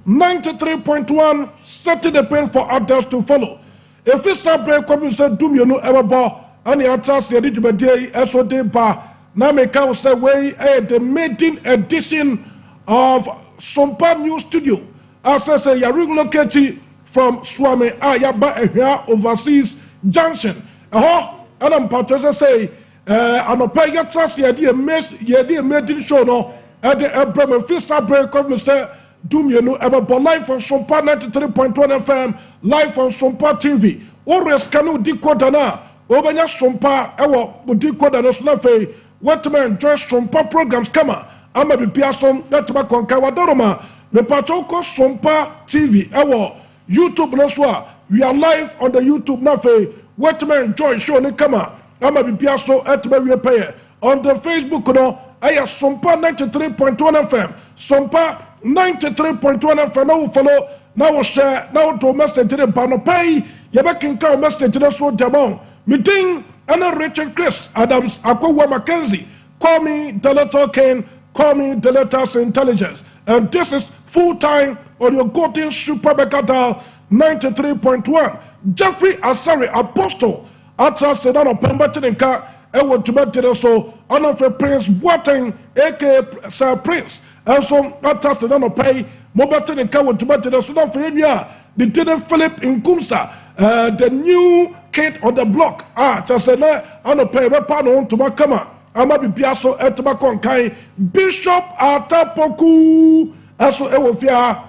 93.1, setting the pace for others to follow. If it's a break, come you say, do you know ever bar, and the attacks the edited day, SOD bar, now make out say, way, the maiden edition of Sompa New Studio. As I say, you're relocated from Swami Ayaba overseas junction. And I'm part of say, and a pay your trust, you're the maiden show, no, at the Bremen Fista break, come you say, do you know ever bar live on Sompa 93.1 FM, live on Sompa TV. Always canoe decoder now. Obanya Sompa, ever decoder no snaffy. What man enjoy Sompa programs, come on. I'm a Piason, that's my Concawadoroma. The Patoko Sompa TV, ever YouTube no. We are live on the YouTube nafe. What man enjoy show ne come on. I'm a Piaso at my repair. On the Facebook, no, I have Sompa 93.1 FM. Sompa 93.1 FM. Now follow, now share, now to message to the Panopay. Yabakin cow message to the sword jamon. Meeting Anna Richard Chris Adams, Akwa Mackenzie. Call me the letter Ken, call me the letters intelligence. And this is full time on your golden super Bekata 93.1. Jeffrey Asari Apostle. Ata Sedano Pembatinka, Ewo Tubatin so, Honor Prince Wating, aka Sir Prince. And so Ata Sedano Pay, Mobatinka with Tubatin so not for India. The Didn't Philip in Kumsa. The new kid on the block. Just say, I don't pay a panel to my kama. I'm a Piasso at Tobacco Kai. Bishop Atapoku. Aso Ewofia.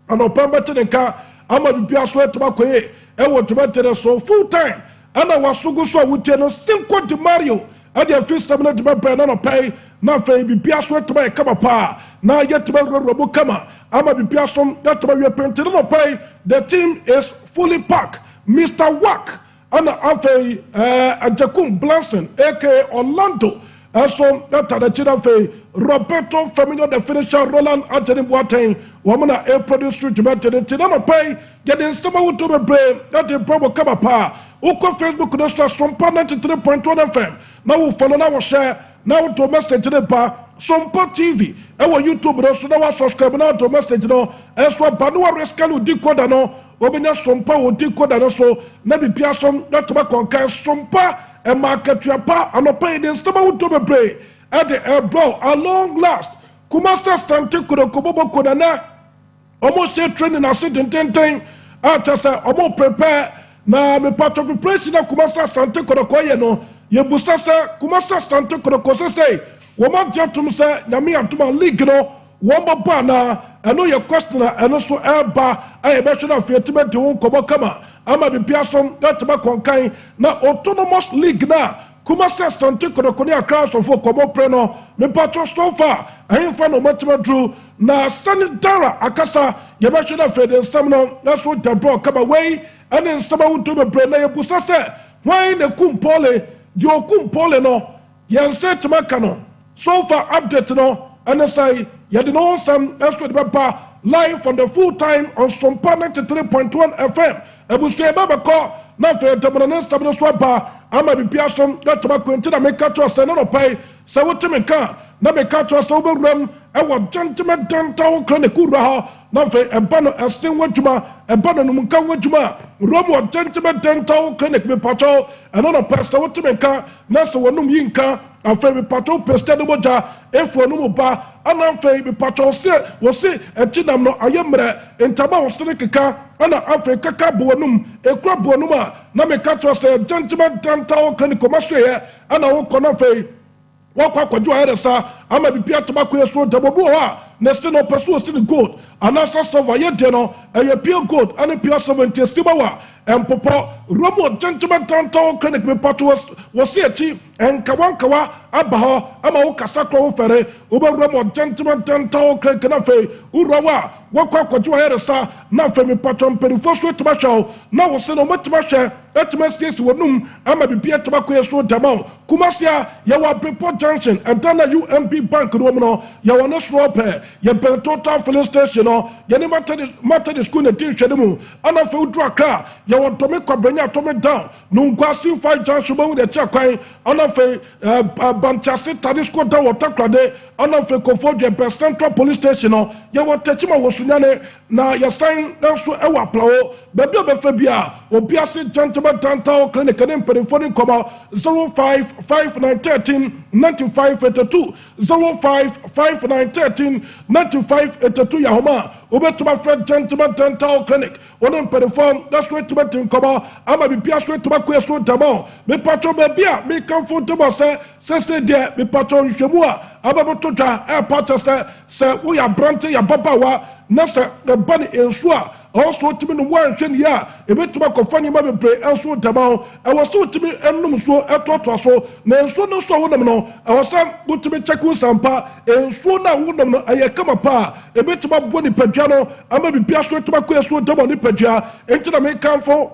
And Opambatinka. I'm a Piasso at Tobacco. Ewo to so full time. And I was so good so I would tell Cinco de Mario. At the first time to my pen and pay. Now, Fabi Piasso to my kama pa. Now, yet to my robo kama. I'm a Piasso that to my painted on pay. The team is fully packed. Mr. Wack. And Afe Jacob Blanson, aka Orlando. And so that the Chinafe Roberto Firmino, the finisher, Roland Anthony Boateng, Wamana a producer to better the Tinano pay, getting some out to the brain, that the problem come apart. Oko Facebook no start from 93.1 FM. Now we follow our share, now to message to the bar, Sompa TV, our YouTube, now subscribe now to message no, as for Banua Rescalu decoder no, Obina Sompa will decoder so, Nabi Piason, that tobacco can Sompa. And market your pa and a pay the stomach to be pray at the air blow a long last. Kumasa Sante could a Kobobo Kodana almost say training a certain 10 after say almost prepare now me part of the president Kumasa Sante Kodokoyeno Yebusasa Kumasa Sante Kodokose say woman gentleman say Yami and Tuma League no one bana. I know your questioner and also airbar. I mentioned of your Tibet to Kobokama. I'm a Piason, that tobacco kind. Now, autonomous league now. Kumasa Sante Kodokonia crowds of Kobo Preno, me patron so far. I ain't found no much true. Now, Sunny Dara, Akasa, you mentioned of it and some that's what the bro come away. And then someone to the brain, Pusasa. Why the Kumpole, your Kumpole no, Yan said to Macano. So far, update no, and I say, you know some extra live on the full time on Sompa 93.1 FM. I will say, Baba call, not for the Tabanan Stabno Swapa. I'm a Piason, that tobacco until I make a trust and not pay. So what to make car, not make a trust over them. I want gentlemen downtown clinic, not for a banner, a sing wajuma, a banner Munka wajuma, Robo gentlemen downtown clinic, me patrol, and on a pastor, what to make car, Nasa Wanum Yinka, a favorite patrol, Pested Waja, if one Numuba. And I'm favorite patrol, was say, a chinam no ayamre, and Tama was Seneca, and I'm Kaka Bonum, a crab bonuma, Namekatos, a gentleman downtown clinic, Commercia, and I will conafay. Walk up with your head, sir. I'm a Pia Tobacco, so Taboa, Nestino pursues in good, and as a Savayetano, a pure good, and a pure 70 Stimawa, and Papa, Romo, gentleman downtown clinic, me patuas was here cheap, and Kawankawa, Abaha, Amaoka Sacro Ferre, Uber Romo, gentleman downtown clinic, Urawa, walk up with your head, sir. Now for me, patron, Perifos to my show, now was sent on much masher, at my states Wanum, I'm a Pia Tobacco, so Damon, Kumasia, Yawa Preport Junction, and Dana UMP Bank, Romano, Yawana Swap, Yabel Total Filling Station, Yanimated is going to teach Shedimu, and I feel drug car, Yawa Tomiko Brenya Tommy down, Nunquasi 5 Junction with the Chakwine, and I feel Banchasi Tadisco Tower Takrade, and I feel Confordia Central Police Station, Yawa Techima was Sunane, na yasan nso ewa plawo baby obefa bia obiase gentleman dental clinic ne mpedifoni koma 055913 9582 055913 9582 yahoma obetuma fred gentleman dental clinic one mpedifon that's way to metin koma ama bibia so to makwe so damo me patro baby a me comfortable say de me patro nhwemu a ababoto twa airport say we ya brante ya babawa na se ba ne ensu a also timi no wan hwe ne ya ebetuma kofani ma bebre enso dama e wo so timi enum so etoto so na enso no so wonam no e wo sam butimi check Sompa enso na wonam no ayekama pa ebetuma bo ni padua no ama bibia so etuma ko enso dama ni padua entina me kanfo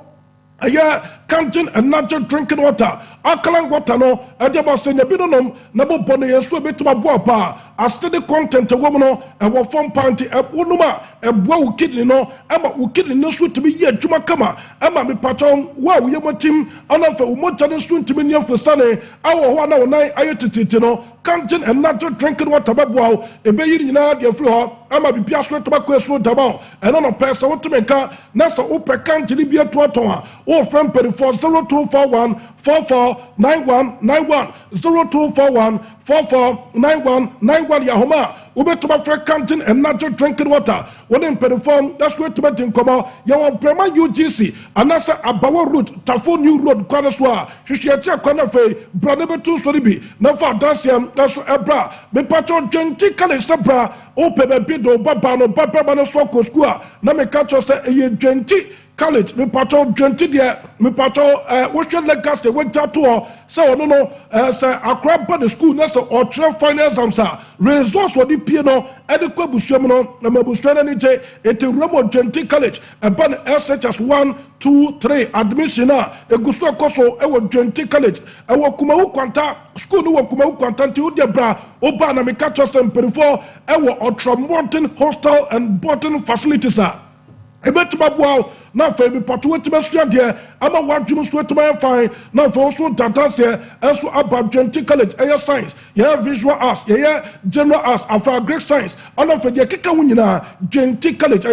aya canteen and natural drinking water alkaline water no adeba se nya binom na bobo no yeso betuma bo pa acidic content wo no e wo form panty e wonuma e boa wo kidney no ama wo kidney no so timi ye adwuma kama ama me patron wa wo yemotim anafa wo mocha no so timi ne afosane awo ho na wo nan ayetititi no canteen and natural drinking water babo e be yiri nyina de afri ho ama bibia so tobako eso daba e no pesa wo timenka na so wo pe canteen bi atoton a wo from 0241 449191 0241 449191 Yahoma ubetuma free canteen and natural drinking water one in perform that's way to metin koma yawo Brema UGC anasa Abawo route Tafo New Road kwaneswa hwehwe kwana fe branebetu soribi na fa dansiam that's ebra me patron genti kale sabra o pebe bido baba no baba no so ko school na me catch us e genti college me patron genti dia me patron wo hwe legacy we tato so no say akra ba the school na so or final exams results for the pie no e de ko busuam no na mabusua na ni je ete Remo Genti college e ban SHS 1 2 3 admission egusu akoso e wo Genti college e wo Kumawu kwanta school no wo Kumawu kwanta nti wo de bra oba na me catch us perifo e wo Ultramountain hostel and boarding facilities ebetuma boa na fa bi pato wetima sua de ama wadwum so wetima fine na fa so data se enso about Genti college science visual arts general arts afa Greek science ana fa de keka wunyina Genti college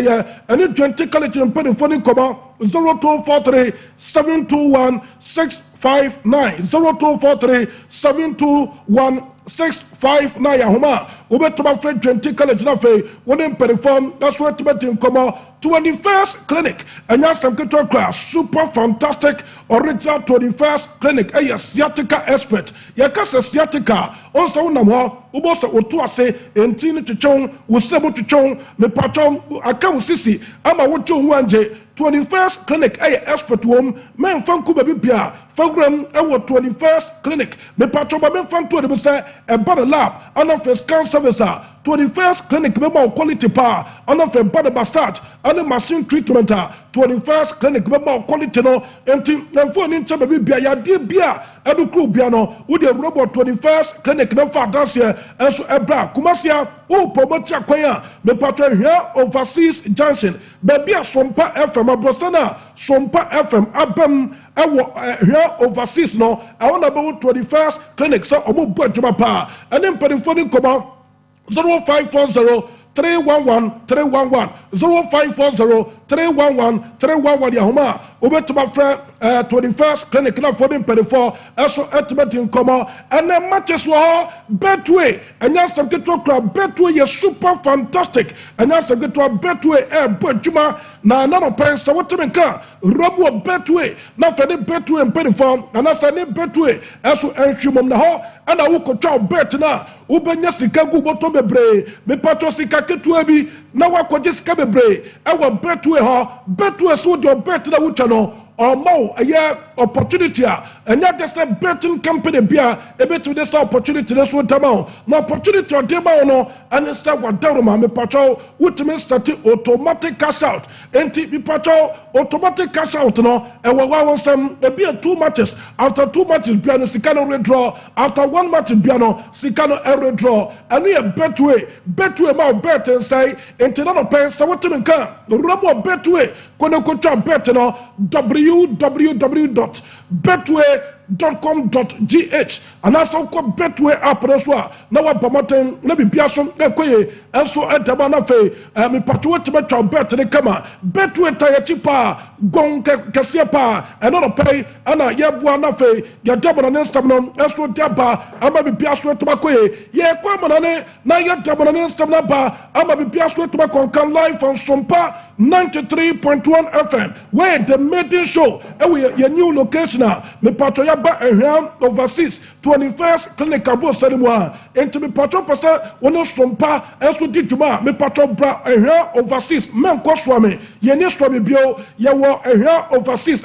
any Genti college in phone koma 0243 721 659 0243 721 659 Yahoma ubetuma Fred Genti college na fe woni perform that's what metin komo 21st clinic anya samketo class super fantastic original 21st clinic sciatica expert yakasa sciatica onso wonam ho uboso otu ase enti ni twetwon wo sebo twetwon me patron aka wo sisi ama wo twon wanje 21st clinic expert wom men fanku baby bia fagram 21st clinic me patron ba men fanto de be say e bar lab ana first scan service 21st clinic me ma quality power ana fe bad bastard ana machine treatment 21st clinic me ma quality no enti nemfo ni nche baby bia ya de bia edukru bia no wo de robot 21st clinic na fa dance enso ebra kumasia wo promote akwanya me patron here overseas junction baby Sompa FM abrosana Sompa FM abam ewo here overseas no I want about 21st clinic so omo bu adwuma pa ene mpedifoni koma 0540 311 311 0540 311 311 Yahoma obetuma fra 21st clinic na for them perifo eso etimatin koma ene matches wo betway enya sabgetro club betway is super fantastic enya sabgetro betway bodjuma na no pensa wotemenka robo betway na fa ne betway perifo na sa ne betway eso enhwimom na ho ana wo kotwa bet na ubenya sika gu boto bebre me patro sika ketua bi na wakoje sika bebre ewo betway ho betway so do bet na wucha no omo opportunity and not just a betting company bia to this opportunity this one time no opportunity or demo no and instead what down me patrol which means start automatic cash out and me patrol automatic cash out no and we want some be 2 matches after 2 matches piano sikano redraw after 1 match piano sikano redraw and we betway ma bet and say and not pay so what to can robo betway kono ko bet no www.betway betway.com.gh and also betway app so na wa promoting na bibia so ekoye enso edaba na fe me patwo tebetwa bet ne kama betway tayeti pa gon kese pa eno no pay ana yeboa na fe ya dabo na nsam no enso daba ama bibia so tobakoye ye kwa monane na ya dabo na nsam na ba ama bibia so tobakon kan live on Sompa 93.1 FM where the maiden show your new location me patro ya ba ehwan overseas 21st clinic abo seremwa enti me patro pese wono Sompa enso di djuma me patro bra ehwan overseas men ko swame ye ni swame bio ye wo ehwan overseas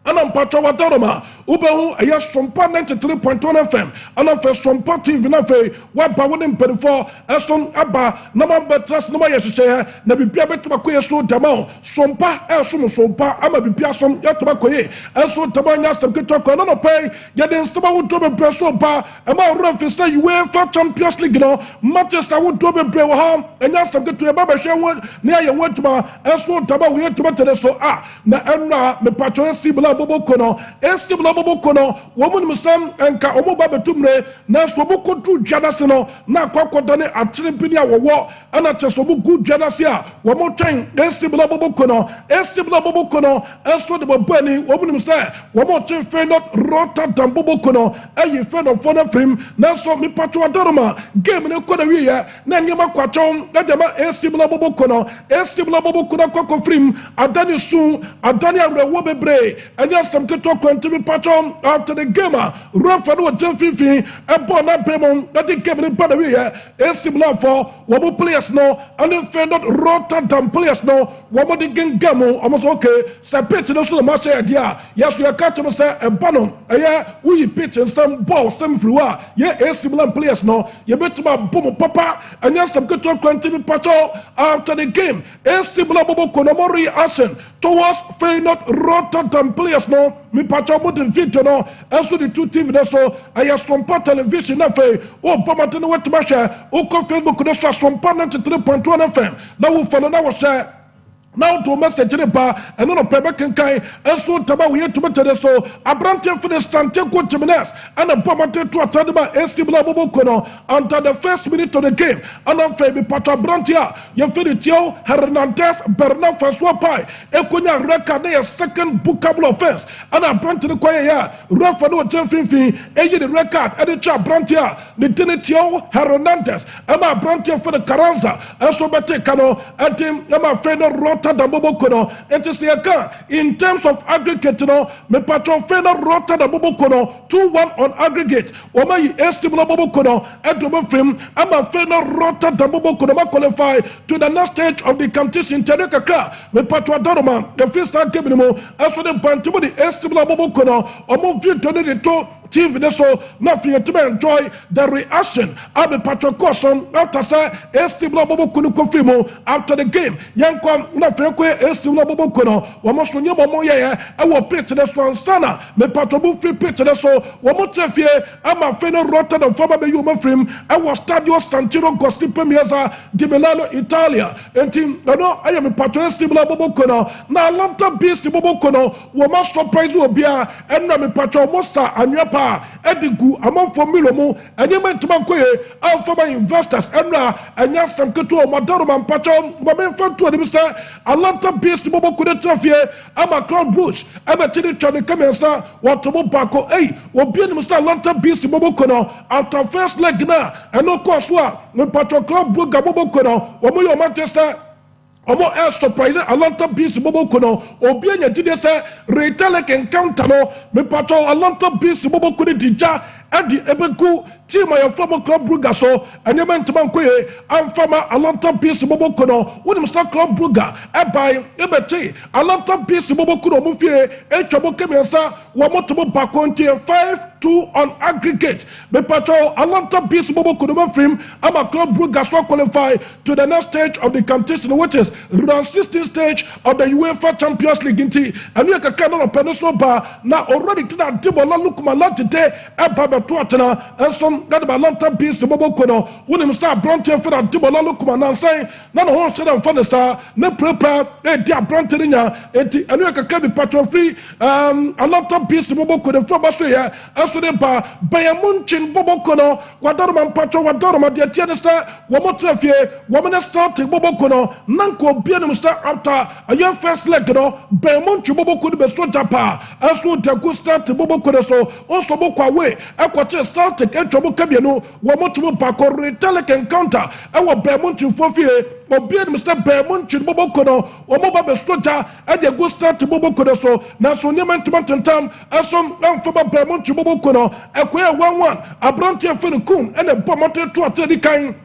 ana mpacho wadaroma ubehu aya Sompa 93.1 FM ana fe Sompa TV na fe waba woni mpedifo eson aba na mabetas na mayehye na bibia betuma koye so dama Sompa esum Sompa ama bibia som yatuma koye eso dama nya sam keto ko no pay ye den staba wo do be preso ba ama ro fi say UEFA Champions League no Manchester wo do be bre wo ha enya sam keto e ba be hwe won na ye wotuma eso dama wo yatuma tere so na enra me pacho esibla bobo kono esibla bobo kono womun musam enka omoba betumre na so boko tu dwanase no na kwakodane atirepini awowo ana cheso buku dwanase a womo twen esibla bobo kono eso de bobani womun musam womo twen Feyenoord Rotterdam bobo kono ayi Feyenoord fona film na so mi pacho adaroma game ne kono wiye na nyema kwachon edema esibla bobo kono koko film adani sun adani arewo bebre anya some to talk to me patron after the game refa no temfifi e bon na pemon that the game in pada we e similar for wo players no and Feyenoord Rotterdam players no wo mo the game almost okay separate no so ma say dia yes we catch me say e banon e we pitch and some ball some fluwa e similar players no ye betuma bom papa anya some to talk to me patron after the game e similar bobo konomori action towards Feyenoord Rotterdam players no mi pacho mo the video no also the two TV no so aya Sompa television na fe o pamate no wetuma share o ko Facebook no so Sompa 93.1 FM na wo follow na wo share now to message ne ba eno no pebe kenkan enso taba we to betere so abrante for the Santiago Jimenez and a pamate to atadeba esibla bobo kono until the first minute of the game and on fe bi pata brantia ye feri tio Hernandez Bernard François Pai ekonya record na second bookable offense and abrante ne kwaye ya refa no temfinfin eyi the record e the cha brantia the tio Hernandez ama abrante for the Carranza enso bete kano etim ama fe no in terms of aggregate no me patron Feyenoord Rotterdam bobo kono 2-1 on aggregate o ma yi estimable bobo kono edobo film ama Feyenoord Rotterdam bobo kono ma qualify to the next stage of the competition Kakra me patron Doroma the first game no aso de bantumo the estimable bobo kono o mo view donate to TV so na fi to enjoy the reaction of the patron caution after say estimable bobo kono confirm after the game yankom na fekwe estimula bobo kono womo so nyemo mo ye e wo pitch ne so sana me patobu free pitch ne so womo trefie ama Feyenoord Rotterdam former be you film e wo Stadio San Siro Giuseppe Meazza di Milano Italia enti no aye me patro estimula bobo kono na Atlanta Beast bobo kono wo ma surprise obia enna me patro mo sa anwapa edigu amonfo milomu enye mentuma koye former investors enna enya samketo o madaro man patro wo me fanto de bisa Atlanta Beast bobo kude trafie ama Claude Bush ebe tini chane kamensa watomo bako obi ni musa Atlanta Beast bobo kono after first leg na eno koswa me patro Claude Bush bobo kono wo yo Manchester omo surprise Atlanta Beast bobo kono obi anya jide se retele encounter no me patro Atlanta Beast bobo kude dija adi ebeku team my former Club Brugge so enyement man koye amfama Atlanta Beast bobo kono woni msta Club Brugge ebai ebeti Atlanta Beast bobo kono mu fie etwabo kemiensa wo motomo bakonti 5-2 on aggregate be patrol Atlanta Beast bobo kono ma film ama Club Brugge so qualify to the next stage of the competition which is round 16 stage of the UEFA Champions League inti anu kakra no peninsula ba na already to that debola look my lot today eba to atena enso gade ba lanta beast boboko no wonim sta bronte for adibolo lokuma nan say na no ho hye dem fa ne sta ne prepare e dia bronte nya enti enu kakra bi patron free a lanta beast boboko de fo ba so ye enso de ba bayamunchin boboko no wadoro man patron wadoro ma de tie ne sta wo motrafie wo me start boboko no nanko bia no sta after a your first leg no bayamunchin boboko de be so japa enso de go start boboko de so onso boko away ekwoche start etwobo kabia no wo motumo bako retalic encounter ewo bayamunchin fofie obia no sta bayamunchin boboko no wo mo ba be stoja e de go start boboko de so na so niamantima tentam enso amfo ba bayamunchin boboko no ekoye 1-1 abronte fe no kun ene bomote to atedi kan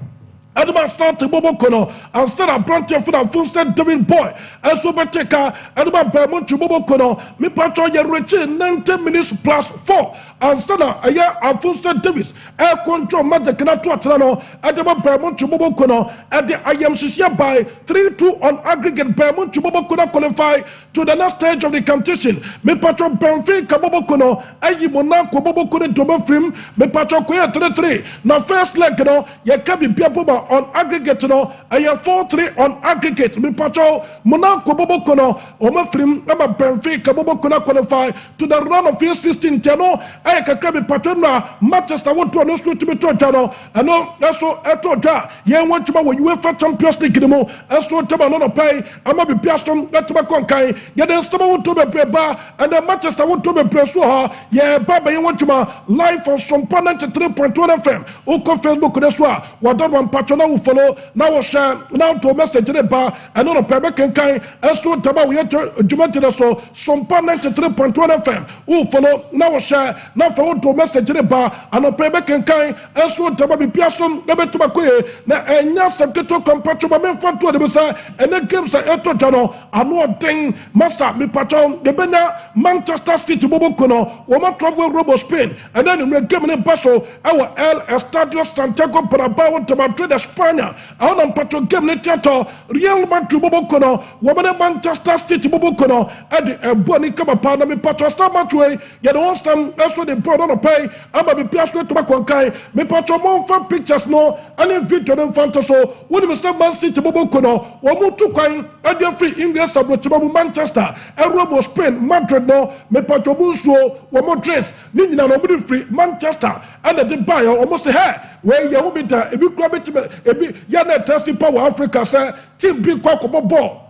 Adama start boboko no and start a branch for the full set David boy and so beteka Adama Bermont boboko no me patro ye reach 90 minutes plus 4 and start a year a full set Davis air control magic na to atena no Adama Bermont boboko no at the IMCC by 3-2 on aggregate Bermont boboko no qualify to the next stage of the competition me patro Benfica boboko no ayi Monaco boboko no domafrim me patro ko 3-3 na first leg no ye kabi biaboba on aggregate no aye 4-3 on aggregate me patro Monaco boboko no omafrim ama Benfica boboko no qualify to the round of 16 chano aye kakra me patro na Manchester woto no so to be to chano ano eso eto ja ye wantuma wo UEFA Champions League mo eso taba no pay ama be piastom gatuma konkan ye den staba woto be preba and the Manchester woto be preso ha ye baba ye wantuma live on Sompa 93.1 FM uko Facebook ne so a wadon wan patro na wo follow na wo share na to message ne ba and no pebe kenkan eso taba wo ye jumati na so Sompa 93.1 FM wo follow na wo share na fa wo to message ne ba and no pebe kenkan eso taba be piastom be betuma koye na enya sabketo kompatro ba memfa to de bisa ene games eto jano ano den master me patron de benya Manchester City boboko no wo ma travel robo Spain and then we game ne baso our El Estadio Santiago Bernabeu to Madrid España awon patron game ne theater Real Madrid boboko no wo ma Manchester City boboko no e de eboni kama pa na me patron star match way ye the one stand that's what they brought on pay ama be piaso to ba konkai me patron mo fan pictures no and video no fantaso wo de Mr. Man City boboko no wo mu tu kwan e de free English sabrotiba mu Manchester e robo Spain Madrid no me patron mu so wo mo dress ni nyina no mu free Manchester and the buy almost hey where you be there ebi kura bit ebi ya na testing power Africa say team bi kwa ko ball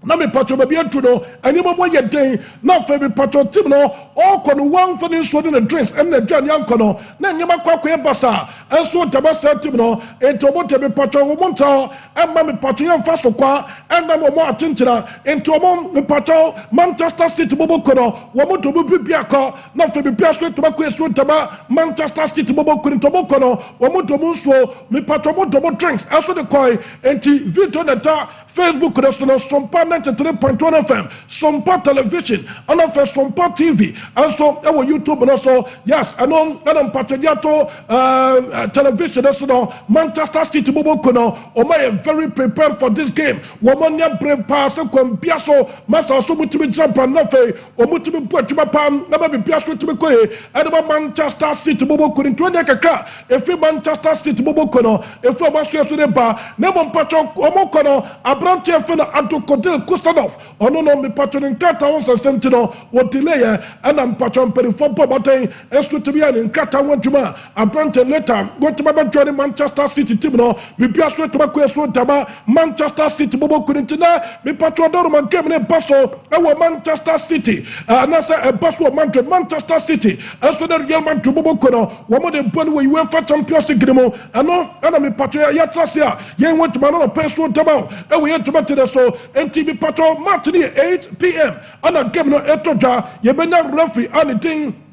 na me patro be biantu no ani mo ye den na fa be patro team no all kon one for the so the drinks and the journey anko no na nyema kwakwa e basa enso tabasa team no ento mo te be patro wo monta e ma me patro ye mfa so kwa e na mo atintina ento mo me patro Manchester City boboko no wo mo to bu bia ko na fa be bia so to ba ko so taba Manchester City boboko ni to boko no wo mo to mo so me patro mo to mo drinks enso the coin enti video na ta Facebook restaurant Sompa 93.1 FM, Sompa Television, and of Sompa TV, and so our YouTube and also yes, and on Patriato television, that's no Manchester City Bobokono, or my very prepared for this game. Womonia prepares to come Piasso, Massa so much to jump and nothing, or Mutu Pam, never be Piasso to be quiet, and about Manchester City Boboko in 20 Kaka, if you Manchester City Bobokono, if you must to the bar, Nemon Pacho, Omokono, Abrantia Fena Anto Cotel Kustanov, or no me patron in Kata once and Sentino, what delay, and I'm patron perifon Pobatay, as to be an in Kata one Juma, Abrantia later, go to my joining Manchester City Timno, be Piasso to Baqueso Tama, Manchester City Boboko Intina, me patron Dorman came in a Basso, our Manchester City, and I say a Basso Manchester City, as to the Real Madrid Bobokono, one more than one way you were for Champions League, and no, and I'm a patria Yatsasia, Yang went to Manolo Peso Tama, and we had to match it so, and TV Patrol Martini 8 p.m. and a game no Etoja, Yebena referee, anything.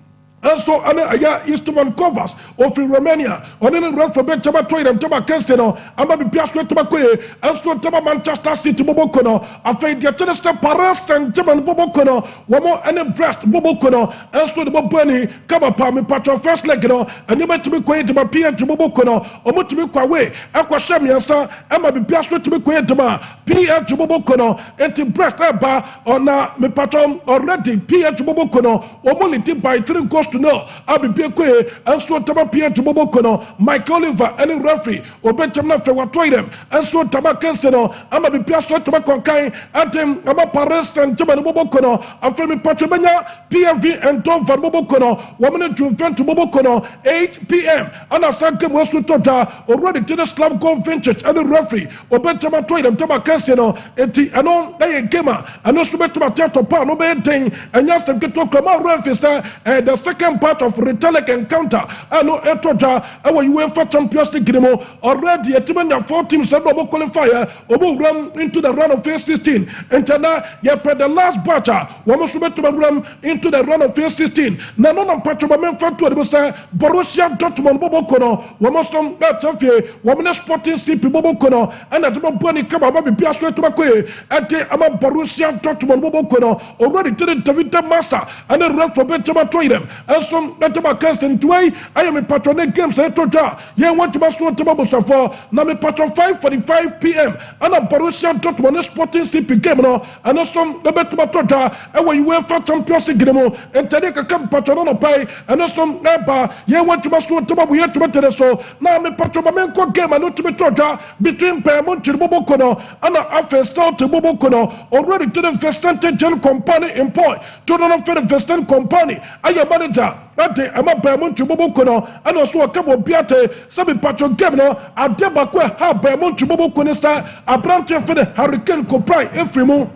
Also, aya Eastman covers of Romania, or then run for Betaba Toy and Toba Kensino, and maybe Piastro Tobaque, also Toba Manchester City Bobokono, a fade the Tenester Paras and German Bobokono, one more and breast Bobokono, also the Boboni, Kabapami Patro first leg, and you meant to be quiet to my Pia to Bobokono, or to be quiet, Aquashamiasa, and maybe Piastro to be quiet to my Pia to Bobokono, and to breast bar, or now me patron already Pia to Bobokono, or only by 3 goals to know abibekwe enso taba pia to bobo kono Mike Oliver any referee obetem na fe watoidem enso taba kense no ama bipia so taba konkan atem ama Paris and taba bobo kono afemi patro benya PFV and Tom for bobo kono wamene to event to bobo kono 8 p.m. and asanke mwesu tota already to the Slav Convention and referee obetem atoidem taba kense no eti ano na ye gamer ano so betem atiato pa no be den enya sem keto krama referee the second part of Retalek encounter ano etoja awo UEFA Champions League game already etimanya 4 teams that will qualify obo run into the round of phase 16 and now ye per the last batch womo so beto run into the round of phase 16 na no na patro ba men fatu de say Borussia Dortmund bobo kono womo so betafie womo Sporting CP bobo kono and at bobo ni kaba ba bia so to bakoye ate ama Borussia Dortmund bobo kono already to the David Massa and the ref for beto ba toy them and some beto ba casting way I am a patron games etoja ye want to so to bobo for na me patron 5:45 p.m. and a Borussia Dortmund Sporting CP game no and some the beto ba toja e we UEFA Champions League game and tell ka kam patron no pay and some eba ye want to so to bobo ye to beto so na me patron ba men ko game and to be toja between Paymont to bobo kono and a first to bobo kono already to the Vestant Gen company employ to the Vestant company ayo manager ate ama Paymont to bobo kono and also a couple biate sabi patron game no adeba ko ha Paymont to bobo kono sta abrante for the Hurricane Coprai Efrimu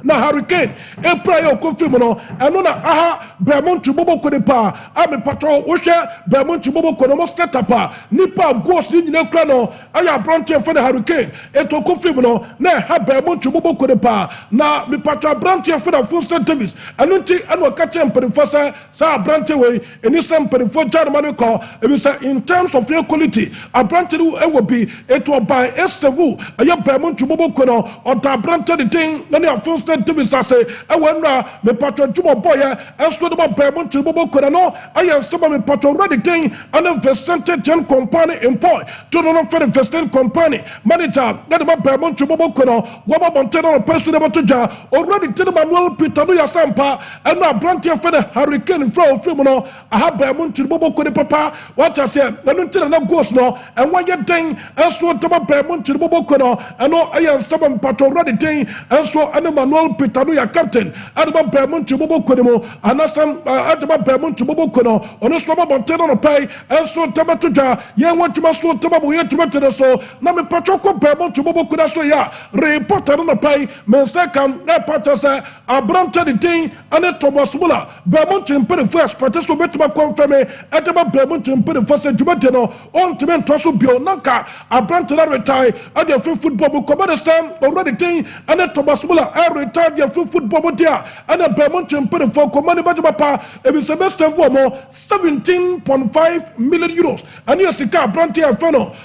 na Hurricane e prayer confirm no eno na aha Paymont to bobo kono pa ami patron wo hwe Paymont to bobo kono mo startup nipa ghost ni nyina kra no aya abrante for the Hurricane e to confirm no na ha Paymont to bobo kono pa na mi patron abrante for the Funston Davis eno ti eno ka champion for sa abrante we eni sample for Germany ko e be say in terms of equality abrante e will be it will by Estevu aya Paymont to bobo kono o ta abrante the thing na ni Funston Davis say e wenra me patron tumo boy e so do Paymont to bobo kono no aya stop me patron ready thing and Vestant Gen company employ to no for the Vestant company manager that the Paymont to bobo kono wo ba bonteno no person about to ja already tell Manuel Peter no ya Sompa and na abrante for the Hurricane from no I have Paymont to bobo kono papa what I say na no tell na ghost no and when you thing and so to Paymont to bobo kono and no aya stop me patron ready thing and so and Manuel Peter no ya captain and the Paymont to bobo kono mo and some at the Paymont to bobo kono on so ba bonteno no pay and so to ja ye want to so to ba ye to so na me patron ko Paymont to bobo kono so ya reporter no pay men second na patron say abrante the thing and Thomas Muller Paymont to pay first patron so beto ba confirm at the Paymont to pay first to no on to men to so bio nanka abrante na retire at the free football ko ba sam already thing and Thomas Muller retired the free football there and the Paymont to pay for ko money ba papa e be semester for more 17.5 million euros and yes the abrante feno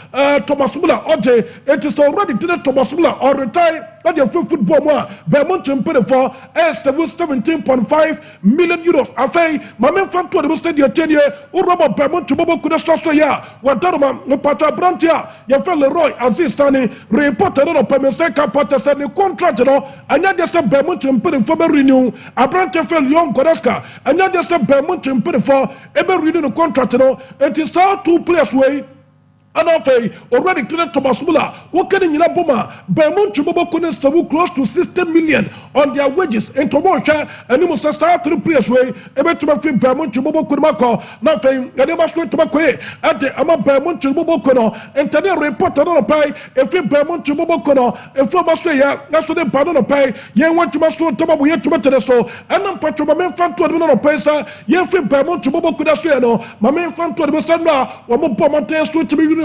Thomas Muller oje it is already to the Thomas Muller or retire at the free football more Paymont to pay for 17.5 million euros afei mame fan to the stadium 10 year o robot Paymont to bobo kuda so ya wadaroma no pata abrante ya fe Leroy Aziz Tani reporter no payment say ka pata say the contract no anya de say Paymont to pay for be renew abrante fe Leon Goreska anya de say Paymont to pay for e be renew the contract no it is how two players way and already to Thomas Muller who can in Boma Paymont to bobo kono sabu close to 60 million on their wages and Tomosha and you must start to place way ebe to be Paymont to bobo kono mako na fe ngade ba so to bakoe at the ama Paymont to bobo kono and tell reporter no pay if Paymont to bobo kono if ba so ya na so de pardon no pay ye want to so to bobo ye to betere so and am patro ba men fan to no pay sa ye fi Paymont to bobo kono so no ma men fan to be so na wo mo po monte so to be no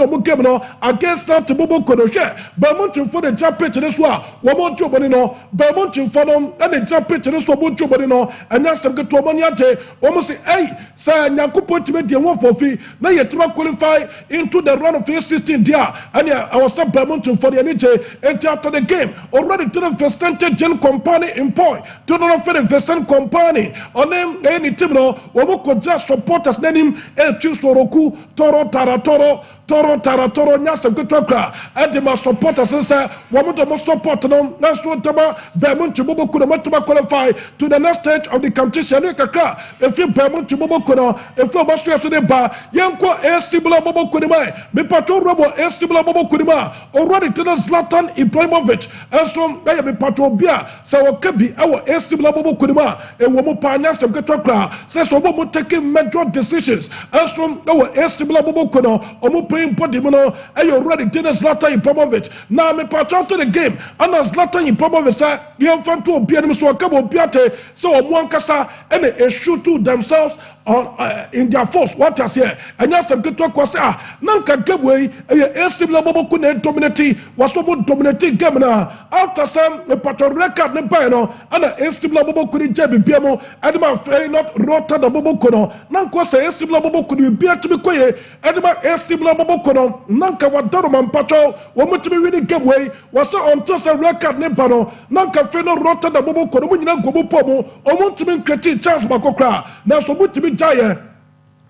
against that bobo kono hwe Paymont for the jappet this wa wo mo toboni no Paymont for no and the jappet this wo mo toboni no anya sem ke to moni ate wo mo say hey say nyakopo time de won for fi na ye tuma qualify into the round of 16 there and our step Paymont for the energy after the game already to the Vestant Gen company employ to no for the Vestant company on them any team no wo mo ko just supporters nanim e choose Roku Toro Taratoro toro nyasem ketokra and my supporters say woman to support no na so tama Bemuntu Bobo Kuno matuma qualify to the next stage of the competition kakra if you Bemuntu Bobo Kuno if you must to the bar yanko estibula Bobo Kunima me pato robo estibula Bobo Kunima already to the Zlatan Ibrahimovic and so I be pato bia so okabi our estibula Bobo Kunima e womo pa nyasem ketokra says womo taking major decisions as from our estibula Bobo Kuno omo playing body mono e already to the Zlatan Ibrahimovic now me pato to the game and as Zlatan Ibrahimovic yɛmfa to obia no so akabo obiate so omo ankasa and they shoot to themselves on in their force what has here and yes some to kwase nanka gebwe estibula Bobo Kuno dominate was so dominate game na after some pattern record ne buy no and estibula Bobo Kuno jebi biamo edema fair not rota da Bobo Kuno nanko say estibula Bobo Kuno bia to be koye edema estibula Bobo Kuno nanka wadaro man pato wo mutimi wini gebwe was so on to some record ne bano nanka fair no rota da Bobo Kuno munyina gobo pomo o mutimi create chance makokra na so mutimi Jaya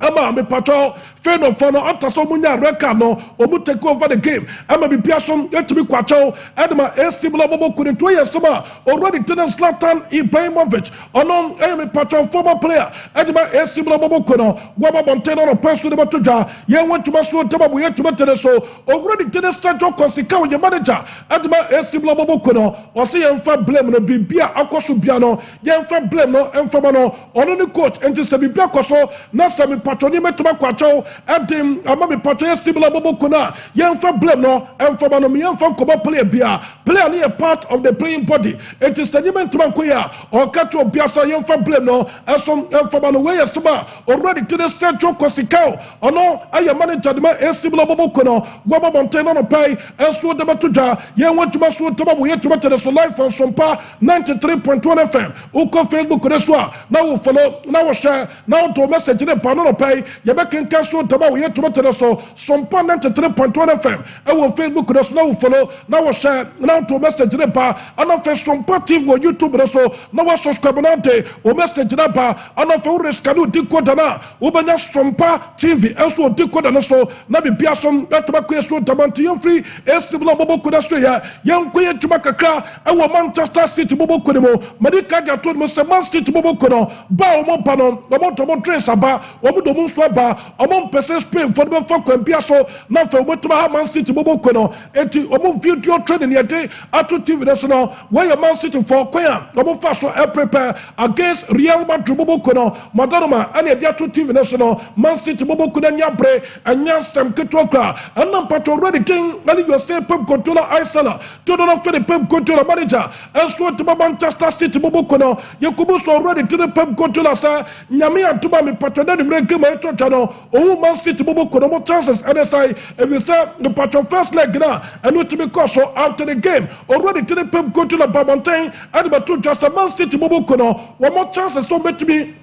Ama me patrol fan of fun after so munya record no omu take over the game ama be piason get to be kwacho edema estibula Bobo Kuno 2 years sama already to the Zlatan Ibrahimovic onon me patrol former player edema estibula Bobo Kuno gwaba monteno no person de batoja ye want to maso tababu ye to betere so already to the central consika with your manager edema estibula Bobo Kuno o say emfa blame no bibia akoso bia no ye emfa blame no emfa no ono ni coach enti se bibia akoso na se patroni metuma kwacho edim ama me patro estibula Bobo Kuno yemfa blame no emfa no me yemfa koba player bia player no a part of the playing body it is the metuma koya or kato biasa yemfa blame no esom emfa no we yesuma already to the central Kosikao ono aye manager de estibula Bobo Kuno gwaba monteno no pay enso de batuja yen wantuma so toba we yetuma to the live on Sompa 93.1 FM uko Facebook reswa na wo follow na wo share na wo to message de pano pay yebeken kaso taba we yetuma to the Sompa 93.1 FM e wo Facebook reswa na wo follow na wo share na to message de pa ana fe Sompa TV wo YouTube reswa na wo subscribe na te wo message de pa ana fe wo reskanu decoder na wo banya Sompa TV enso decoder no so na be biasom etuma kweso tamanti yon free estibula Bobo Kuno so ya yan kwe tuma kakra e wo Manchester City Bobo Kuno mo medika dia to mo se Man City Bobo Kuno ba o mo pa no mo to mo trace aba o mo do mo so aba o mo pese Spain for be for kwambia so na fa mo tuma ha Man City Bobo Kuno enti o mo video training yete ato TV national where Man City for kwaya o mo fa so prepare against Real Madrid Bobo Kuno Madonna and dia to TV national Man City Bobo Kuno nyabre anya sem ketokra and nam pato already king and you stay pep controller Iceland to do not for the pep controller manager and so to Manchester City Bobo Kuno yakubu so already to the pep controller say nyame antuma me pato na nimreke ma to chano o Man City Bobo Kuno mo chances and say if you say the pato first leg na and what to be cause so after the game already to the pep controller Bamontain and but to just a Man City Bobo Kuno one more chances so bet me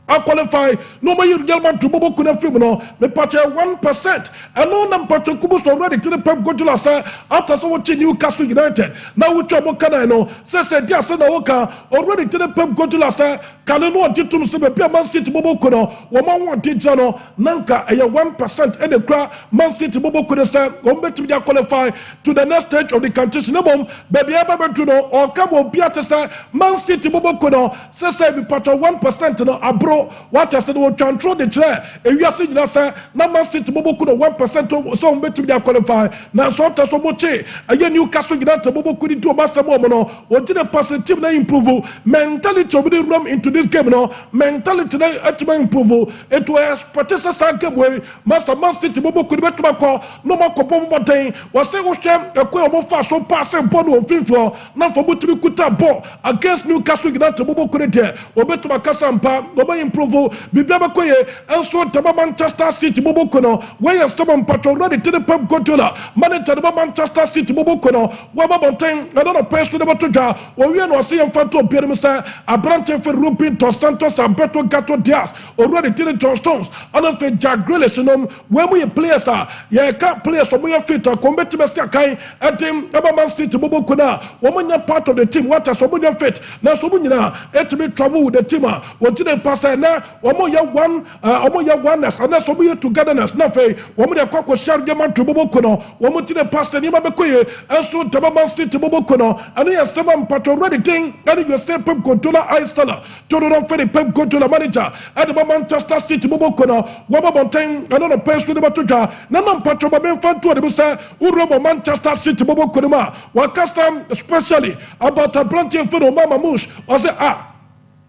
I qualify no more Real Madrid Bobo Kuno film no me patch 1% and no nam patch kubus already to the Pep Guardiola say after so watching Newcastle United now we try mo kana no say dia say na woka already to the Pep Guardiola say can no jitum se be Man City Bobo Kuno wo ma won dija no nanka 1% and the cra Man City Bobo Kuno say wo betimi dia qualify to the next stage of the competition no bom baby aba betu no or come obi atesa Man City Bobo Kuno say be patch 1% no abro what I said will control the chair and we are saying that na Man City Bobo Kuno 1% so betimi dia qualify na so ta so moche again Newcastle United Bobo Kuno do master mo no o did positive na improve mentality of the room into this game no mentality na atma improve it was participate game way master Man City Bobo Kuno betuma ko no ma ko bombo den was say wo hwem ekwe o fa so pass ball no fifo na for butumi kuta ball against Newcastle United Bobo Kuno there o betuma kasampa no improve bibia koye enso taba Manchester City Bobo Kuno where someone patrol ready to the Pep Guardiola manager the Manchester City Bobo Kuno waba bonten another person the batoja we no see mfato obiere msa abrante for Rupin Dos Santos Alberto Gato Diaz already to the John Stones and of Jack Grealish no when we players are yeah can't players so we fit to combat Mr. Kai at him Man City Bobo Kuno woman part of the team what so we fit na so we na et me travel with the team what did they pass say na omo ya oneness and so we togetherness na fe omo de kwakọ share de man to bobo kono omo ti the pastor ni ma be koye enso taba man city bobo kono and you say man patch already thing and you say pep controller installer to don't for the pep controller manager at the Manchester City bobo kono wobo bonten and no pay to the batuja na man patch ba me fan to the say uro Manchester City bobo kono ma wa custom especially about a branch for Mama Mush or say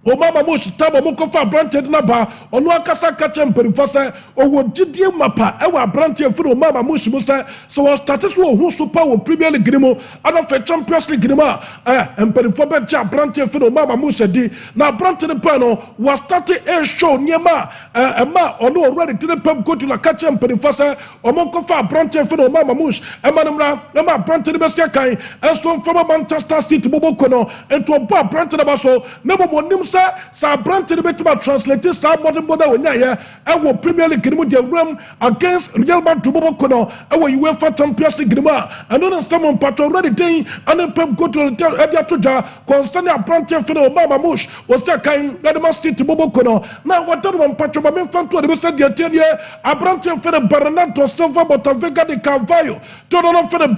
Mama Mush tabo moko fa branch na ba onu akasa kache mperinfasa owo gidie mapa e wa branch for Mama Mush musa so was status wo hu super wo Premier League grimo ana fe Champions League grimo mperinfo be cha branch for Mama Mush di na branch ne pa no was starting a show niema ma onu already to the pub go to la kache mperinfasa omoko fa branch for Mama Mush ma branch ne be sia kan enso from Manchester City bobo kono ento ba branch na ba so na bo nim sa branch the betima translate sa modern boda wonya ya e wo Premier League grimu de room against Real Madrid bobo kono e wo UEFA Champions League grimu and no someone part already day and pep go to edia toja concerning a branch for Mama Mush was that kind Gadama City bobo kono now what do one patch of me fan to the Mr. Diateria a branch for the Bernardo Silva Botafogo de Carvalho to no for the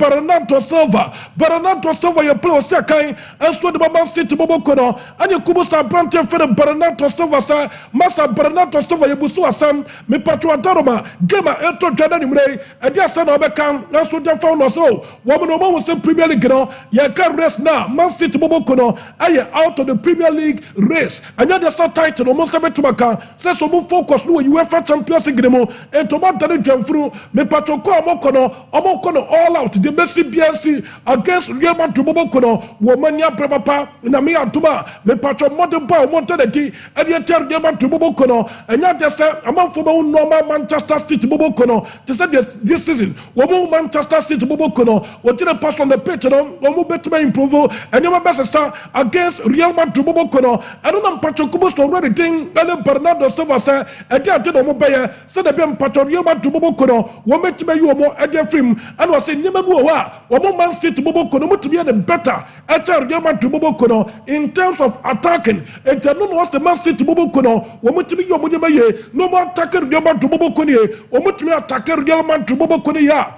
Bernardo Silva you play was that kind and so the Mama City bobo kono and you kubusa branch for the Bernardo Silva sa Master Bernardo Silva yebusu asam me patwa daroma gema eto jada nimre e dia sa na obekan na so dia fa no so wo mo se Premier League no ye can race now Man City bobo kono aye out of the Premier League race anya the star title no mo se betumaka se so mo focus no UEFA Champions League mo ento ma dane dwamfuru me patwa ko omo kono all out the Messi BNC against Real Madrid bobo kono wo mania papa na me atuma me patwa modern Montaneti, and you tell them to Bobo Kono, and you just say, among for normal Manchester City Bobo Kono, to say this season, Womo Manchester City Bobo Kono, what did a pass on the pitch, and Womo better improve, and your best star against Real Madrid Bobo Kono, and on Patrick Kubus already thing, and Bernardo Silva say, and you did Mobaya, so the Ben Patrick Real Madrid Bobo Kono, woman to you more at your film, and was saying, Womo Man City Bobo Kono to be the better at Real Madrid Bobo Kono in terms of attacking. And no was the Man City bobo kono wo mutimi yo mujema ye no more attacker Real Madrid bobo kono ye wo mutimi attacker Real Madrid bobo kono ya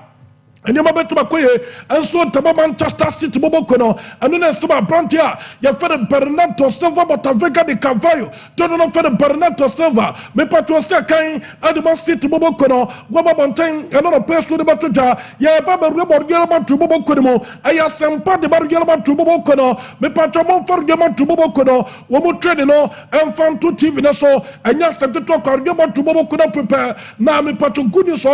and you better and so Taba Manchester City bobo kono and then some branch here you for the Bernardo Silva Botafogo de Carvalho don't know for the Bernardo Silva me patwa sta kan and the Man City bobo kono Waba Bontain and no place to the batuja ya baba Real Madrid bobo kono mo aya Sompa de Real Madrid bobo kono me patwa mo for Real Madrid bobo kono wo mo trade no and fan to TV na so and ya step to talk Real Madrid bobo kono prepare na me patwa good news so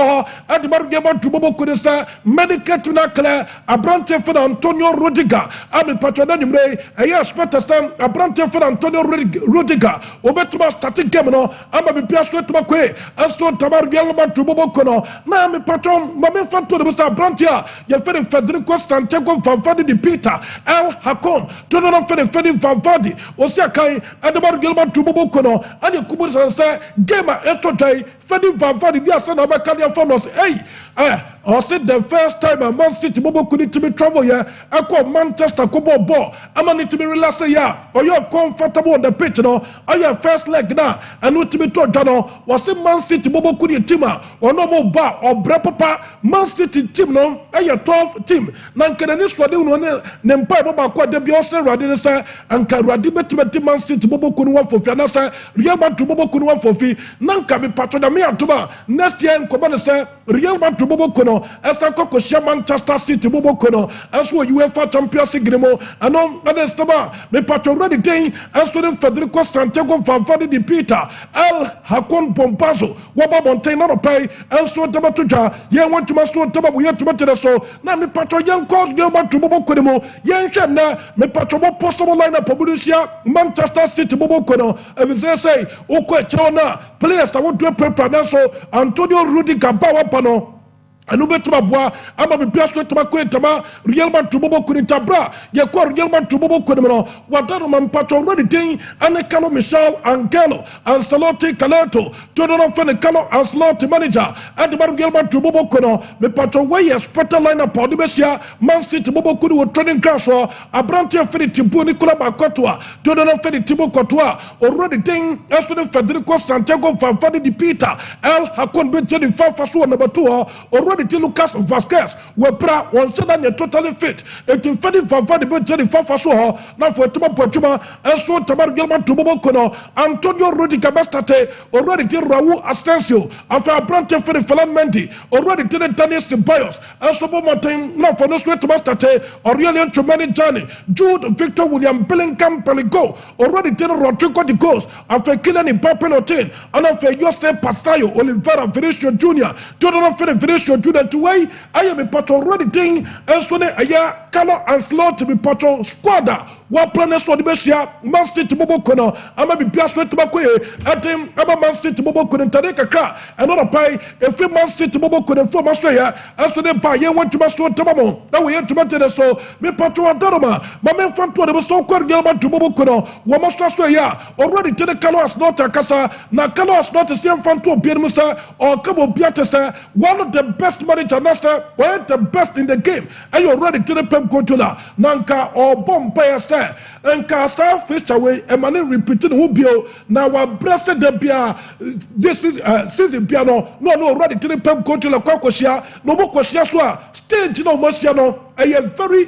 and the Real Madrid bobo kono sa medical to not clear a branch for Antonio Rudiger. I'm a patron anyway. A year spent a branch for Antonio Rudiger. Obetuma static game. I'm a be straight to my way. And so Tamar Gelman to Bobocono. Now I'm a patron. Mamma fan to the Mr. Branch here. You're very Federico Santiago Favadi de Peter. El Hakon. To the Fedi Favadi. Osakai and the Bar Gelman to Bobocono. And you could say, Gamer Etotai. Fedi Favadi. Dear son of a Calia Fonos. Hey, I said the first time a Man City bobo could to be travel here, I call Manchester Kobo ball. I'm going to be relaxed here, or you're comfortable on the pitch, no? Are your first leg now? And what to be told, Jano, was a Man City bobo could team, or no more bar, or Brepapa, Man City team, no? Are your 12 team? Nankanis for the one, Nempa Boba Quad de Biosa, Radisa, and Karadibet Man City bobo could want for Fianasa, Real Madrid bobo could want for fee, Nanka be patron of me at Tuba. Next year in Commander, Real Madrid bobo kono, Esta Coco Manchester City bobo kono, as well UEFA Champions League grimo, and on Anestaba, me patron ready day, as well as Federico Santiago Favadi de Peter, El Hakon Pompazo, Waba Montana pay, and so Tabatuja, Yan want to master Taba, we have to matter so, now me patron young called Gilbert to Bobo Kono, Yan Shana, me patron possible line of Publicia, Manchester City bobo kono, and they say, Oko Chona, players that want to prepare so, Antonio Rudiger Power Pano. anu betuma boa ama bibia so tama ko etama Real Madrid bobo kunintabra ye ko Real Madrid bobo kunimno wadaro mampacho already den ane Carlo Michel Angelo Ancelotti Caleto Todoro Fene Carlo Ancelotti manager and Real Madrid bobo kuno me pacho way expected lineup of the Besia Man City bobo kunu wo training ground so Abrante Fene Tibu Nicola Bakotwa Todoro Fene Tibu Kotwa already den Esther Federico Santiago Valverde Di Peter El Hakon Benjani Fafaso number 2 already Lucas Vasquez we pra one said that totally fit it to Fedi Valverde Benjani Fafaso now for Tuma Portuma and so Tamar Gilman to Bobo Kono Antonio Rudiger Bastate already did Raul Asensio after Abrante Fede Mendy already did Daniel Ceballos and so Martin now for no sweat to Bastate Aurelien Tchouameni Johnny Jude Victor William Bellingham Peligo already did Rodrigo de Gos after Kylian Mbappe Notin and after Josep Pastayo Oliveira Vinicius Jr. Todoro Fede Vinicius Jr. to way I am a part already thing and so aya Carlo Ancelotti be part squadra what planners for the Besia Man City Bobo Kono ama be piaso to Bakoye atem ama Man City Bobo Kono Tareka Kra another pay if Man City Bobo Kono for Australia and so they buy you want to master Tamamo now we have to maintain so me part Daroma my men from to the so called Gilman to Bobo Kono we must Australia already to the Carlo Ancelotti Kasa na Carlo Ancelotti same from to Piermusa or Cabo Piatesa one of the best manager Nasa well the best in the game and you're ready to the Pep Guardiola Nanka or Bombay and Casa fish away and money repeating Ubio now our breast the Bia this is season piano no ready to the Pep Guardiola Kokosia no more Kosia stage no Mosiano a very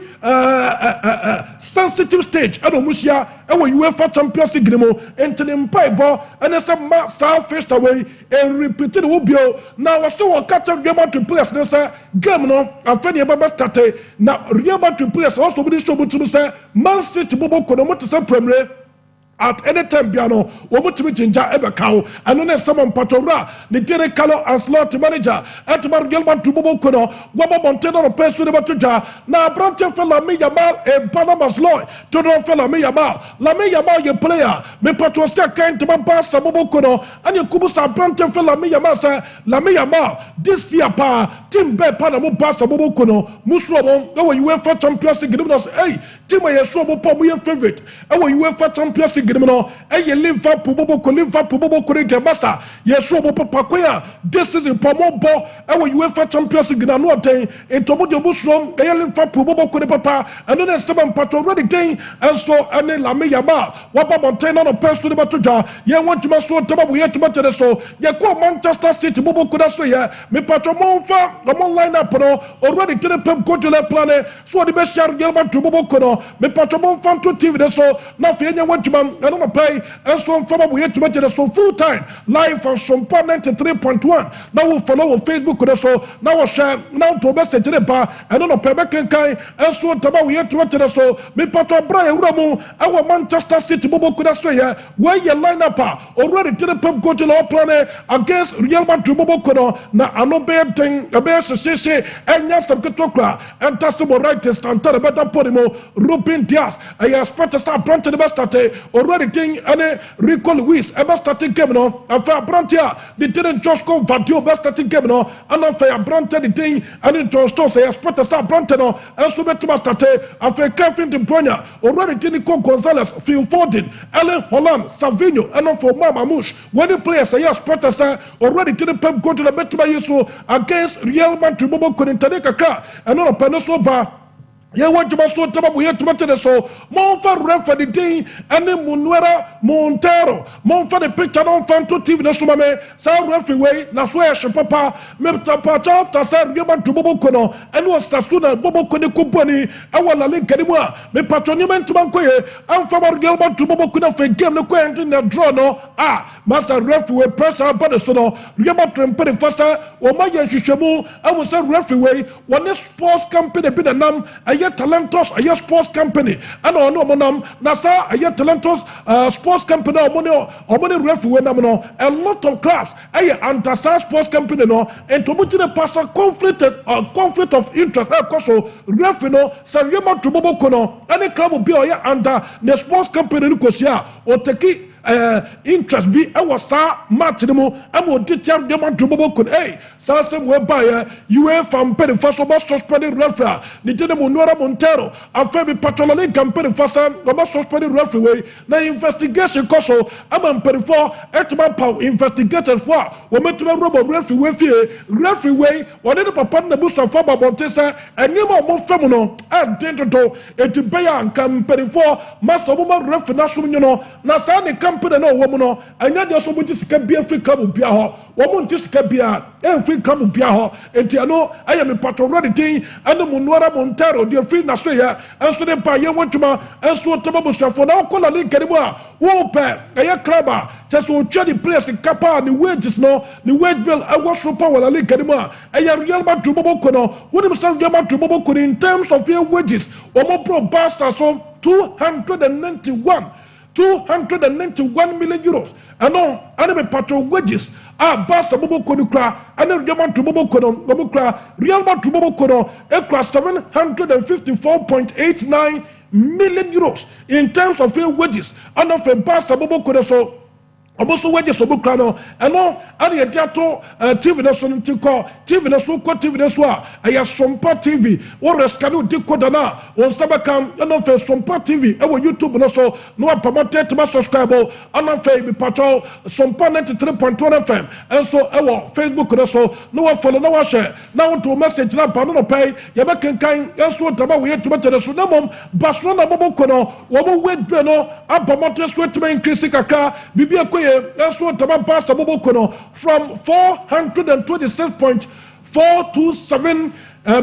sensitive stage I don't Musia and when UEFA Champions League entering Paibo and as a South fish away and repeating Ubio now I still catch up to players this game no afeni baba start na Real Madrid players also be show to say Man City bobo kono mo to say premier at any time piano wo mutumi jinja ebe kawo anu na someone patora the Terry Carlo Ancelotti manager at Real Madrid bobo kono wo bo monteno no peso de batuja na Abrante fela mi Yamal e Panama's law to do fela mi Yamal ye player me patro sta kind to pass bobo kono and you kubu sa Abrante fela mi Yamal sa la mi Yamal this year pa team be Panama pass bobo kono musuo bon no UEFA Champions League no say hey team ye so bo po mo favorite e wo UEFA Champions League no e Liverpool bobo ko de Barca ye so bo papa koya this is in pomo bo e wo UEFA Champions League na no ten e to mo de buso e Liverpool bobo ko de papa and no seven pato already ten and so ane la me yama wa ba mountain no person de batoja ye want to so to bo ye to better so ye ko Manchester City bobo ko da so ye me pato mo fa the mo line up no already to the Pep Guardiola plan so the best share Real Madrid bobo ko no me pato mo fa to TV de so na fe nya want to I don't pay and so from we to mention so full time live on Sompa 93.1. Now we follow on Facebook so now we share now to message the bar and on pay back and so taba we to mention so me pato Brian Uramu our Manchester City bobo could say where your lineup already to the Pep Guardiola plan against Real Madrid bobo kono na anobe thing a bear sese and yes some ketokra and tastable right test and tell better podimo Ruben Diaz I expect to start planting the best already thing and Rico Luis ever starting game no after Brantia the didn't just go Vadio best starting game no and after Brantia the thing and in Johnston say expect to start Brantia no and so better start after Kevin De Bruyne already Nico Gonzalez Phil Foden Ellen Holland Savinho and for Mama Mush when the players say expect to say already to the Pep Guardiola better by you against Real Madrid bobo couldn't take a car and on a peninsular bar. Ye want to so taba we to mate so mon fa refa the day and Munuera Montero mon fa the picture on fan to TV na so mame sa refa way na so e papa me papa ta sa Real to bobo kono and was sasuna bobo kono company e wala link ani mu a me patroniment man ko ye am fa Real to bobo kono fa game no ko ent na draw no master refa way pressure but so no Real to pay first o ma ye hwehwemu I was say refa way one sports company be the nam a talentos a sports company and on no monam nasa a talentos sports company or money referee nam no a lot of class a anti sports company no and to put in a pastor conflict of interest also referee no sa yema to bobo kono any club be or under the sports company ko sia o teki interest bi ɛwɔ saa match no mu ama odi tiam de ma ntobobo kun saa sɛm wɔ ba yɛ UEFA mpanyinfoɔ so ɔbɛ suspend referee ne gyina mu Nuara Montero afɛ bi patololi mpanyinfoɔ sɛ ɔbɛ suspend referee wei na investigation kɔ so ama mpanyinfoɔ ɛtuma paw investigators fo a wɔmɛtuma rɔbɔ referee wei fie referee wei wɔde ne papa na busuafo babɔnte sɛ ɛnneɛma a wɔn fam no ɛden dodo eti bɛyɛ anka mpanyinfoɔ master wɔn ma referee na som nyono na saa ne company na ɔwɔ mu no ɛnyɛ deɛ so wɔn ti sika bi afiri club bia hɔ wɔn ti sika bia ɛnfiri club bia hɔ eti ɛno ɛyɛ mi patro ready tin ɛne mu Nuara Montero deɛ firi na so yɛ ɛnso de pa yɛ wɔn twuma ɛnso tɔmɔ busuafo na ɔkɔ la league mu a wɔn pɛ ɛyɛ club a kyɛ so otwa ne players kapa ne wages no ne wage bill ɛwɔ so pa wɔ la league mu a ɛyɛ Real Madrid bɔbɔ kɔ no wɔn nim sɛ Real Madrid bɔbɔ kɔ no in terms of your wages wɔn pro basta so 291 million euros ɛno ɛne me patro wages a basta bɔbɔ kɔ no kura ɛne Real Madrid bɔbɔ kɔ no bɔbɔ kura Real Madrid bɔbɔ kɔ no ekura 754.89 million euros in terms of your wages ɛno fɛ basta bɔbɔ kɔ no so oboso wages obukra no eno ade yɛ ato TV no so ntikɔ TV no so kɔ TV no so a ɛyɛ Sompa TV wo reskanu decoder na won sabakam eno fe Sompa TV ɛwɔ YouTube no so no apamate tuma subscribe ana fe bi pato Sompa 93.1 FM enso ɛwɔ Facebook no so no wa follow no wa share na wo to message na pa no pay ye be kenkan enso tama wo yɛ tuma tere so na mom baso na boboko no wo mo wait be no apamate so tuma increase kakra bibia koye enso tama pass boboko no from 426.427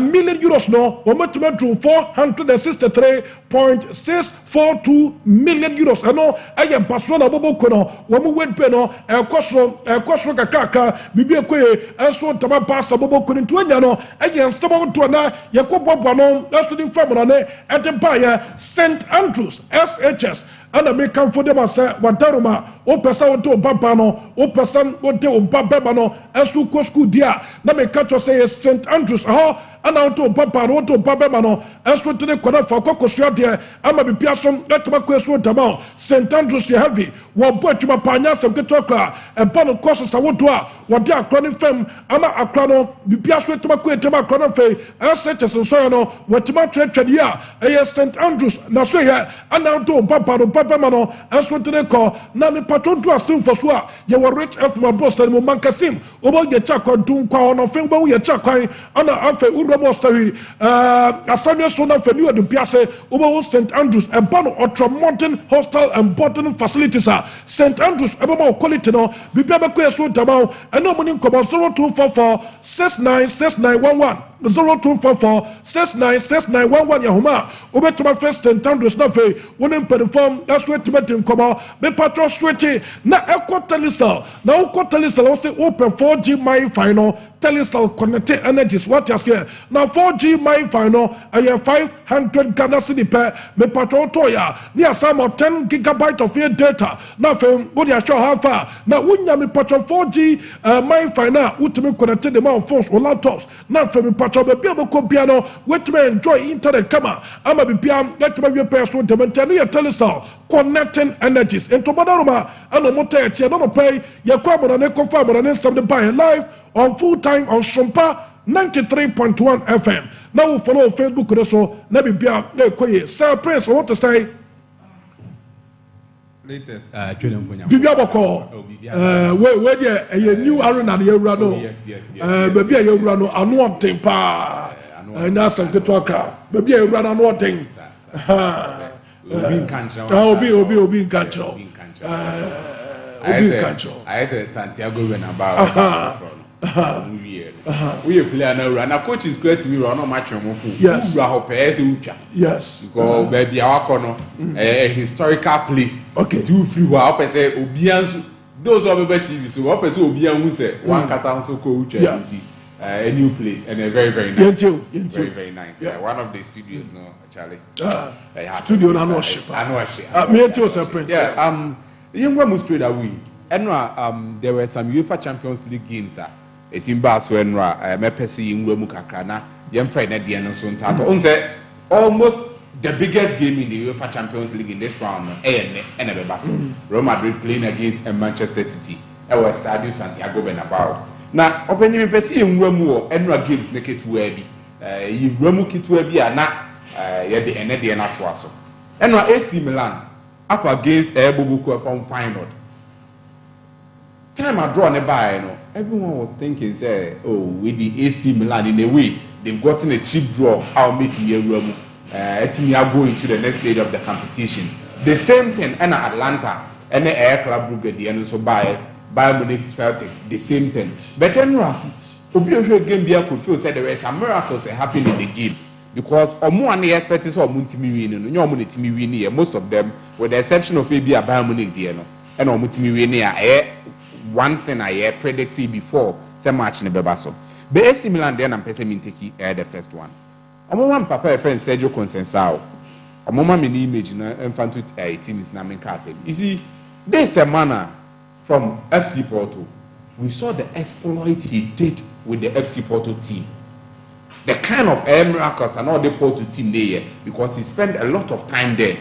million euros no wometuma to 463.642 million euros ano eye Barcelona boboko no womu wed pe no ekoso kakaka bibi ekoye enso tama pass boboko no ntoanya no eye nsemo to na yekobobo no enso di fam no ne etepa ye St Andrews SHS ana me kan fo dem asa wadaruma o pesa wo to baba no o pesa wo de o baba no enso ko school dia na me ka to say St Andrews ho ana to papa no to baba no enso to ne kona fa kokosua de ama bibia som etuma ko eso tama St Andrews ye heavy wo bo atuma panya sem ketokra e ba no koso sa wodo a wo de akra ne fam ama akra no bibia so etuma ko etuma akra no fe SHS so no wo tuma twetwede a e St Andrews na so ye ana to papa no papa no enso to ne ko na me patron to astem for so a ye wo rich f my boss mo mankasim obo ye chakwa dun kwa no fe bo ye chakwan ana afa mo story asamia so na fani odu piase obo St Andrews e ba no ultra-modern hostel and boarding facilities St Andrews e ba mo quality no bibia be ko so tama eno mo ni nkomo 0244 696911 0244 yahoma obetuma first St Andrews na fe wonim perform that's what tibetin nkomo be patro switch na ecotelisal na ecotelisal wo say open 4G my final telisal connected energies what you say now 4G my final I 500 Ghana cedi per me patro toya near some 10 gigabyte of your data na fe go dia show how far na wunya me patro 4G my final utime connected the my phones or laptops na fe me patro be bia be ko bia no wetime enjoy internet kama ama be bia wetime we person dementano ya telisal connecting energies into badaruma ano mota ya tia no pay ya kwa mo na ne ko fa mo na ne some the buy live on full time on Sompa 93.1 FM. Now we follow Facebook also. Na bibia na ekoye. Sir Prince, I want to say latest bibia boko where there a new arena na yewura no. Yes. Bibia yewura no anu onten pa. Na san ketwaka. Bibia yewura no anu onten. Obi nkancho. Obi nkancho. I say Santiago Bernabeu. We play and a coach is great to me run on match on food. Yes. Yes. Because baby our corner a historical place. Okay. 2 free wa up say obiansu those of better TV so up say obiansu say one kasa so coach a new place and a very nice. Very nice. Yeah. One of the studios no Charlie. Studio na no ship. Me too Sir Prince. Yeah. Yengwa mu straight away. And there were some UEFA Champions League games it's in Barcelona me pesi yengwa mu kakra na yemfa na de no so ntato on say almost the biggest game in the UEFA Champions League in this round, Real Madrid playing against Manchester City. It was Stadio Santiago Bernabeu. Now, open you see in Remu and games naked to Webby. You Remu Kitwebi are not yet the Enedian Atwaso. And AC Milan up against Bubuku from final. Time I draw nearby, everyone was thinking, say, oh, with the AC Milan in a way, they've gotten a cheap draw. I'll meet you Remu. Going to the next stage of the competition. The same thing, and Atlanta, and the Air Club Brugge, and also Bayern Munich Celtic, the same thing. But anyway, game could feel said there were some miracles happening in the game because Omo expected so Muntimi win, no Munitimi win, most of them, with the exception of maybe a Bayern Munich, and Omutimi win, one thing I predicted before, some match in the Bebaso. But AC Milan, then I'm pessiming the first one. Omo papa friend Sergio Conceição. Omo many image na infant team is na menkase. You see, this a manner from FC Porto. We saw the exploit he did with the FC Porto team. The kind of miracles and all the Porto team there because he spent a lot of time there.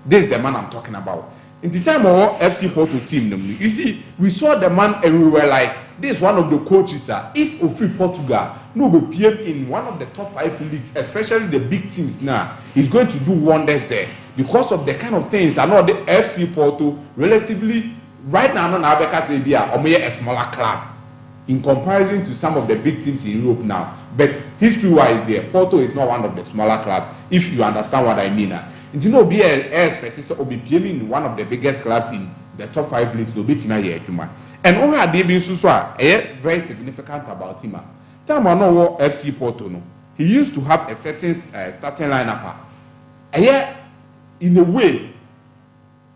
This is the man I'm talking about. In the time of FC Porto team, you see, we saw the man and we were like, this is one of the coaches. If Ofri Portugal no be PM in one of the top 5 leagues, especially the big teams now, he's going to do wonders there because of the kind of things. I know the FC Porto relatively right now, no Abeka Sebia or a smaller club in comparison to some of the big teams in Europe now. But history-wise, there Porto is not one of the smaller clubs. If you understand what I mean. It's no be expected to be PM in one of the biggest clubs in the top 5 leagues. No be Tima. And all had been Suswa, very significant about him. Time I know FC Porto no. He used to have a certain starting lineup. In a way,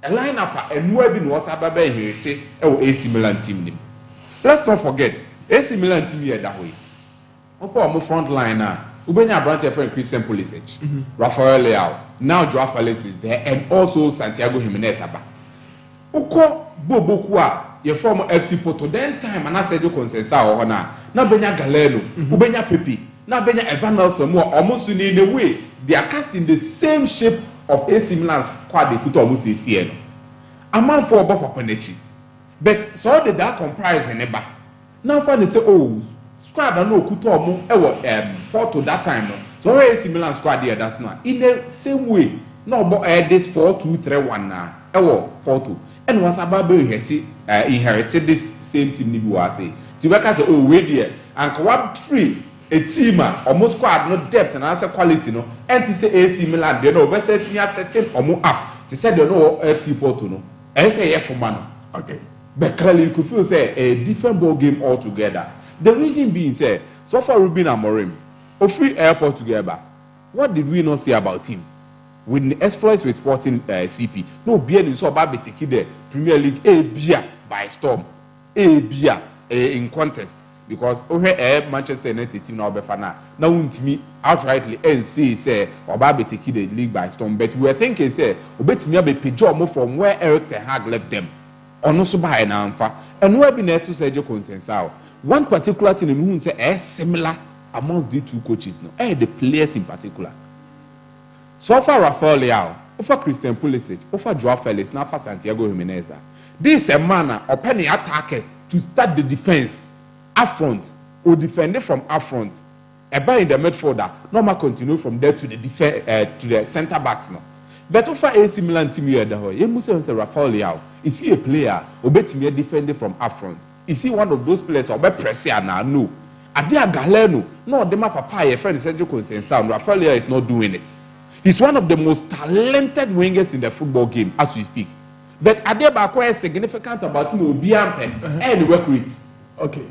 a lineup and where been was about inherited AC Milan team. Let's not forget, AC Milan team here that way. For our front line now, Ubenya Brandt friend Christian Pulisic, Rafael Leao, now Joao Felix is there, and also Santiago Jimenez Aba. Uko Bobokua. Your former FC Porto, then time and I said you Conceição or na benya Galeno, ubenya Pepe, na benya Evan Nelson more almost in a way they are cast in the same shape of AC Milan's squad they could almost see. A man for Bob Papanechi. But so did that comprise in Eba. Now finally say, oh, squad I know Kutomo Porto that time. So AC Milan squad there that's not in the same way. No, but this 4-2-3-1 now. Porto. And once Ababe inherited this same team Nibu say. Tibeka say, oh, wait there. And Kawab free a team almost squad no depth and answer quality no. And to say AC Milan, they know better to me a setting or more up. To say they know FC Porto no. And say yeah for man. Okay. But clearly you could feel say a different ball game altogether. The reason being say, so far Ruben Amorim, Ofri Airport together. What did we not say about him? With the exploits with Sporting CP, no beer in so bad take the Premier League a beer by storm, a beer in contest because over Manchester United team now befana now won't me outrightly and say or bad take the league by storm. But we were thinking say obet me be pejor more from where Eric Ten Hag left them, or no so by an alpha and where be net to Sergio Conceição. One particular thing who say similar amongst the two coaches, no, the players in particular. So far, Rafael Leao, over Christian Pulisic, over Joao Felix, now for Santiago Jimenez. This is a manner of penny attackers to start the defense up front or defend it from up front. About in the midfielder, normal continue from there to the to the centre backs now. But over AC Milan team here, you must say Rafael Leao. Is he a player or bet me defending from up front? Is he one of those players or bet pressure now? No. Adia Galeno, no, the papa, your friend Sergio Conceição. Rafael Leao is not doing it. He's one of the most talented wingers in the football game as we speak. But Adeba is significant about him will be and work rate. Okay.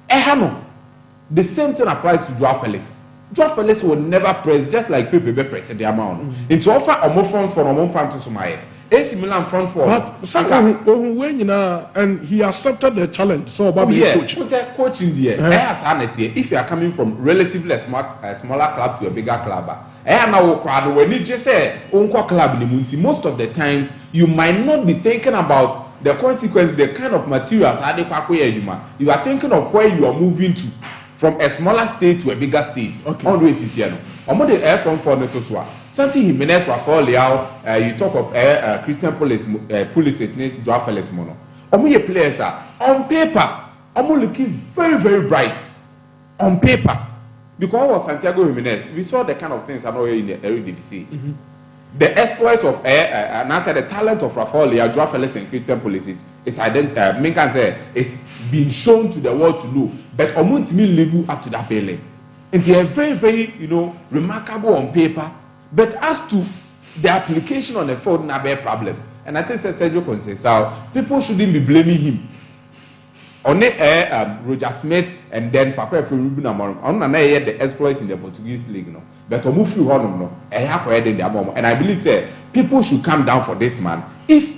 The same thing applies to Joao Felix. Joao Felix will never press just like Pepe press the amount. It's offer a more front for a more front to Sumaye. AC Milan front for. But when you know, and he accepted the challenge. So about coach. Who's a coach in the air? If you are coming from relatively a smaller club to a bigger club. When you just say club most of the times you might not be thinking about the consequence, the kind of materials you are thinking of where you are moving to from a smaller stage to a bigger stage. Okay. Always sit here. omo the air from for to so Santi Jimenez Rafael Leao you talk of Christian Pulisic Joao Felix mono omo ye players are on paper omo looking very very bright on paper because of Santiago Jimenez we saw the kind of things I know in the Eredivisie. The exploits of and I said the talent of Rafael Leao, Joao Felix and Christian Pulisic is can say it's been shown to the world to know, but omo me level up to that level. And they are very, very, remarkable on paper. But as to the application on the field, not a problem. And I think Sergio Conceição, people shouldn't be blaming him. Only Roger Smith and then Papa Ruben Amorim. I don't know the exploits in the Portuguese league, no. But Omufu Honum, no. And I believe, say, people should come down for this man. If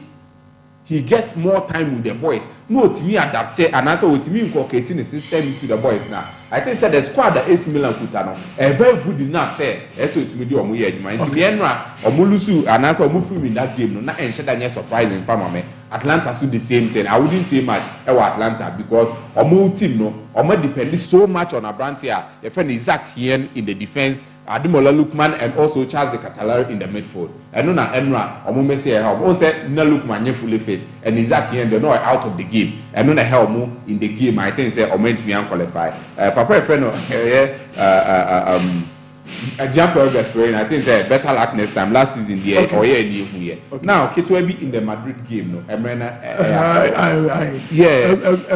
he gets more time with the boys, no, to me adapt and also with me inculcating the system into the boys now. I think said the squad that AC Milan put on very good enough. Say, that's what to me do. Omu yedma. Into the end, Omulusu and also Omufu in that game. No, not ensure that surprising for me. Atlanta do the same thing. I wouldn't say much about Atlanta because Omu team no, Omu depends so much on a brand here. Your friend Isaac here in the defense. Ademola Lookman and also Charles de Catalari in the midfield. And no na Enra, Omu Messi help. On said no Lookman you fully fit and Isaac here they're not out of the game. And no na help mu in the game. I think say Omu me unqualified. Papa friend jump over Spain. I think say better luck next time. Last season the or here. Now Kitwe be in the Madrid game no.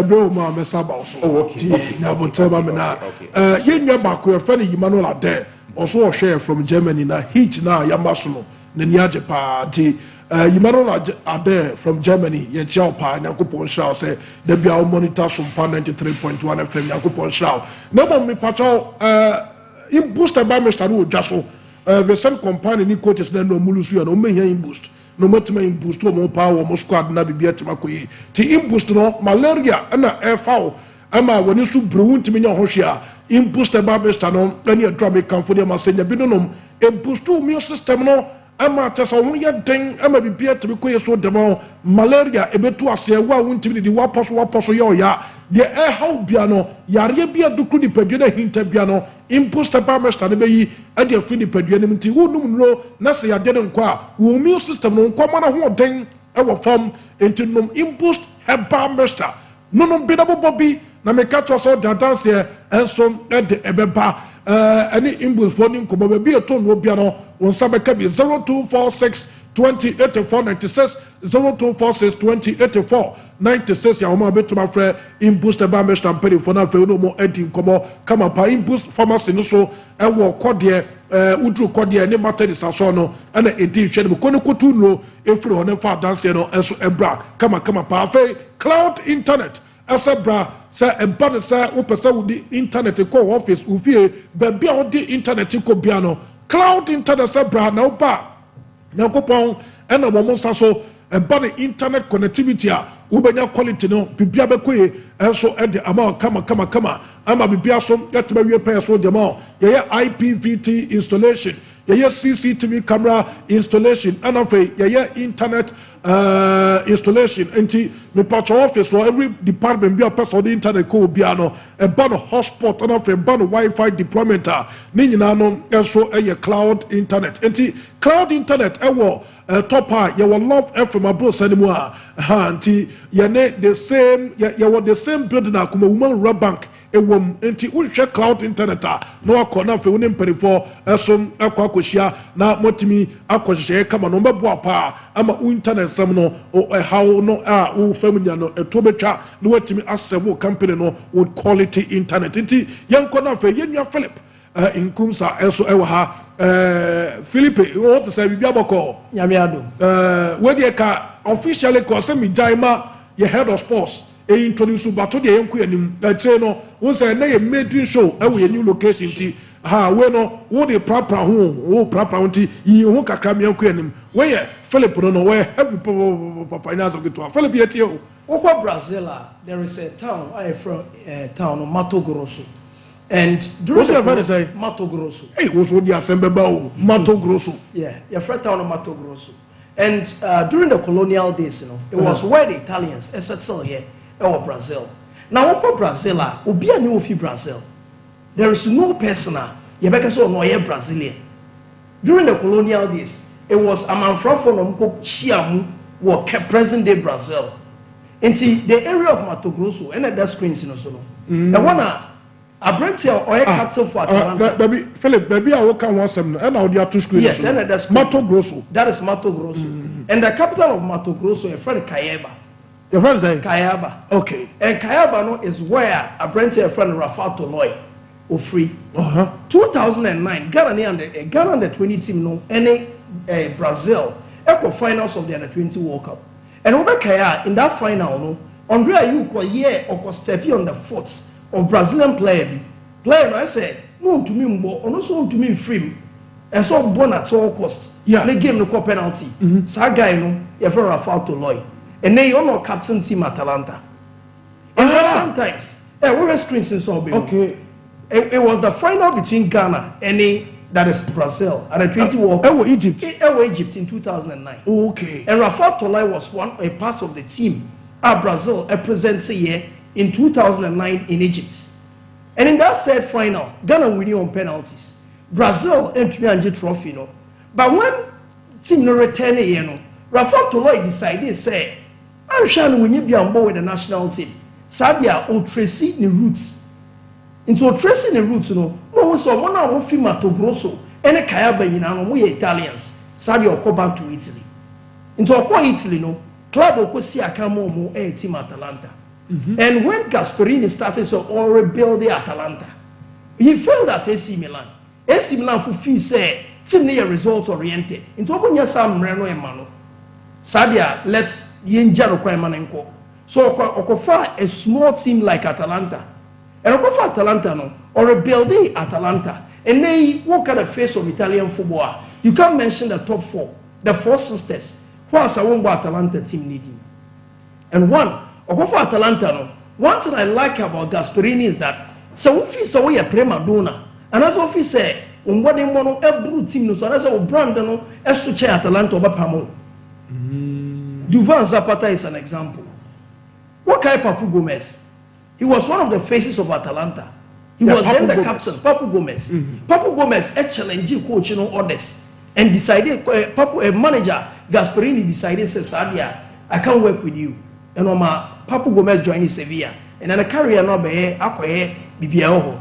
Bro ma mesaba also. Oh okay. Na but tell me na. Yenya back your friend Emmanuel Ade. Also share from Germany na heat na yamasuno ne niaje pa ti Emmanuel Ade from Germany ye chao pa Nyankopon shao say the bia monitor Sompa 93.1 FM Nyankopon shao na mo me pacho in booster by Mr. no jaso the same company ni coaches na no mulusu ya no me here in boost no matima in boost mo power mo squad na bibia timakoyi ti in boost no malaria na airfoul ama woni su brewunt me nya hohwea in boost ba Mr. no any drama can for them asenya bi no no e boost immune system no ama tesa won ye den ama bibia timakoyi so dem malaria e betu ase wa wonti di waposo yo ya ye how bia no yare bia dukru di padua na hinta bia no imposter ba Mr. ne beyi e de afini padua ne mti wonum no na se yade ne nko a wo immune system no nko ma na ho den e wo fam enti nom impost heba Mr. no bi na bobi na me catch us all the dance here enso e de ebeba any impost for ni nko ba bia to no bia no won sabeka bi 0246 208496 0246 208496 ya homa betu ma frɛ impost ba Mr. Mpere for na frɛ no mo edi nkomo kama pa impost pharmacy no so e wo kɔdeɛ udru kɔdeɛ ne matter disaso no ana edi hwɛ no kono kotu no efiri ho ne fa dance no enso ebra kama pa afei cloud internet asabra sa eba sa opesa wudi internet ko office ufie ba bia wudi internet ko bia no cloud internet sabra na oba na kopon ena mo nsa so eba the internet connectivity a ubenya quality no bibia bekoye enso e de ama kama ama bibia so yetba wie pay so de ma ye IPVT installation ye CCTV camera installation and of ye internet installation anti me patch office for every department be a person the internet ko bia no e ba no hotspot and of e ba no Wi-Fi deployment ni nyina no enso ye cloud internet anti cloud internet e wo top ye will love FM abro sanimu anti ye ne the same ye were the same building akuma woman rub bank ewom enti unhwe cloud internet no akona fe woni mperifo esom akwakohia na motimi akohye kama no mbebo apa ama internet sam no how no wo famunya no etobetwa no watimi asevo company no with quality internet enti yankona fe yenua Philip inkumsa eso ewa ha Philippe what say bibia boko nyame ado we dey ka officially ko say mi jaima ye head of sports e introduce bato de yenku anim na che no won say na ye made show e we new location ti ha we no wo de prapra ho ti yi ho kakra me yenku anim we ye Philip no we heavy papa ina so gitu Philip ye tie o woko Brazil there is a town I from town of Mato Grosso and during the Mato Grosso hey wo so di asembe ba o Mato Grosso yeah your friend town of Mato Grosso and during the colonial days it was where the Italians settled here in Brazil now woko Brazil obi ani ofi Brazil there is no person yɛbɛka sɛ ɔno ɔyɛ Brazilian. During the colonial days, it was amanfrafo no mko shiamu wɔ present day Brazil. Nti the area of Mato Grosso and that screens no so no. The one a Brent or captain for Atalanta. Baby Philip, baby I work on one sem and now there are two screens. Yes, and that's Mato Grosso. That is Mato Grosso. And the capital of Mato Grosso is friend Caiaba. Your friend say Caiaba. Okay. And Caiaba no is where a Brent friend Rafael Toloi or free. 2009 Ghana under 20 team no any Brazil equal finals of the under 20 World Cup. And over Kaya in that final no Andrea you ko year or step on the foot of Brazilian player no I say no to me mbo ono so to me free and so born at all cost. Yeah, the game no call penalty. Sa guy no you for Rafael Toloi and then you no captain team Atalanta. And sometimes we were screens in so okay. It was the final between Ghana and that is Brazil at the 20 World Cup. Egypt. Egypt in 2009. Okay. And Rafael Toloi was a part of the team at Brazil represents a year in 2009 in Egypt. And in that said final, Ghana winning on penalties. Brazil entered and get trophy no. But when team no return a year no, Rafael Toloi decided say, I'm sure we need be on board with the national team. Sabia on tracy the roots. Into tracing the route, no one saw one hour of Mato Grosso and a Caiaba in our Italians. Sabi or go back to Italy. Into a Italy, no club or Cosia Camo a team Atalanta. And when Gasperini started to rebuild the Atalanta, he felt that AC Milan. AC Milan for fee say team near result oriented. Into Omonia Sam Reno and Mano. Sabia let's Yenjano Quamanenko. So Okofa a small team like Atalanta. And go for Atalanta no, or rebuilding Atalanta. And they what kind of face of Italian football? You can't mention the top four, the four sisters. Who are some Atalanta team needing? And one, or go for Atalanta no. One thing I like about Gasperini is that so if he's away a prima donna, and as if he say, what they want to every team no, so that's a brand no, as to chair Atalanta over Pamo. Duvan Zapata is an example. What kind of Papu Gomez? He was one of the faces of Atalanta. He was then the captain, Papu Gomez. Papu Gomez challenged coach you know orders and decided manager Gasperini decided says Sadia, I can't work with you. And Papu Gomez joined Sevilla and then a career no be akoye bibiaho.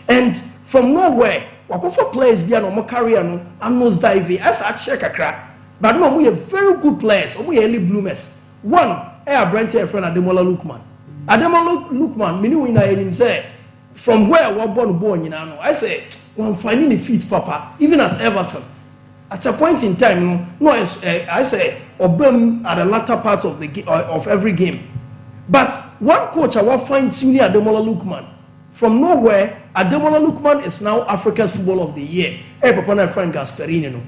And from nowhere, wakofa players be no career no and nose dive as a check a crack. But no, we are very good players, we early bloomers. One, Brent friend Ademola Lookman. Ademola Lookman, me know him say from where we born you know. I say when finding the feet, Papa, even at Everton, at a point in time, I say Obem at the latter part of the of every game. But one coach I will find senior Ademola Lookman from nowhere. Ademola Lookman is now Africa's Football of the Year. Hey, Papa, my friend Gasperini, no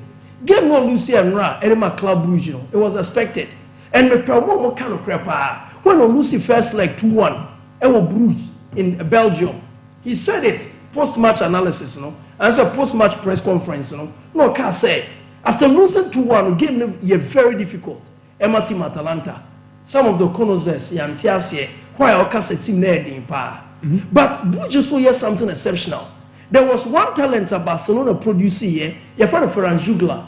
game no Lucy and Ra, Edema Club Brugge, no. It was expected, and me promo kind of crap. When Lucy first like 2-1, Ewo Bruges in Belgium, he said it post-match analysis, no, as a post-match press conference, no, can say after losing 2-1, game is very difficult. Emma team Atalanta, some of the connoisseurs, Yantiasie, why our cassette team there in power, but Bruges so yes something exceptional. There was one talent that Barcelona produced here, your friend Ferran Jugla,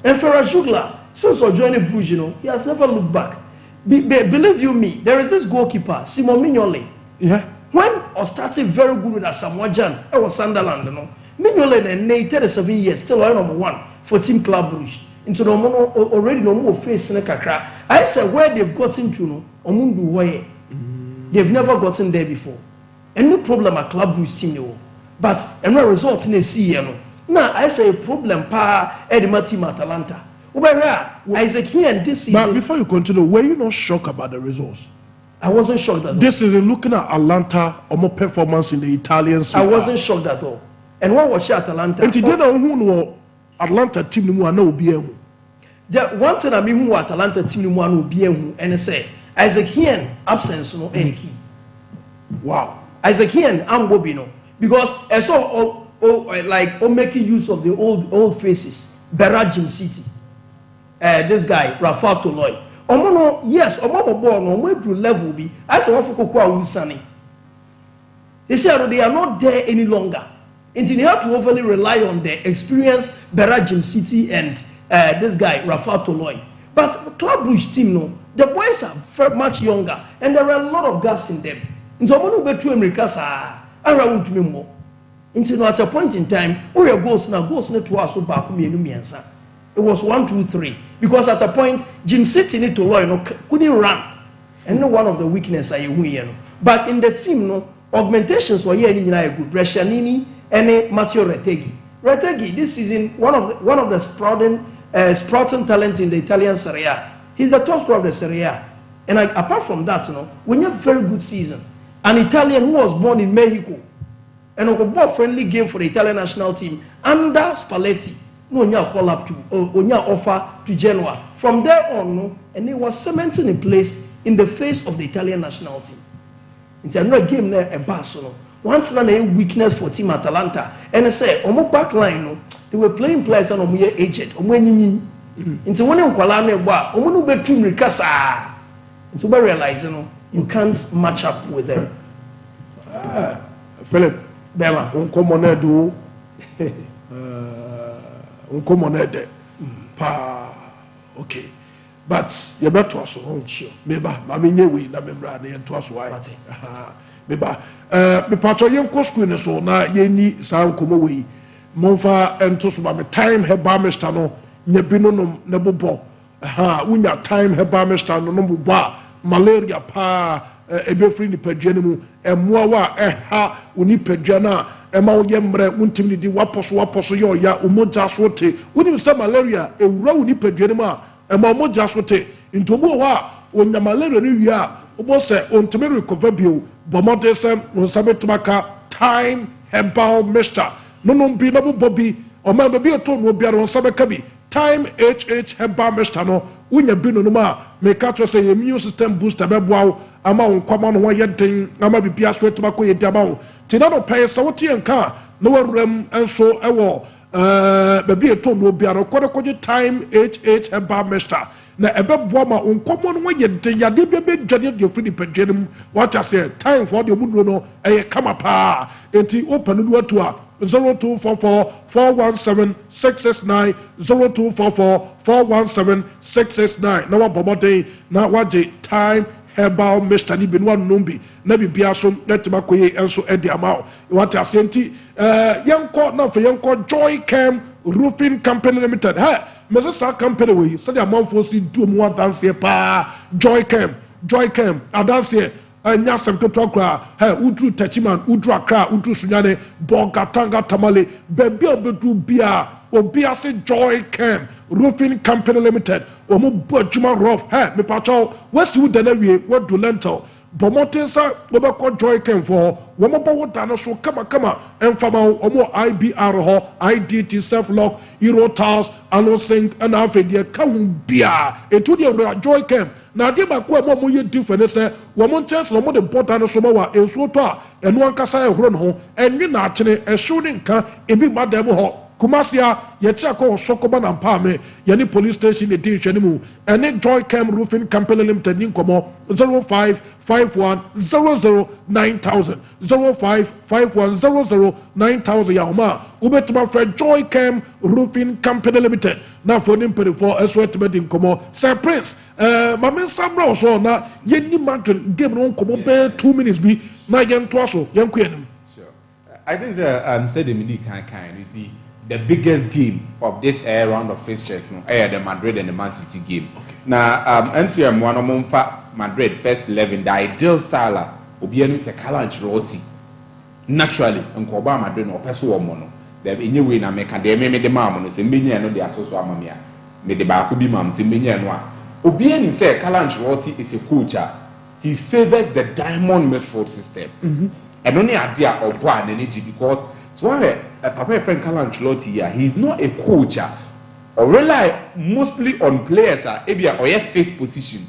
and Ferran Jugla since joining Bruges, he has never looked back. Believe you me, there is this goalkeeper, Simon Mignolet. Yeah. When I started very good with Asamoah Gyan, I was Sunderland, Mignolet and 37 years, still number one for Team Club Brugge. Into the already no more face in a kakra. I said where they've gotten to no, Omundu way. They've never gotten there before. And no problem at Club Brugge team, but no result in a CM. Now I say a problem pa Edema team Atalanta. Isaac here and this season. But before you continue, were you not shocked about the results? I wasn't shocked at all. This is looking at Atalanta or more performance in the Italian Serie A. I wasn't shocked at all. And what was Atalanta? And today, who Atalanta team no one will be able. The one thing I mean who Atalanta team no one will be able and say Isaac here absence no key. Wow. Isaac here I'm Bobino because I saw like making use of the old faces. Berajim City. This guy Rafael Toloi. Omono yes, omo born on we do level be. I say what for Wisani. They say they are not there any longer. Until he had to overly rely on the experienced Berra Jim City and this guy, Rafael Toloi. But Club Brugge team, no, the boys are very much younger and there are a lot of gas in them. Into Omonu Betu America, I want to be more. Until at a point in time, all your goals now to us back it was 1, 2, 3. Because at a point, Jim City need to Toloi couldn't run. And no one of the weaknesses are you. But in the team, no, augmentations were here in good. Brescianini and Matteo Retegui. Retegui, this season, one of the sprouting talents in the Italian Serie A. He's the top scorer of the Serie A. And apart from that, when you have a very good season, an Italian who was born in Mexico and a ball friendly game for the Italian national team under Spalletti, no one call up to or offer to Genoa. From there on, no, and he was cementing in place in the face of the Italian national team. It's another game there a Barcelona. Once na a weakness for team Atalanta, and I say, on back line, no, they were playing players and on my agent, on when you into one of Kualame, on one who betu Ricasa. And so by realizing, you can't match up with them. Philip, Bema, uncommon uncommon pa okay. But you better also, sure. Maybe I mean, we na member and to us why. Maybe me patro yen ko school so na ye ni sa nkomo we monfa ento so ba me time he ba me sta no nya bino no na bobo unya time he ba me sta no no bobo malaria pa ebe free ni padua mu emoa wa uni padua na ema wo ye mre untim ni di waposo yo ya umoja so te uni se malaria ewura uni padua mu a ema umoja so te ntomo ho onya malaria ni wi a obo se ontime recover bio bomote se onsabetumaka time herbal mixture no bi na bobi o ma be to no bia no onsabeka bi time herbal mixture no unya bi no ma make to say immune system booster be boawo ama onkwama no ye den ama bibia so etumako ye diamawo ti na no pay se wote enka no waruram enso ewo be to no bia no kodekoje time herbal mixture na ebe boa ma onkomo no ye de yade be dwane de ofini padwanem what I say time for the mudu no eye kama pa enti open no to a 0244 417 669 0244 417 669 na wa bomoden na waje time herbal mixture ni bi no nombi na bibia so letima koye enso edi amao what I say enti yenko na fe yenko Joy Cam Roofing Company Limited Mrs. Company we so the amount for see do more dance here pa Joy Cam dance here nya sem to kra udru tachiman udru akra udru sunyane bogatanga tamale bebi obedu bia obia se Joy Cam Roofing Company Limited omo bojuma roof me pacho wasi udana wie do lentil Bomotesa Bobako Joy Cam for Womobo Dano so kama enfama omo IBR ho IDT self lock Euro tiles alo sink and afedia bia etu de Joy Cam na de ba ko mo ye different say womo chance no mo de bota no so ma wa enso to a eno ankasa ehoro no ho enwi na akene ehwo ne nka ebi madam ho Kumasia yechako sokoba na mpame yani police station edition mu ene Joy Cam Roofing Company Limited nkomo 0551009000 0551009000 ya homa ubetuma fra Joy Cam Roofing Company Limited na for nim for eswetment nkomo Sir Prince mamen samra so na yeni Madrid game no nkomo be 2 minutes bi na yento aso yenko enim. Sure. I think said the midi kind you see the biggest game of this round of fixtures, no, the Madrid and the Man City game. Okay. Now, NCM one of Madrid first 11, the ideal style, Obianu is a Calanch Roti. Naturally, and Coba Madrid no Peso Mono. There in your way, I make a day, the mamma, say, Minia, no, the Atos Amamia, made the Bakubi Mam, say, Minia, Obianu say Calanch Roti is a coacher. He favors the diamond midfield system. And only idea of one energy because. So Papa friend Carlo Ancelotti here, he's not a coach or rely mostly on players or your face position.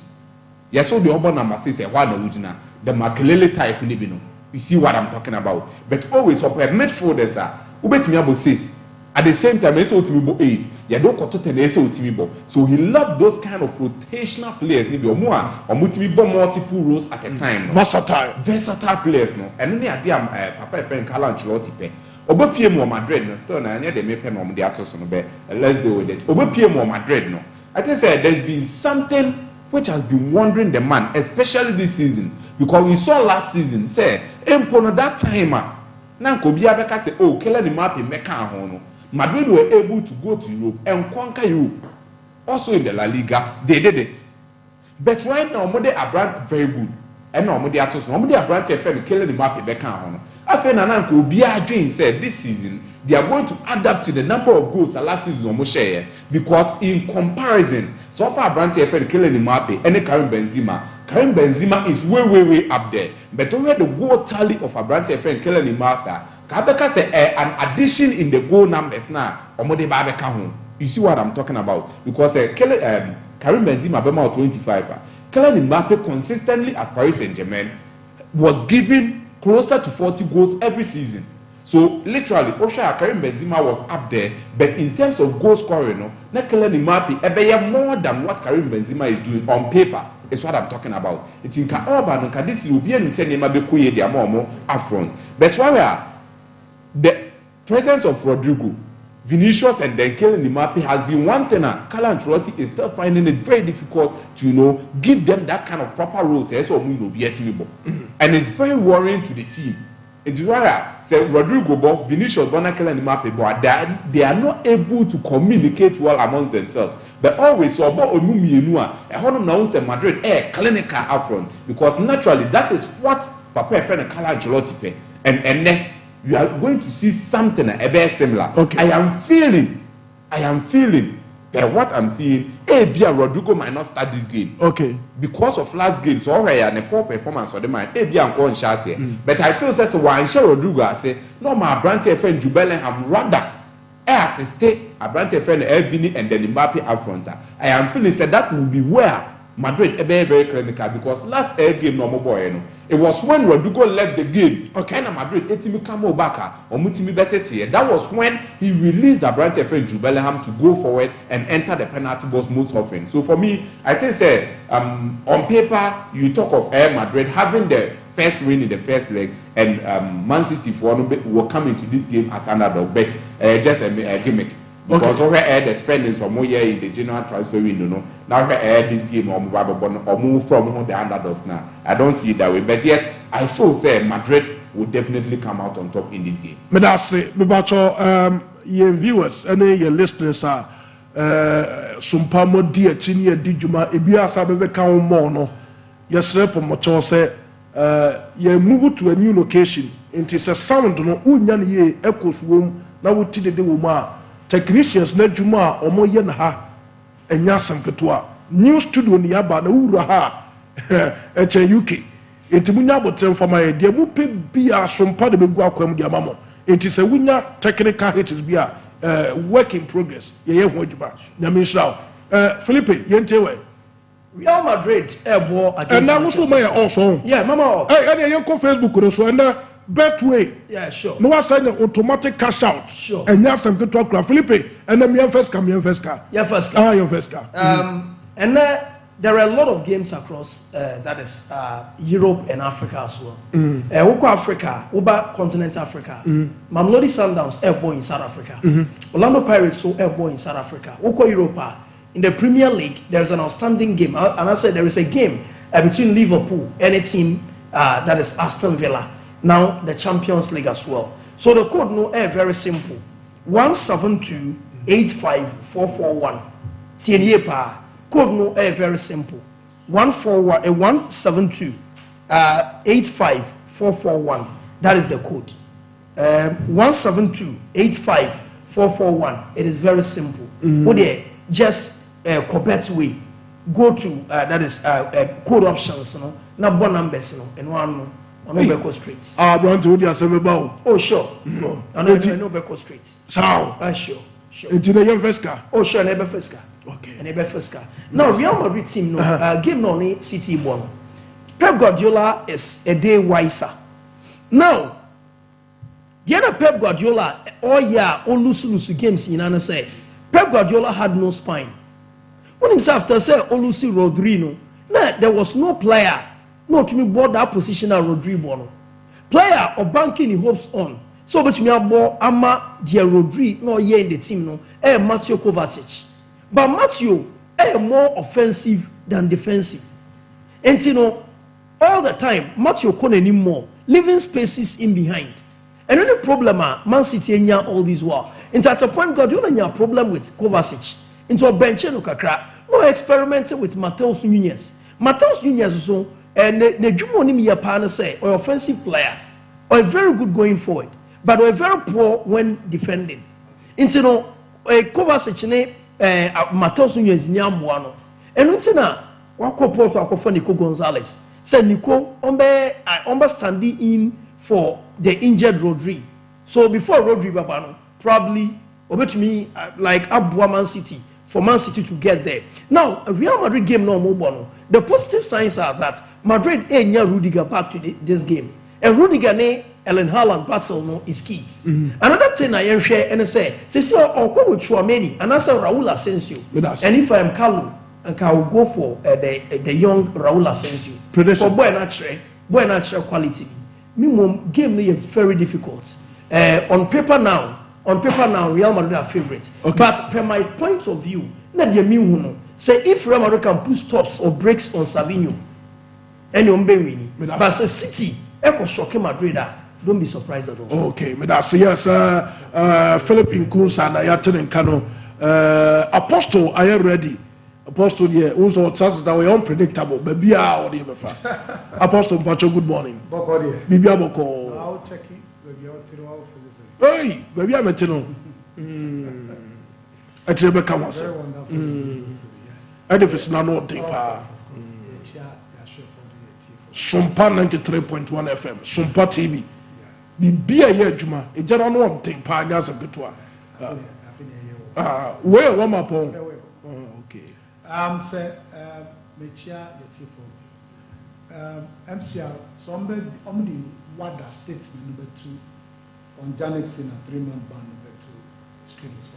Yes, so the urban number says one original, the Makelele type you see what I'm talking about. But always up midfielders Ubetimiabo says at the same time it's ultimate 8. You don't got to tell ultimate. So he loved those kind of rotational players, maybe or more or multiple roles at a time. Versatile players, no. And then the idea Papa friend Carlo Ancelotti Oba PM or Madrid, no, still, and yet they may pen on the atos on the bed. Let's deal with it. Oba PM or Madrid, no. I think there's been something which has been wondering the man, especially this season, because we saw last season, say, Empono that time, Nanko Biabeka say, oh, Kele the map in Mecca, Madrid were able to go to Europe and conquer Europe. Also in the La Liga, they did it. But right now, Mode are very good. And no Mode Atos, Mode are branch FM, Kele the map in Mecca. After Nanko Biabeka said this season, they are going to adapt to the number of goals the last season almost share because in comparison, so far branch FM killing Mbappe and Karim Benzema is way up there. But over the goal tally of a branch FM killing Mbappe, Kabeka say an addition in the goal numbers now. Omode Babeka home. You see what I'm talking about? Because Karim Benzema bema 25. Kylian Mbappe consistently at Paris Saint-Germain was given closer to 40 goals every season. So literally, Osha Karim Benzema was up there, but in terms of goal scoring, no, Kylian Mbappe more than what Karim Benzema is doing on paper. Is what I'm talking about. It's in Kaoba and Kadisi will be in the Mbappe kuye dia more upfront. But why the presence of Rodrigo, Vinicius, and then Kylian Mbappe has been one thing. Carlo Ancelotti is still finding it very difficult to give them that kind of proper roles. And it's very worrying to the team. It's why say Rodrigo, Vinicius, Kylian Mbappe, but they are not able to communicate well amongst themselves. But always so about Onumienua, a honor now say Madrid clinical upfront because naturally that is what Papa friend Carlo Ancelotti pay. And then you are going to see something a bit similar. Okay. I am feeling that what I'm seeing, Rodrigo might not start this game. Okay. Because of last game, so already and a poor performance for the man. I'm going to but I feel that one share Rodrigo, I say, no, my branch friend Jubelenham rather assist a branch friend Elvini and then Mbappe up front. I am feeling that will be where Madrid very clinical because last game no boy. It was when Rodrigo left the game. Okay. And Madrid etimi come back or mutimi better. That was when he released the branch friend Jubelenham to go forward and enter the penalty box most often. So for me, I think on paper you talk of Madrid having the first win in the first leg and Man City will come into this game as underdog, but just a gimmick. Because over the spending some more year in the general transfer window, now this game or move from the underdogs now. I don't see it that way, but yet I feel say Madrid will definitely come out on top in this game. But that's it. But your viewers and your listeners are Sompa mo di etini edi djuma ebi asa bebe kan mo no. Yes, Pomocho say you move to a new location. It is a sound no unya ye echoes wom na wuti de wo ma. Technicians na juma omo ye na ha enya samketo new studio ni aba na wura ha eche UK entimunya botem fama ye de mu pe bia Sompa de begu akwam de amamo enti se wunya technical hitches bia work in progress ye ho adwuma na me nshraw Philippe ye ntewe Real Madrid ebo against and now so my also yeah mama and you go Facebook so and Betway. Yeah, sure. No one sign automatic cash out. Sure. And now some good talk. Philippe, and then me first car. Your first car. Your first car. And there are a lot of games across that is Europe and Africa as well. Woko Africa, Uba continent Africa. Mamelodi Sundowns airborne in South Africa. Orlando Pirates so airborne in South Africa. Woko Europa in the Premier League there is an outstanding game, and I said there is a game between Liverpool and a team that is Aston Villa. Now the Champions League as well. So the code no very simple. 172-85441. Tienye pa. Code no very simple. 172-85441. That is the code. 172-85441. It is very simple. Just correct way. Go to that is code options. Na bon numbers and one. On Obeko Street. Brand to the Assemble. Oh, sure. No, I know Obeko Street. So, sure. It's in a first car. Oh, sure, never first car. Okay. Never first car. Now, Real Madrid team, no, game no ni City Bono. Pep Guardiola is a day wiser. Now, the other Pep Guardiola, all lose games in Anna say, Pep Guardiola had no spine. When himself after say, Olusi Rodrigo, there was no player. No, to me, board that position at Rodrigo. Player or banking he hopes on. so but me abo ama dia Rodri no ye in the team no Mateo Kovacic, but Mateo more offensive than defensive, and you know all the time Mateo couldn't anymore leaving spaces in behind. And the problem Man City enya all this while. Into at a point Guardiola a problem with Kovacic. Into a bench no kakra. No experimenting with Mateus Nunes. Mateus Nunes so and the Jumo ni me pa say or offensive player or very good going forward, but or very poor when defending. Into no Kovacic ne Mateus Nunes nyamwa no. And unti na wako port akofo Nico Gonzalez. Say Nico ombe standing in for the injured Rodri. So before Rodri Babano, probably over to me like Abua Man City for Man City to get there. Now a Real Madrid game no more. The positive signs are that Madrid enya Rudiger back to this game. And Rudiger ne Ellen Haaland battle no is key. Another thing I share and say or go with Chouameni and answer Raul Asensio. And if I am Carlo, and I will go for the young Raul Asensio. For boy natural quality. Minimum game is very difficult. On paper now, Real Madrid are favorites. Okay. But per my point of view, say if Real Madrid can put stops or breaks on Savinho, and winning. But say City, echo shocking Madrid, don't be surprised at all. Okay, that's yes, Philip Nkunsa and Ayatin Kano, Apostle, I am ready. Apostle, yeah, also chances that we unpredictable. Baby, Apostle Pacho, good morning. Baby, I'll check it. Hey, baby, I'm at you. It's a become us. Edifice Nano Deepa. Sompa 93.1 FM, Sompa TV. Be a year, Juma. It's just on one thing, Pioneers of Bitua. Where one more point? Okay. Say, Mechia Yatifo. MCR, somebody only what the statement number 2 on Janet in a 3-month ban number 2 screen is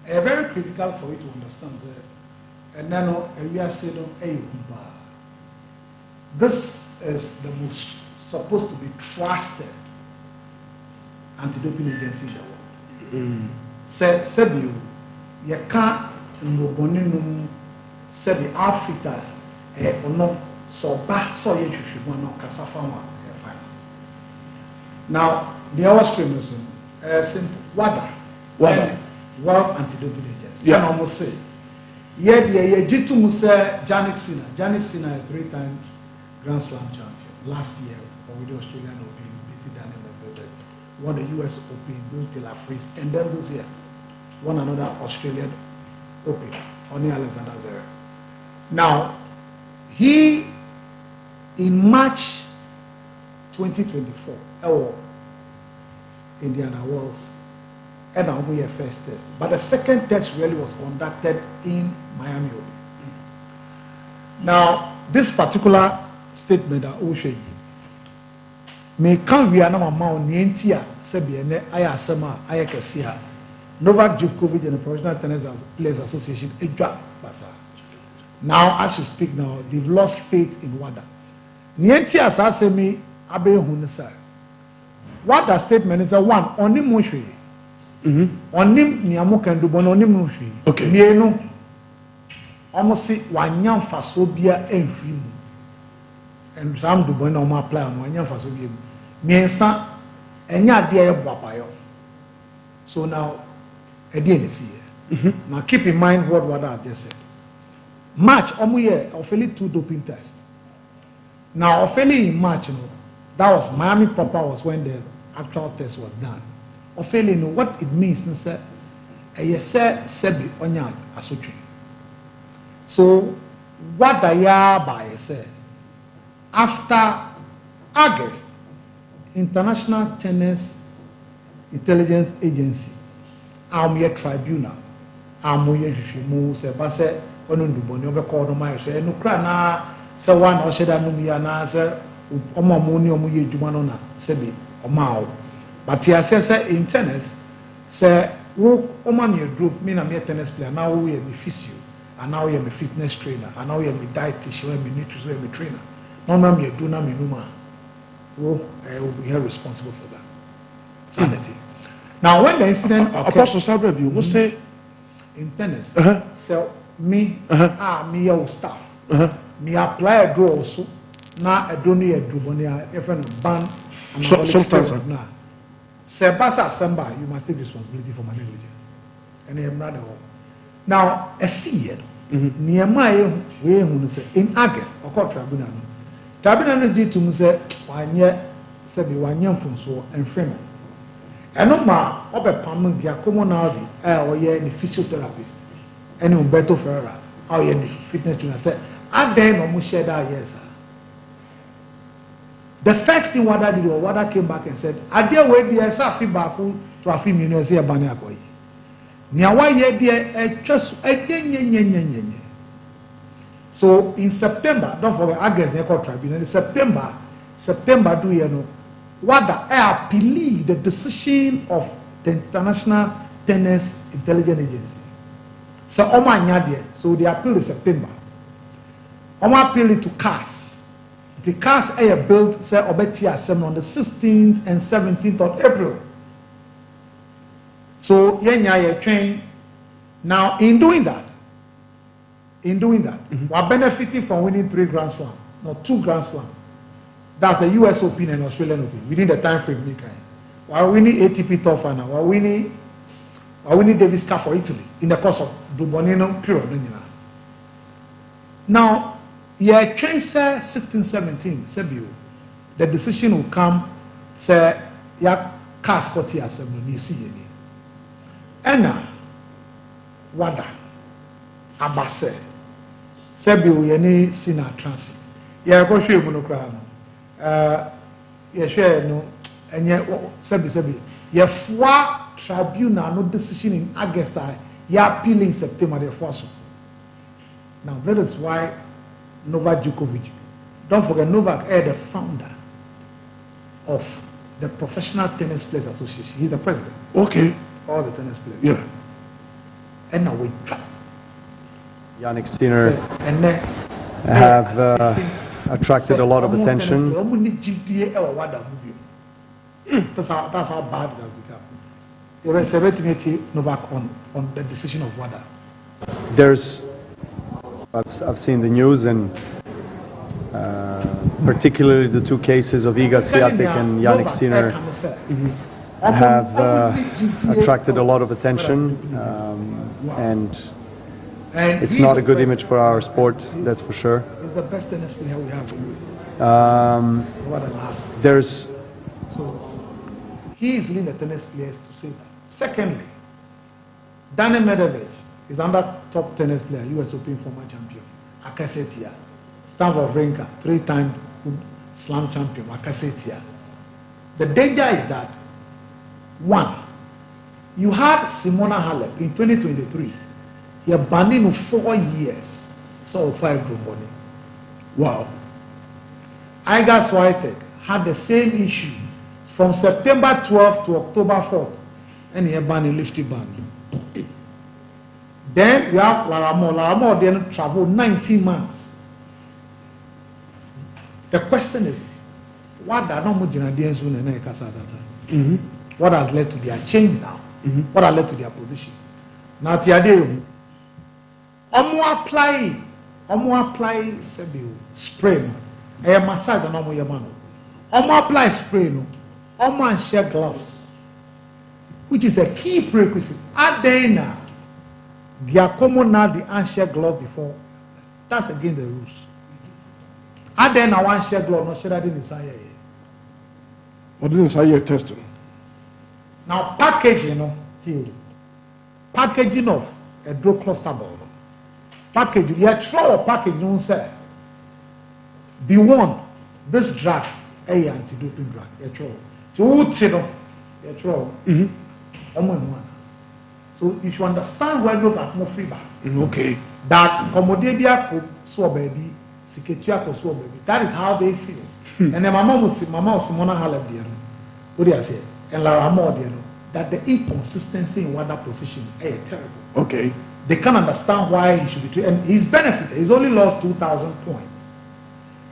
one. Very critical for you to understand that. And then we are saying, this is the most supposed to be trusted anti-doping agency in the world. Said you can't. No said the outfitters or no so bad so you should want no casafa fine. Now the other screen is simple WADA World Anti-Doping Agency. Yeah, almost say Jitu Musa Janet Sinner a 3-time Grand Slam champion last year with the Australian Open, beat Daniel Medvedev, won the US Open, built Taylor Fritz, and then this year won another Australian Open, Oni Alexander Zverev. Now, he in March 2024, Indiana Wells, and now we have first test. But the second test really was conducted in Miami. Now, this particular statement that Oshe may come we are now amount Nientia Sebiene Ayasema Ayakasia. Novak Djokovic and the Professional Tennis Players Association, now, as we speak now, they've lost faith in WADA. Nienti asasemi abe hunisa. WADA statement is a one onim moshwe. Onim niamu kendu bono onim moshwe. Okay. Mienu almost wanyam fasobia enfrimu. And some do bono ma apply on wanyam fasobia. Miensa enya dia ye bwapayo. So now now keep in mind what WADA has just said. March, officially 2 doping tests. Now, officially in March, that was Miami proper was when the actual test was done. Officially, what it means, sebi onya asotwe. So, what the year by said after August, International Tennis Intelligence Agency. Amye tribunal amoye hwehwemu se ba se onu nduboni obekọ no ma hwe no kra na se wa na oheda no ya na se omomo ni omoye adwuma no na se be omaawo but ya se in tennis se wo omani group me na me tennis player na wo ye me physio and now ye me fitness trainer and now ye me dietitian me nutrition me trainer no na me do na me numa wo will be held responsible for that. sanity. Now, when the incident occurred, Apostle Sabra, you will say, in tennis, Uh-huh. so me, me your staff, uh-huh. me apply a draw also. Now, I don't need a drubonia, even ban. Sometimes, now. Sebasa Samba, you must take responsibility for my negligence. And I am not all. Now, a year, near my way, who say in August, or called tribunal. Tribunal did to me say, 1 year, said the 1 year from so and frame. And no ma, up a palm, ya commonality, or ye, the physiotherapist, and Umberto Ferreira, our fitness trainer said, I then almost shared our yes. The first thing Wada did was Wada came back and said, I dare wait the SR feedback to a few minutes here, Banya Boy. Niawa ye dear, a just a So in September, don't forget, August, they call tribunal. In September, do you know, Wada appealed the decision of the International Tennis Intelligence Agency. So, Oma Nyadie, so they appealed in September. Oma appealed it to CAS. The CAS air built say Obeti Assembly on the 16th and 17th of April. So yenya train. Now in doing that, we're benefiting from winning 3 Grand Slam, not 2 Grand Slam. That's the US Open and Australian Open within the time frame. We're winning ATP Tour Final. We're winning Davis Cup for Italy in the course of the Bonino period. Now. Yeah, train say 16-17, Sebio. The decision will come, say, ya cast 40 assembly, ni see any. Ena, Wada, Abase, Sebio, yeni sina transit. Yeah, go show you monochrome. Yeah, share no, and yeah, Sebi. Yeah, 4 tribunal, no decision in August, ya appealing September, the first. Now, that is why. Novak Djokovic. Don't forget, Novak is the founder of the Professional Tennis Players Association. He's the president. Okay. All the tennis players. Yeah. And now we try. Yannick Sinner have attracted a lot of attention. That's how bad it has become. You were celebrating Novak on the decision of WADA. I've seen the news, and particularly the 2 cases of Iga Swiatek and Yannick Sinner have attracted a lot of attention, and it's not a good image for our sport, that's for sure. He's the best tennis player we have. So he is leading the tennis players to say that. Secondly, Daniel Medvedev is another top tennis player, US Open former champion. Akasetia. Stan Wawrinka, 3-time slam champion. Akasetia. The danger is that, 1, you had Simona Halep in 2023. You're banning 4 years. So 5 money. Wow. Iga Swiatek had the same issue from September 12th to October 4th. And he banned lifty ban. Then you have Laramo then traveled 19 months. The question is, what what has led to their change now? What has led to their position? Now, Tiade, apply spray. A massage and apply spray. And share gloves, which is a key prerequisite. Adena. Giacomo now the unshare glove before. That's against the rules. And then I want share glove, not share that in the side. What didn't say testing? Now packaging, packaging of a drug cluster ball. Packaging, you throw a package, don't say. Be warned, this drug, a anti-doping drug, you throw. You throw. So you should understand why Novak more free back. Okay. That Komodebia could so baby, Siketua could so baby. That is how they feel. And then Mama Simona Halep dear. What do I say? And Lara Moore dear. That the inconsistency in one position is terrible. Okay. They can't understand why he should be treated. And he's benefited. He's only lost 2,000 points.